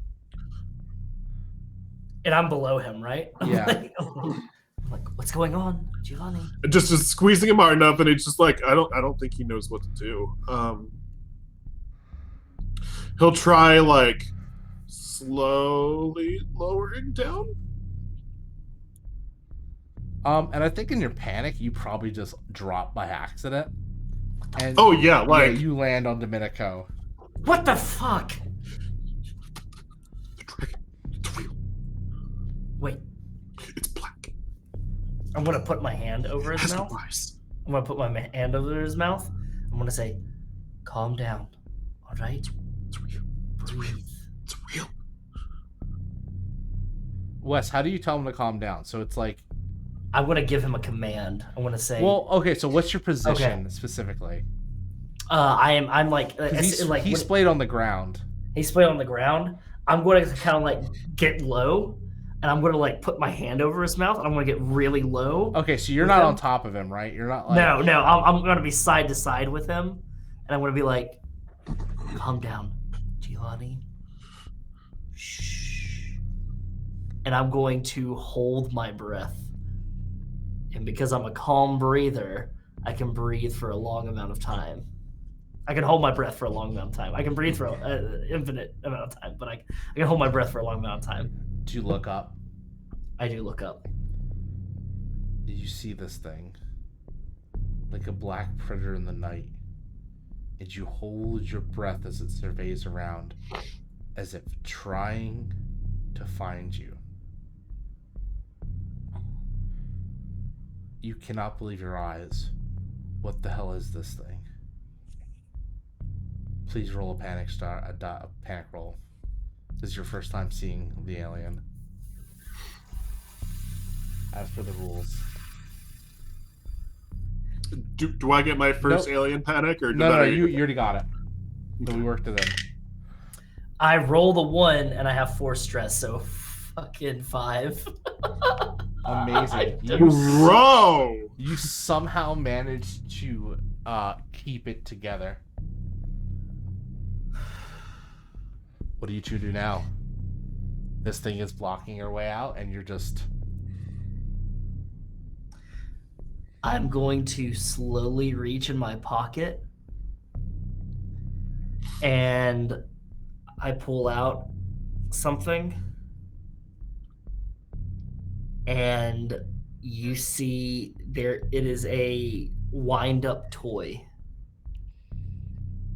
And I'm below him, right? Yeah. I'm like, what's going on, Giovanni? Just squeezing him hard enough, and it's just I don't think he knows what to do. He'll try slowly lowering down. And I think in your panic, you probably just drop by accident. And Oh yeah, like you land on Domenico. What the fuck? the dragon. It's real. Wait, It's black. I'm gonna put my hand over It his has no mouth. eyes. I'm gonna put my hand over his mouth. I'm gonna say, "Calm down, all right? It's real. It's real. Breathe." It's real. Wes, how do you tell him to calm down? So it's like, I'm gonna give him a command. I want to say, well, okay. So what's your position Okay. specifically? I'm like, 'Cause he's like he's when splayed on the ground. he's splayed on the ground. I'm going to kind of like get low, and I'm going to like put my hand over his mouth, and I'm going to get really low. Okay, so you're With not him? on top of him, right? You're not like No, I'm going to be side to side with him, and I'm going to be like, "Calm down, Giovanni. Shh." And I'm going to hold my breath. And because I'm a calm breather, I can breathe for a long amount of time. I can hold my breath for a long amount of time. I can breathe for an infinite amount of time, but I can hold my breath for a long amount of time. Do you look up? I do look up. You see this thing like a black predator in the night, and you hold your breath as it surveys around, as if trying to find you. You cannot believe your eyes. What the hell is this thing? Please roll a panic roll. This is your first time seeing the alien. As for the rules. Do I get my first Nope. alien panic or No, you already got it. So we worked it in. I roll the 1 and I have 4 stress, so fucking 5. Amazing. Bro! You somehow managed to keep it together. What do you two do now? This thing is blocking your way out, and you're just... I'm going to slowly reach in my pocket and I pull out something, and you see there it is a wind up toy.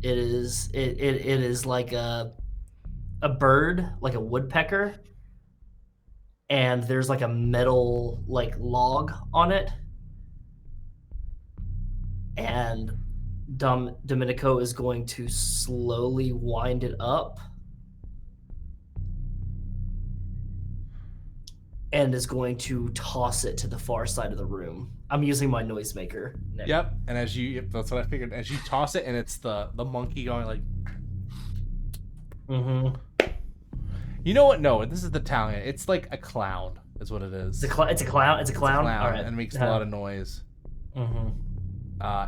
It is like a bird, like a woodpecker, and there's like a metal like log on it. And Domenico is going to slowly wind it up and is going to toss it to the far side of the room. I'm using my noisemaker. Nick. Yep, and that's what I figured. As you toss it, and it's the monkey going like... Mm-hmm. You know what? No, this is the Italian. It's like a clown, is what it is. It's a clown. It's a clown. It's a clown, All right. and it makes a lot of noise. Mm-hmm.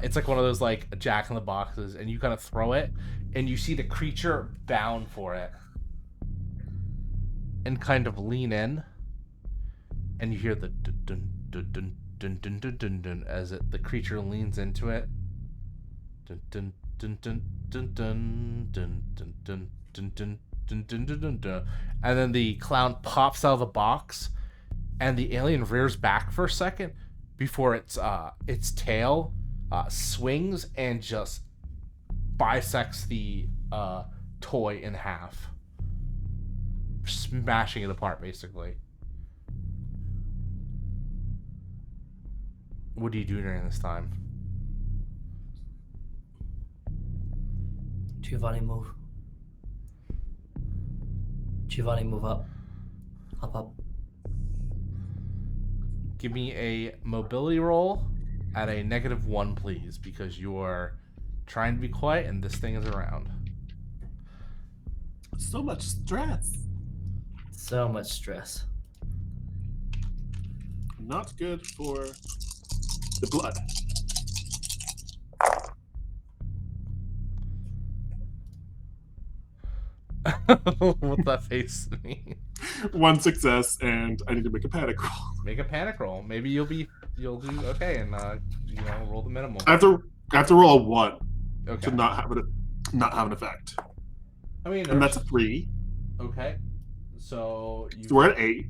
It's like one of those like Jack in the Boxes, and you kind of throw it, and you see the creature bound for it, and kind of lean in, and you hear the dun dun dun dun dun dun dun dun dun as the creature leans into it. Dun dun dun dun dun dun dun dun dun dun dun dun dun dun dun dun, and then the clown pops out of the box, and the alien rears back for a second before its tail swings and just bisects the toy in half, smashing it apart, basically. What do you do during this time? Giovanni, move. Giovanni, move up. Up. Give me a mobility roll at a -1, please, because you are trying to be quiet and this thing is around. So much stress. So much stress. Not good for the blood. What's that face mean? 1 success, and I need to make a panic roll. Make a panic roll. Maybe you'll do okay, and roll the minimal. I have to roll a 1 Okay. to not have an effect, I mean, and that's a 3. okay. So we're at 8.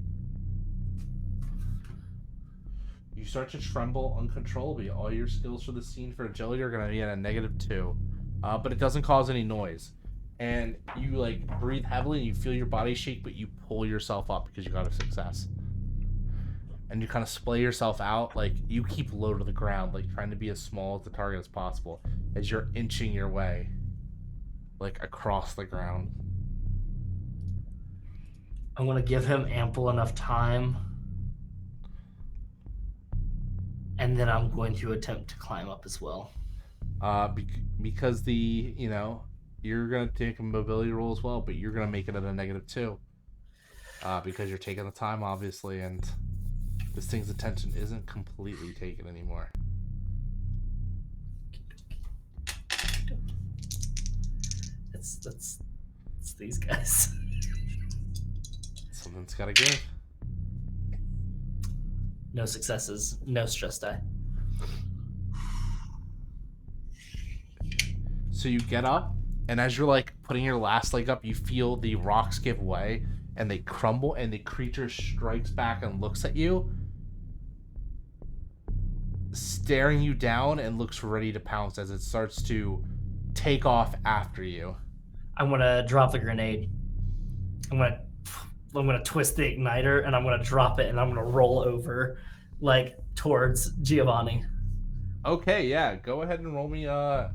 You start to tremble uncontrollably. All your skills for the scene for agility are going to be at a -2. But it doesn't cause any noise. And you like breathe heavily and you feel your body shake, but you pull yourself up because you got a success. And you kind of splay yourself out, like you keep low to the ground, like trying to be as small as the target as possible as you're inching your way like across the ground. I'm going to give him ample enough time. And then I'm going to attempt to climb up as well. Because you're gonna take a mobility roll as well, but you're gonna make it at a -2. Because you're taking the time, obviously, and this thing's attention isn't completely taken anymore. It's these guys. Something's gotta give. No successes, no stress die. So you get up, and as you're like putting your last leg up, you feel the rocks give way and they crumble, and the creature strikes back and looks at you, staring you down, and looks ready to pounce as it starts to take off after you. I'm gonna drop the grenade. I'm gonna twist the igniter and I'm gonna drop it and I'm gonna roll over like towards Giovanni. Okay, yeah, go ahead and roll me a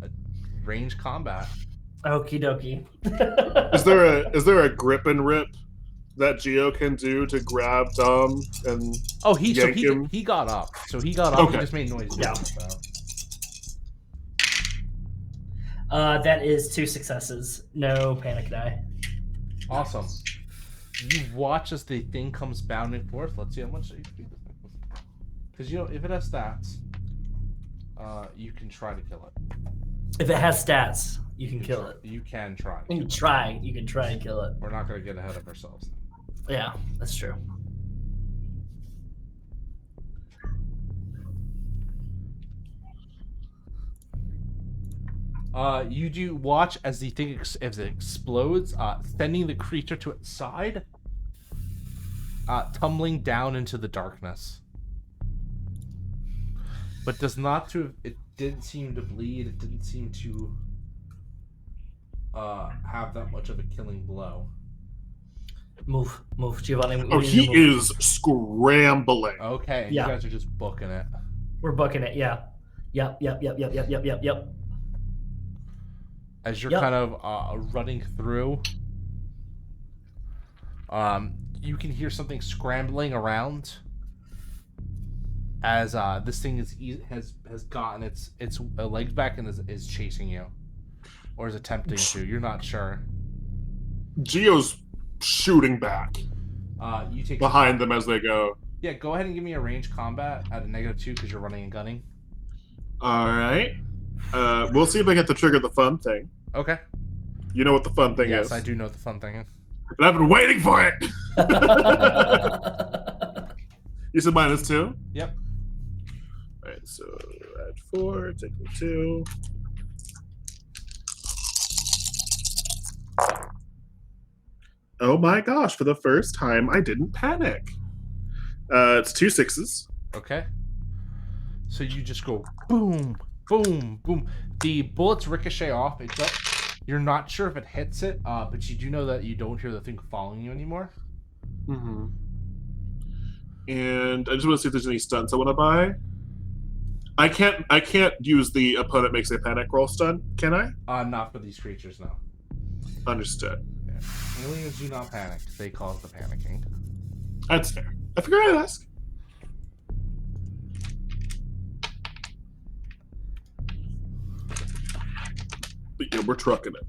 range combat. Okie dokie. Is there a grip and rip that Geo can do to grab Dom and yank him? He got up. So he got up. Okay. He just made noise. Yeah. So. That is 2 successes. No panic die. Awesome. You watch as the thing comes bounding forth. Let's see how much HP this thing was. Because if it has stats, you can try to kill it. If it has stats, you can kill it. You can try. You can try and kill it. We're not going to get ahead of ourselves. Yeah, that's true. You do watch as the thing as it explodes, sending the creature to its side, tumbling down into the darkness. But does not to. It didn't seem to bleed. It didn't seem to have that much of a killing blow. Move, Giovanni. Oh, he is scrambling. Okay, Yeah. You guys are just booking it. We're booking it. Yeah. Yep. As you're Yep. kind of running through, you can hear something scrambling around as this thing has gotten its legs back and is chasing you, or is attempting to. You're not sure. Geo's shooting back You take behind them as they go. Yeah, go ahead and give me a range combat at a -2 because you're running and gunning. All right. We'll see if I get to trigger the fun thing. Okay. You know what the fun thing Yes, is. I do know what the fun thing is. But I've been waiting for it. You said -2? Yep. All right, so add 4, take the 2. Oh my gosh, for the first time, I didn't panic. It's 2 6s. Okay. So you just go boom, boom, boom. The bullets ricochet off. You're not sure if it hits it, but you do know that you don't hear the thing following you anymore. Mm-hmm. And I just want to see if there's any stunts I want to buy. I can't use the opponent makes a panic roll stunt, can I? Not for these creatures, no. Understood. Yeah. Aliens do not panic. They cause the panicking. That's fair. I figured I'd ask. But yeah, we're trucking it.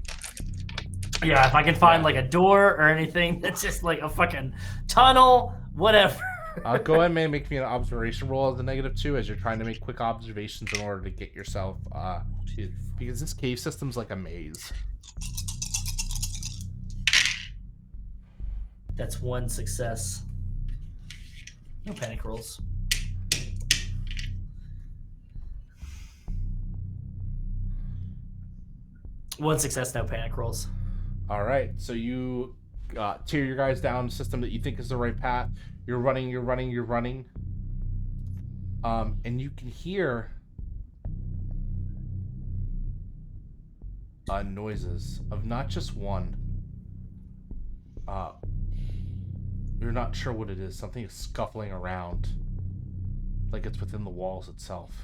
Yeah, if I can find like a door or anything that's just like a fucking tunnel, whatever. Go ahead and make me an observation roll at the -2 as you're trying to make quick observations in order to get yourself because this cave system's like a maze. That's 1 success. No panic rolls. One success, no panic rolls. All right, so you tear your guys down, system that you think is the right path. You're running. And you can hear noises of not just one. You're not sure what it is. Something is scuffling around, like it's within the walls itself.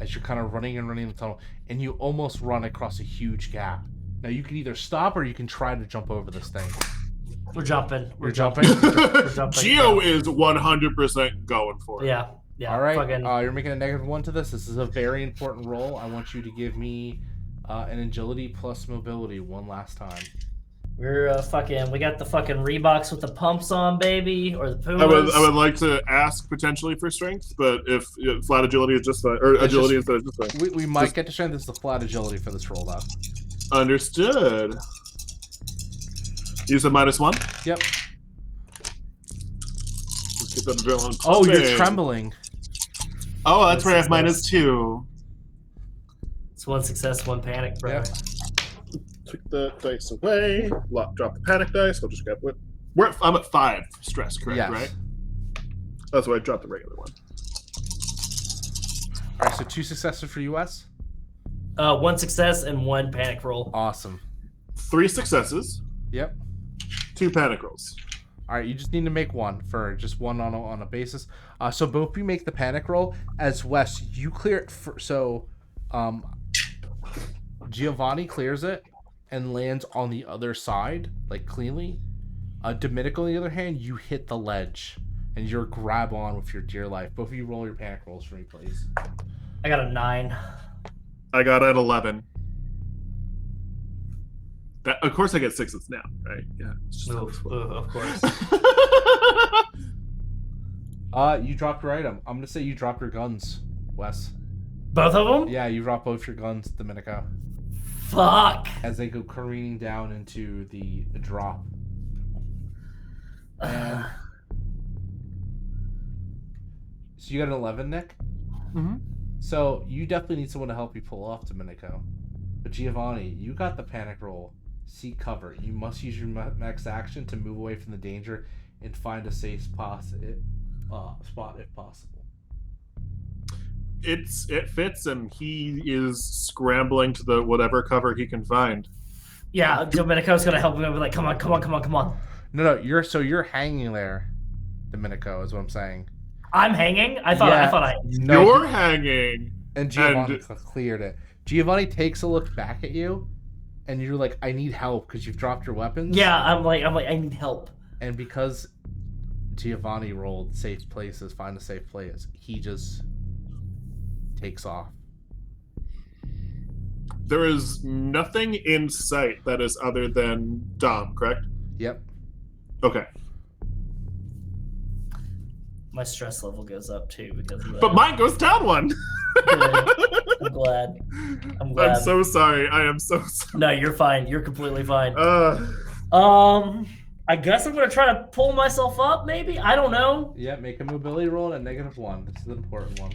As you're kind of running the tunnel, and you almost run across a huge gap. Now you can either stop or you can try to jump over this thing. We're jumping. You're jumping? We're jumping. Geo is 100% going for it. Yeah. All right. Fucking... You're making a -1 to this. This is a very important roll. I want you to give me an agility plus mobility one last time. We're we got the fucking Reeboks with the pumps on, baby, or the Pumas. I would like to ask potentially for strength, but if flat agility is just fine, or agility instead of just fine. We might get to strength. This is the flat agility for this roll, though. Understood. You said -1? Yep. Let's get that adrenaline Oh, pumping. you're trembling. Oh, that's right. I have -2. It's 1 success, 1 panic, bro. Yep. Took the dice away. Drop the panic dice. I'll just grab it. I'm at 5 stress, correct? Yes. Right. That's why I dropped the regular one. All right, so 2 successes for US. 1 success and 1 panic roll. Awesome. 3 successes. Yep. 2 panic rolls. All right, you just need to make one for just one on a basis. So both you make the panic roll as Wes. You clear it. Giovanni clears it and lands on the other side, like cleanly. Domenico, on the other hand, you hit the ledge and you're grab on with your dear life. Both of you roll your panic rolls for me, please. I got a 9. I got an 11. Of course, I get 6s now, right? Yeah. It's just Of course. You dropped your item. I'm gonna say you dropped your guns, Wes. Both of them? Yeah, you drop both your guns, Domenico. Fuck. As they go careening down into the drop. And so you got an 11, Nick? Mm-hmm. So you definitely need someone to help you pull off Domenico. But Giovanni, you got the panic roll. Seek cover. You must use your max action to move away from the danger and find a safe spot if possible. It fits, and he is scrambling to the whatever cover he can find. Yeah, Domenico's gonna help him. Be like, come on. No, you're hanging there, Domenico, is what I'm saying. I'm hanging. I thought. No, You're hanging, and Giovanni cleared it. Giovanni takes a look back at you, and you're like, "I need help," because you've dropped your weapons. Yeah, I'm like, I need help. And because Giovanni rolled safe places, find a safe place, he just takes off. There is nothing in sight that is other than Dom, correct? Yep. Okay. My stress level goes up too because of that. But mine goes down 1. I'm glad. I'm so sorry. I am so sorry. No, you're fine. You're completely fine. I guess I'm gonna try to pull myself up. Maybe, I don't know. Yeah, make a mobility roll and a -1. This is the important one.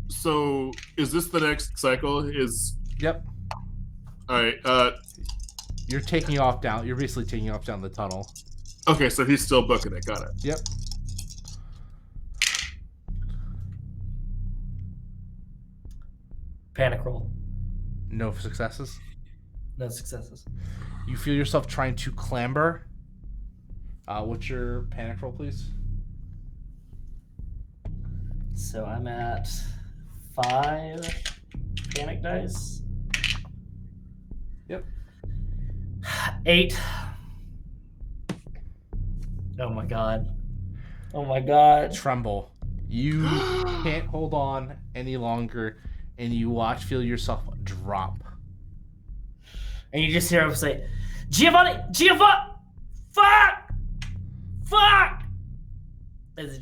So, is this the next cycle? Yep. All right. You're taking off down. You're basically taking off down the tunnel. Okay, so he's still booking it. Got it. Yep. Panic roll. No successes. No successes. You feel yourself trying to clamber. What's your panic roll, please? So I'm at 5 panic dice. Yep. 8. Oh my god. Oh my god. Tremble. You can't hold on any longer, and you feel yourself drop. And you just hear him say, Giovanni! Fuck! As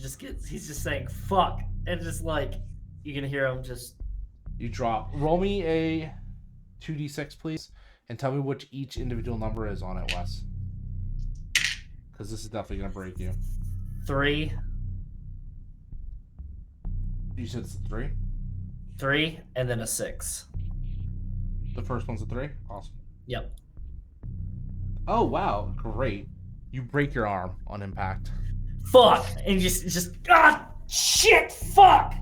he's just saying, fuck. And just like, you can hear him just... You drop. Roll me a 2d6, please, and tell me which each individual number is on it, Wes. Because this is definitely going to break you. 3. You said it's a 3? 3, and then a 6. The first one's a 3? Awesome. Yep. Oh, wow. Great. You break your arm on impact. Fuck! And just shit! Fuck!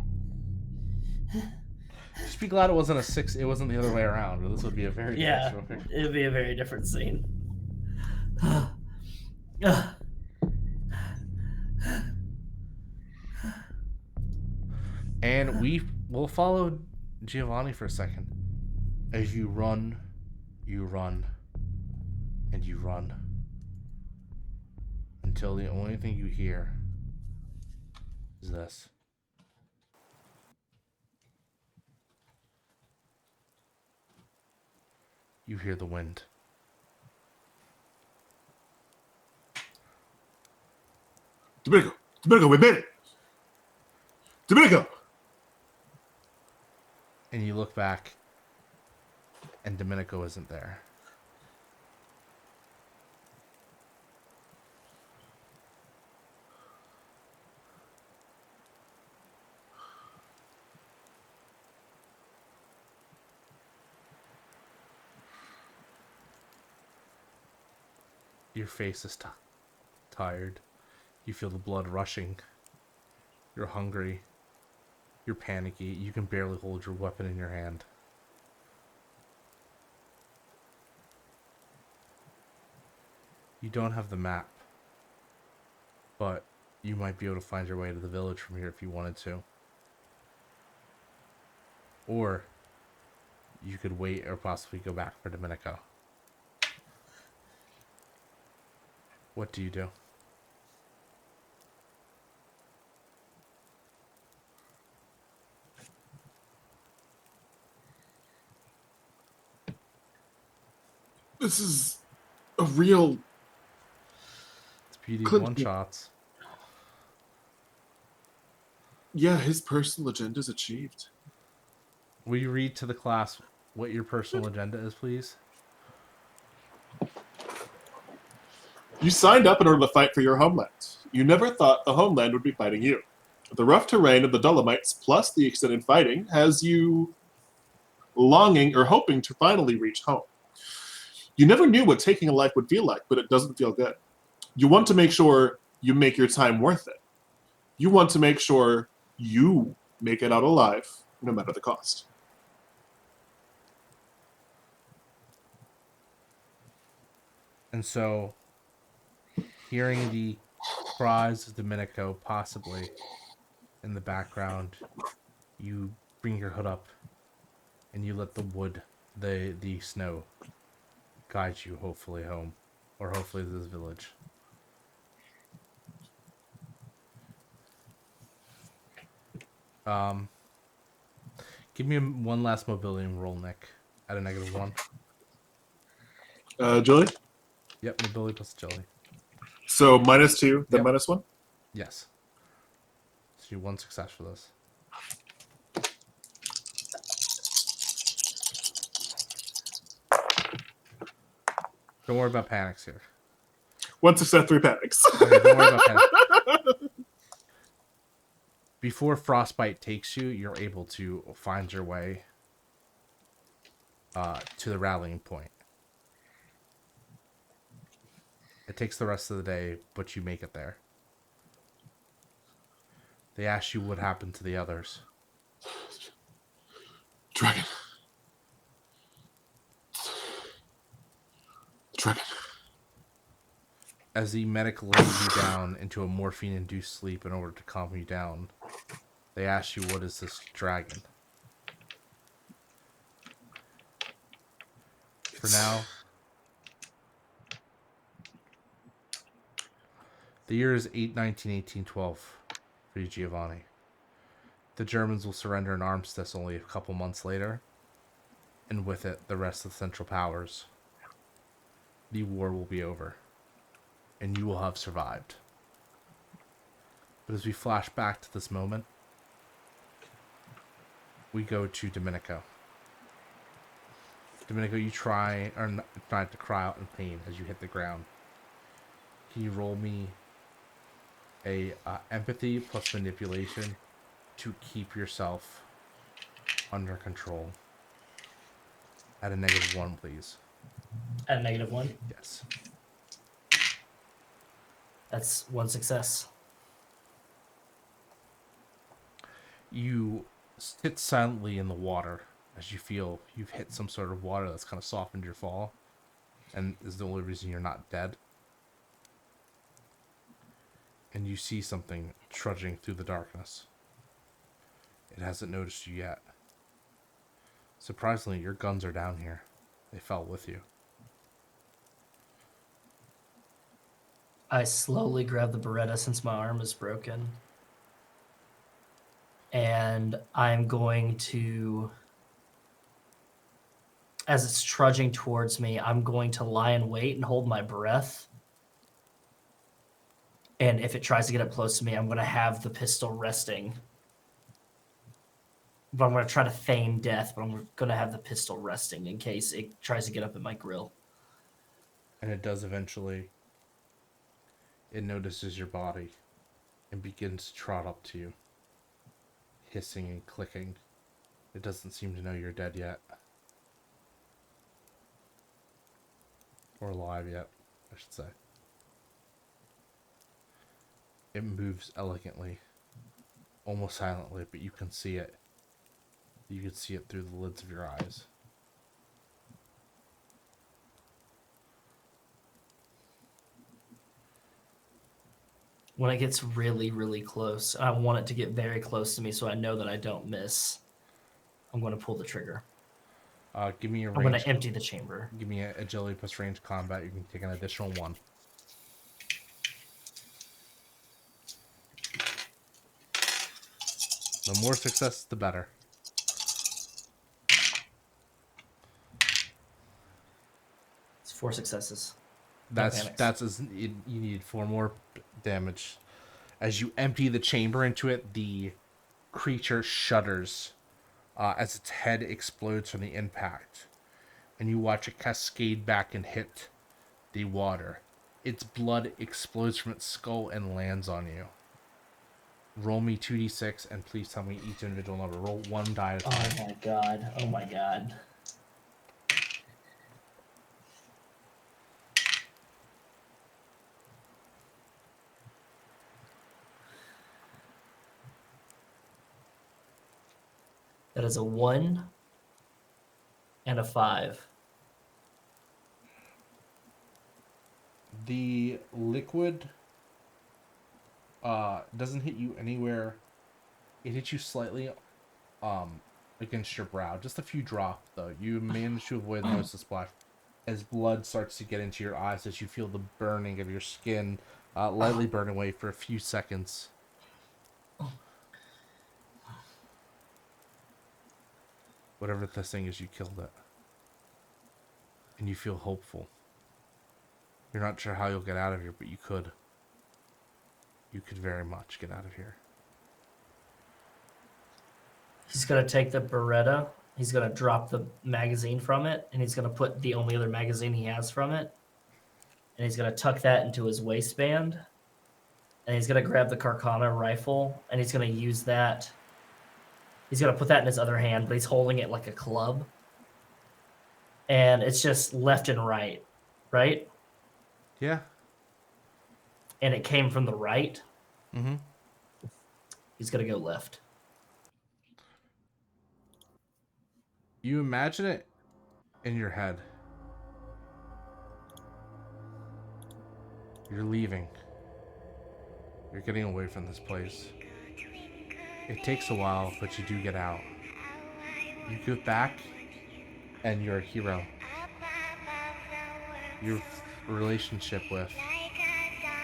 Just be glad it wasn't a 6. It wasn't the other way around, or this would be a very different Yeah, situation. it'd be a very different scene. And we will follow Giovanni for a second. As you run, and you run. Until the only thing you hear is this. You hear the wind. Domenico, we made it! Domenico! And you look back, and Domenico isn't there. Your face is tired. You feel the blood rushing. You're hungry. You're panicky. You can barely hold your weapon in your hand. You don't have the map, but you might be able to find your way to the village from here if you wanted to. Or you could wait or possibly go back for Domenico. What do you do? This is a real... It's beauty of one-shots. Yeah, his personal agenda is achieved. Will you read to the class what your personal agenda is, please? You signed up in order to fight for your homeland. You never thought the homeland would be fighting you. The rough terrain of the Dolomites plus the extended fighting has you longing or hoping to finally reach home. You never knew what taking a life would feel like, but it doesn't feel good. You want to make sure you make your time worth it. You want to make sure you make it out alive, no matter the cost. And so, hearing the cries of Domenico possibly in the background, you bring your hood up and you let the snow guide you hopefully home, or hopefully to this village. Give me one last mobility roll, Nick, at a -1. Julie? Yep, mobility plus agility. So -2, then Yep. -1? Yes. So you 1 success for this. Don't worry about panics here. 1 success, 3 panics. Okay, don't worry about panics. Before frostbite takes you, you're able to find your way to the rallying point. It takes the rest of the day, but you make it there. They ask you what happened to the others. Dragon. As the medic lays you down into a morphine-induced sleep in order to calm you down, they ask you, what is this dragon? For now, the year is 8/19/1812 for you, Giovanni. The Germans will surrender an armistice only a couple months later, and with it, the rest of the Central Powers. The war will be over, and you will have survived. But as we flash back to this moment, we go to Domenico. Domenico, you try not to cry out in pain as you hit the ground. Can you roll me a empathy plus manipulation to keep yourself under control? At a -1, please. At a -1? Yes. That's one success. You sit silently in the water as you feel you've hit some sort of water that's kind of softened your fall, and is the only reason you're not dead. And you see something trudging through the darkness. It hasn't noticed you yet. Surprisingly, your guns are down here. They fell with you. I slowly grab the Beretta since my arm is broken. And I'm going to, as it's trudging towards me, I'm going to lie in wait and hold my breath. And if it tries to get up close to me, I'm going to have the pistol resting. But I'm going to try to feign death, but I'm going to have the pistol resting in case it tries to get up at my grill. And it does eventually. It notices your body and begins to trot up to you, hissing and clicking. It doesn't seem to know you're dead yet. Or alive yet, I should say. It moves elegantly, almost silently, but you can see it. You can see it through the lids of your eyes. When it gets really, really close, I want it to get very close to me so I know that I don't miss. I'm going to pull the trigger. Give me a I'm going range. to empty the chamber. Give me a agility plus range combat. You can take an additional 1. The more success, the better. It's 4 successes. That's you need 4 more damage. As you empty the chamber into it, the creature shudders as its head explodes from the impact, and you watch it cascade back and hit the water. Its blood explodes from its skull and lands on you. Roll me 2d6 and please tell me each individual number. Roll 1 die at a time. Oh my god. Oh my god. That is a 1 and a 5. The liquid doesn't hit you anywhere. It hits you slightly against your brow. Just a few drops, though. You manage to avoid most of the splash as blood starts to get into your eyes as you feel the burning of your skin lightly burn away for a few seconds. Whatever this thing is, you killed it. And you feel hopeful. You're not sure how you'll get out of here, but you could. You could very much get out of here. He's going to take the Beretta. He's going to drop the magazine from it, and he's going to put the only other magazine he has from it. And he's going to tuck that into his waistband. And he's going to grab the Carcana rifle, and he's going to use that. He's going to put that in his other hand, but he's holding it like a club. And it's just left and right, right? Yeah. And it came from the right. Mm-hmm. He's going to go left. You imagine it in your head. You're leaving. You're getting away from this place. It takes a while, but you do get out. You get back, and you're a hero. Your relationship with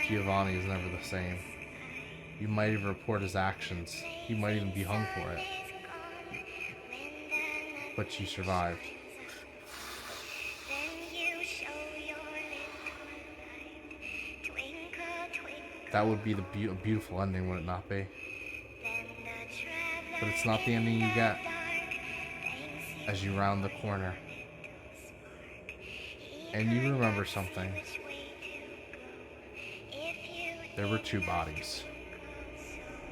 Giovanni is never the same. You might even report his actions. He might even be hung for it. But you survived. That would be the beautiful ending, would it not be? But it's not the ending you get as you round the corner. And you remember something. There were 2 bodies.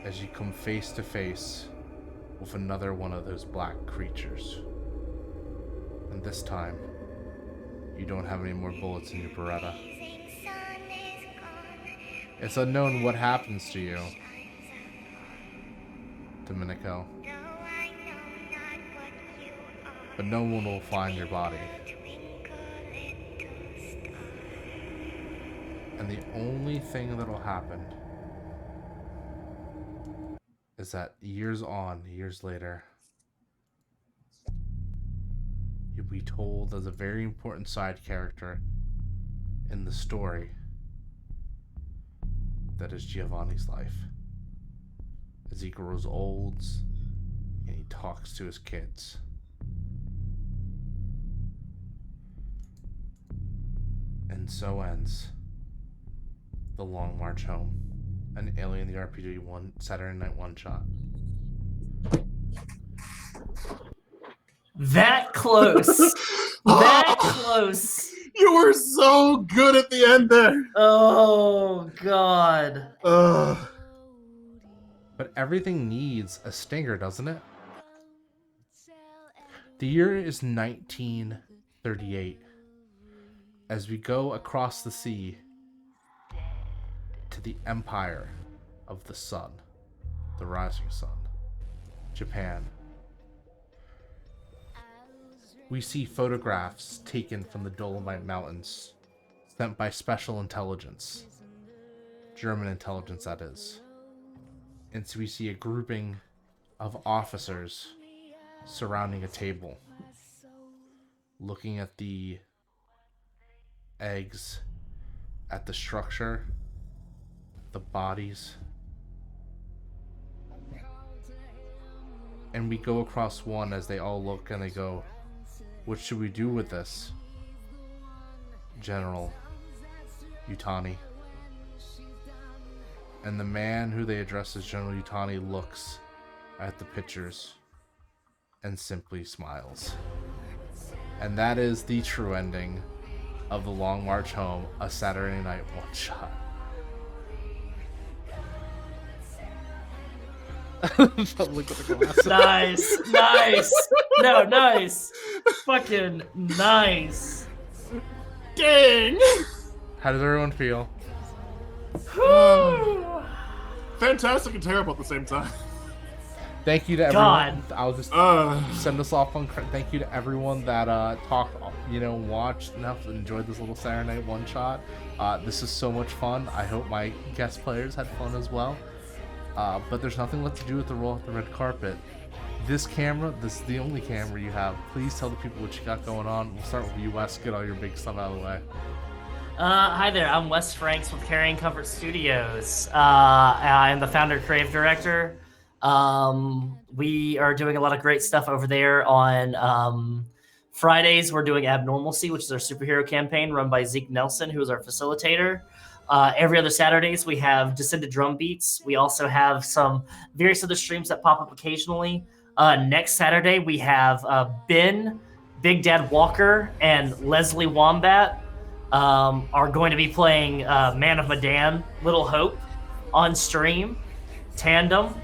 As you come face to face with another one of those black creatures. And this time, you don't have any more bullets in your Beretta. It's unknown what happens to you, Domenico. But no one will find your body. And the only thing that'll happen is that years later, you'll be told as a very important side character in the story that is Giovanni's life. As he grows old and he talks to his kids. And so ends The Long March Home, an Alien the RPG Saturday Night one-shot. That close. That close. You were so good at the end there. Oh, God. But everything needs a stinger, doesn't it? The year is 1938. As we go across the sea to the Empire of the Sun, the Rising Sun, Japan. We see photographs taken from the Dolomite Mountains, sent by special intelligence, German intelligence that is. And so we see a grouping of officers surrounding a table, looking at the eggs, at the structure, the bodies. And we go across one as they all look and they go, "What should we do with this, General Yutani?" And the man who they address as General Yutani looks at the pictures and simply smiles. And that is the true ending of The Long March Home, a Saturday night one-shot. Look at the glasses. Nice. No, nice. Fucking nice. Dang! How does everyone feel? Whew. Fantastic and terrible at the same time. Thank you to everyone. I'll just send us off on. Thank you to everyone that talked, watched enough and enjoyed this little Saturday night one shot. This is so much fun. I hope my guest players had fun as well. But there's nothing left to do with the roll off the red carpet. This is the only camera you have. Please tell the people what you got going on. We'll start with you, Wes. Get all your big stuff out of the way. Hi there, I'm Wes Franks with Carrying Comfort Studios. I'm the founder and creative director. We are doing a lot of great stuff over there. On Fridays, we're doing Abnormalcy, which is our superhero campaign run by Zeke Nelson, who is our facilitator. Every other Saturdays, we have Descended Drum Beats. We also have some various other streams that pop up occasionally. Next Saturday, we have Ben, Big Dad Walker, and Leslie Wombat are going to be playing Man of Medan, Little Hope on stream, Tandem.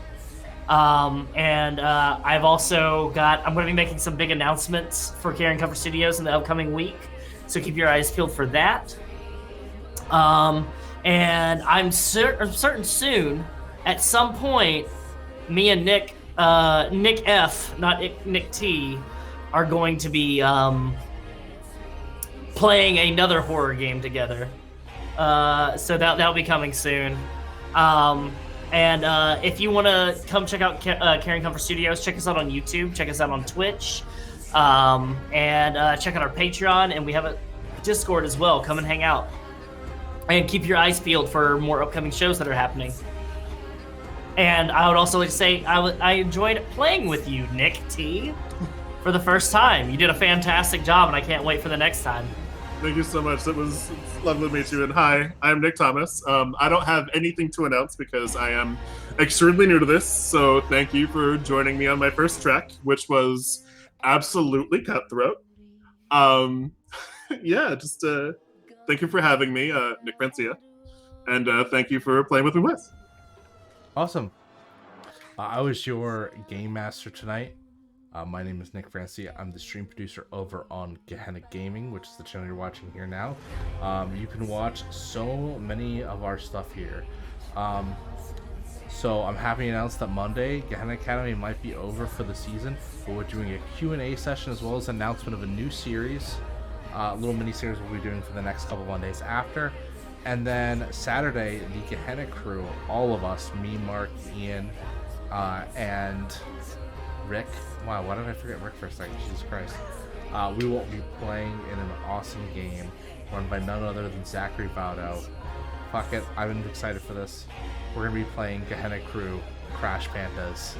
And I've also I'm going to be making some big announcements for Carrying Comfort Studios in the upcoming week, so keep your eyes peeled for that. And I'm certain soon, at some point, me and Nick F, not Nick T, are going to be playing another horror game together. So that'll be coming soon. And if you want to come check out Carrying Comfort Studios, check us out on YouTube, check us out on Twitch, and check out our Patreon, and we have a Discord as well. Come and hang out. And keep your eyes peeled for more upcoming shows that are happening. And I would also like to say I enjoyed playing with you, Nick T, for the first time. You did a fantastic job, and I can't wait for the next time. Thank you so much. It's lovely to meet you. And hi, I'm Nick Thomas. I don't have anything to announce because I am extremely new to this. So thank you for joining me on my first trek, which was absolutely cutthroat. Thank you for having me, Nick Francia. And thank you for playing with me, Wes. Awesome. I was your game master tonight. My name is Nick Francia. I'm the stream producer over on Gehenna Gaming, which is the channel you're watching here now. You can watch so many of our stuff here. So I'm happy to announce that Monday, Gehenna Academy might be over for the season. But we're doing a Q&A session as well as an announcement of a new series. A little mini-series we'll be doing for the next couple Mondays after. And then Saturday, the Gehenna crew, all of us, me, Mark, Ian, and Rick. Wow, why did I forget Rick for a second? Jesus Christ. We will be playing in an awesome game run by none other than Zachary Baudo. Fuck it, I've been excited for this. We're going to be playing Gehenna Crew Crash Pandas.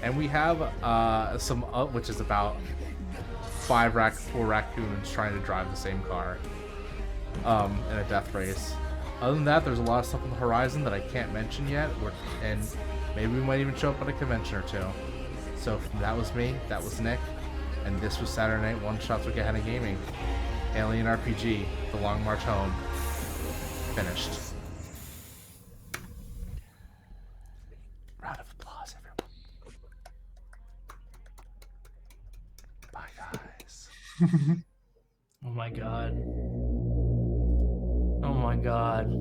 And we have some, which is about four raccoons trying to drive the same car in a death race. Other than that, there's a lot of stuff on the horizon that I can't mention yet, and maybe we might even show up at a convention or two. So that was me, that was Nick, and this was Saturday Night One Shots with Gehenna Gaming. Alien RPG, The Long March Home, finished. Round of applause, everyone. Bye, guys. Oh my god. Oh my god.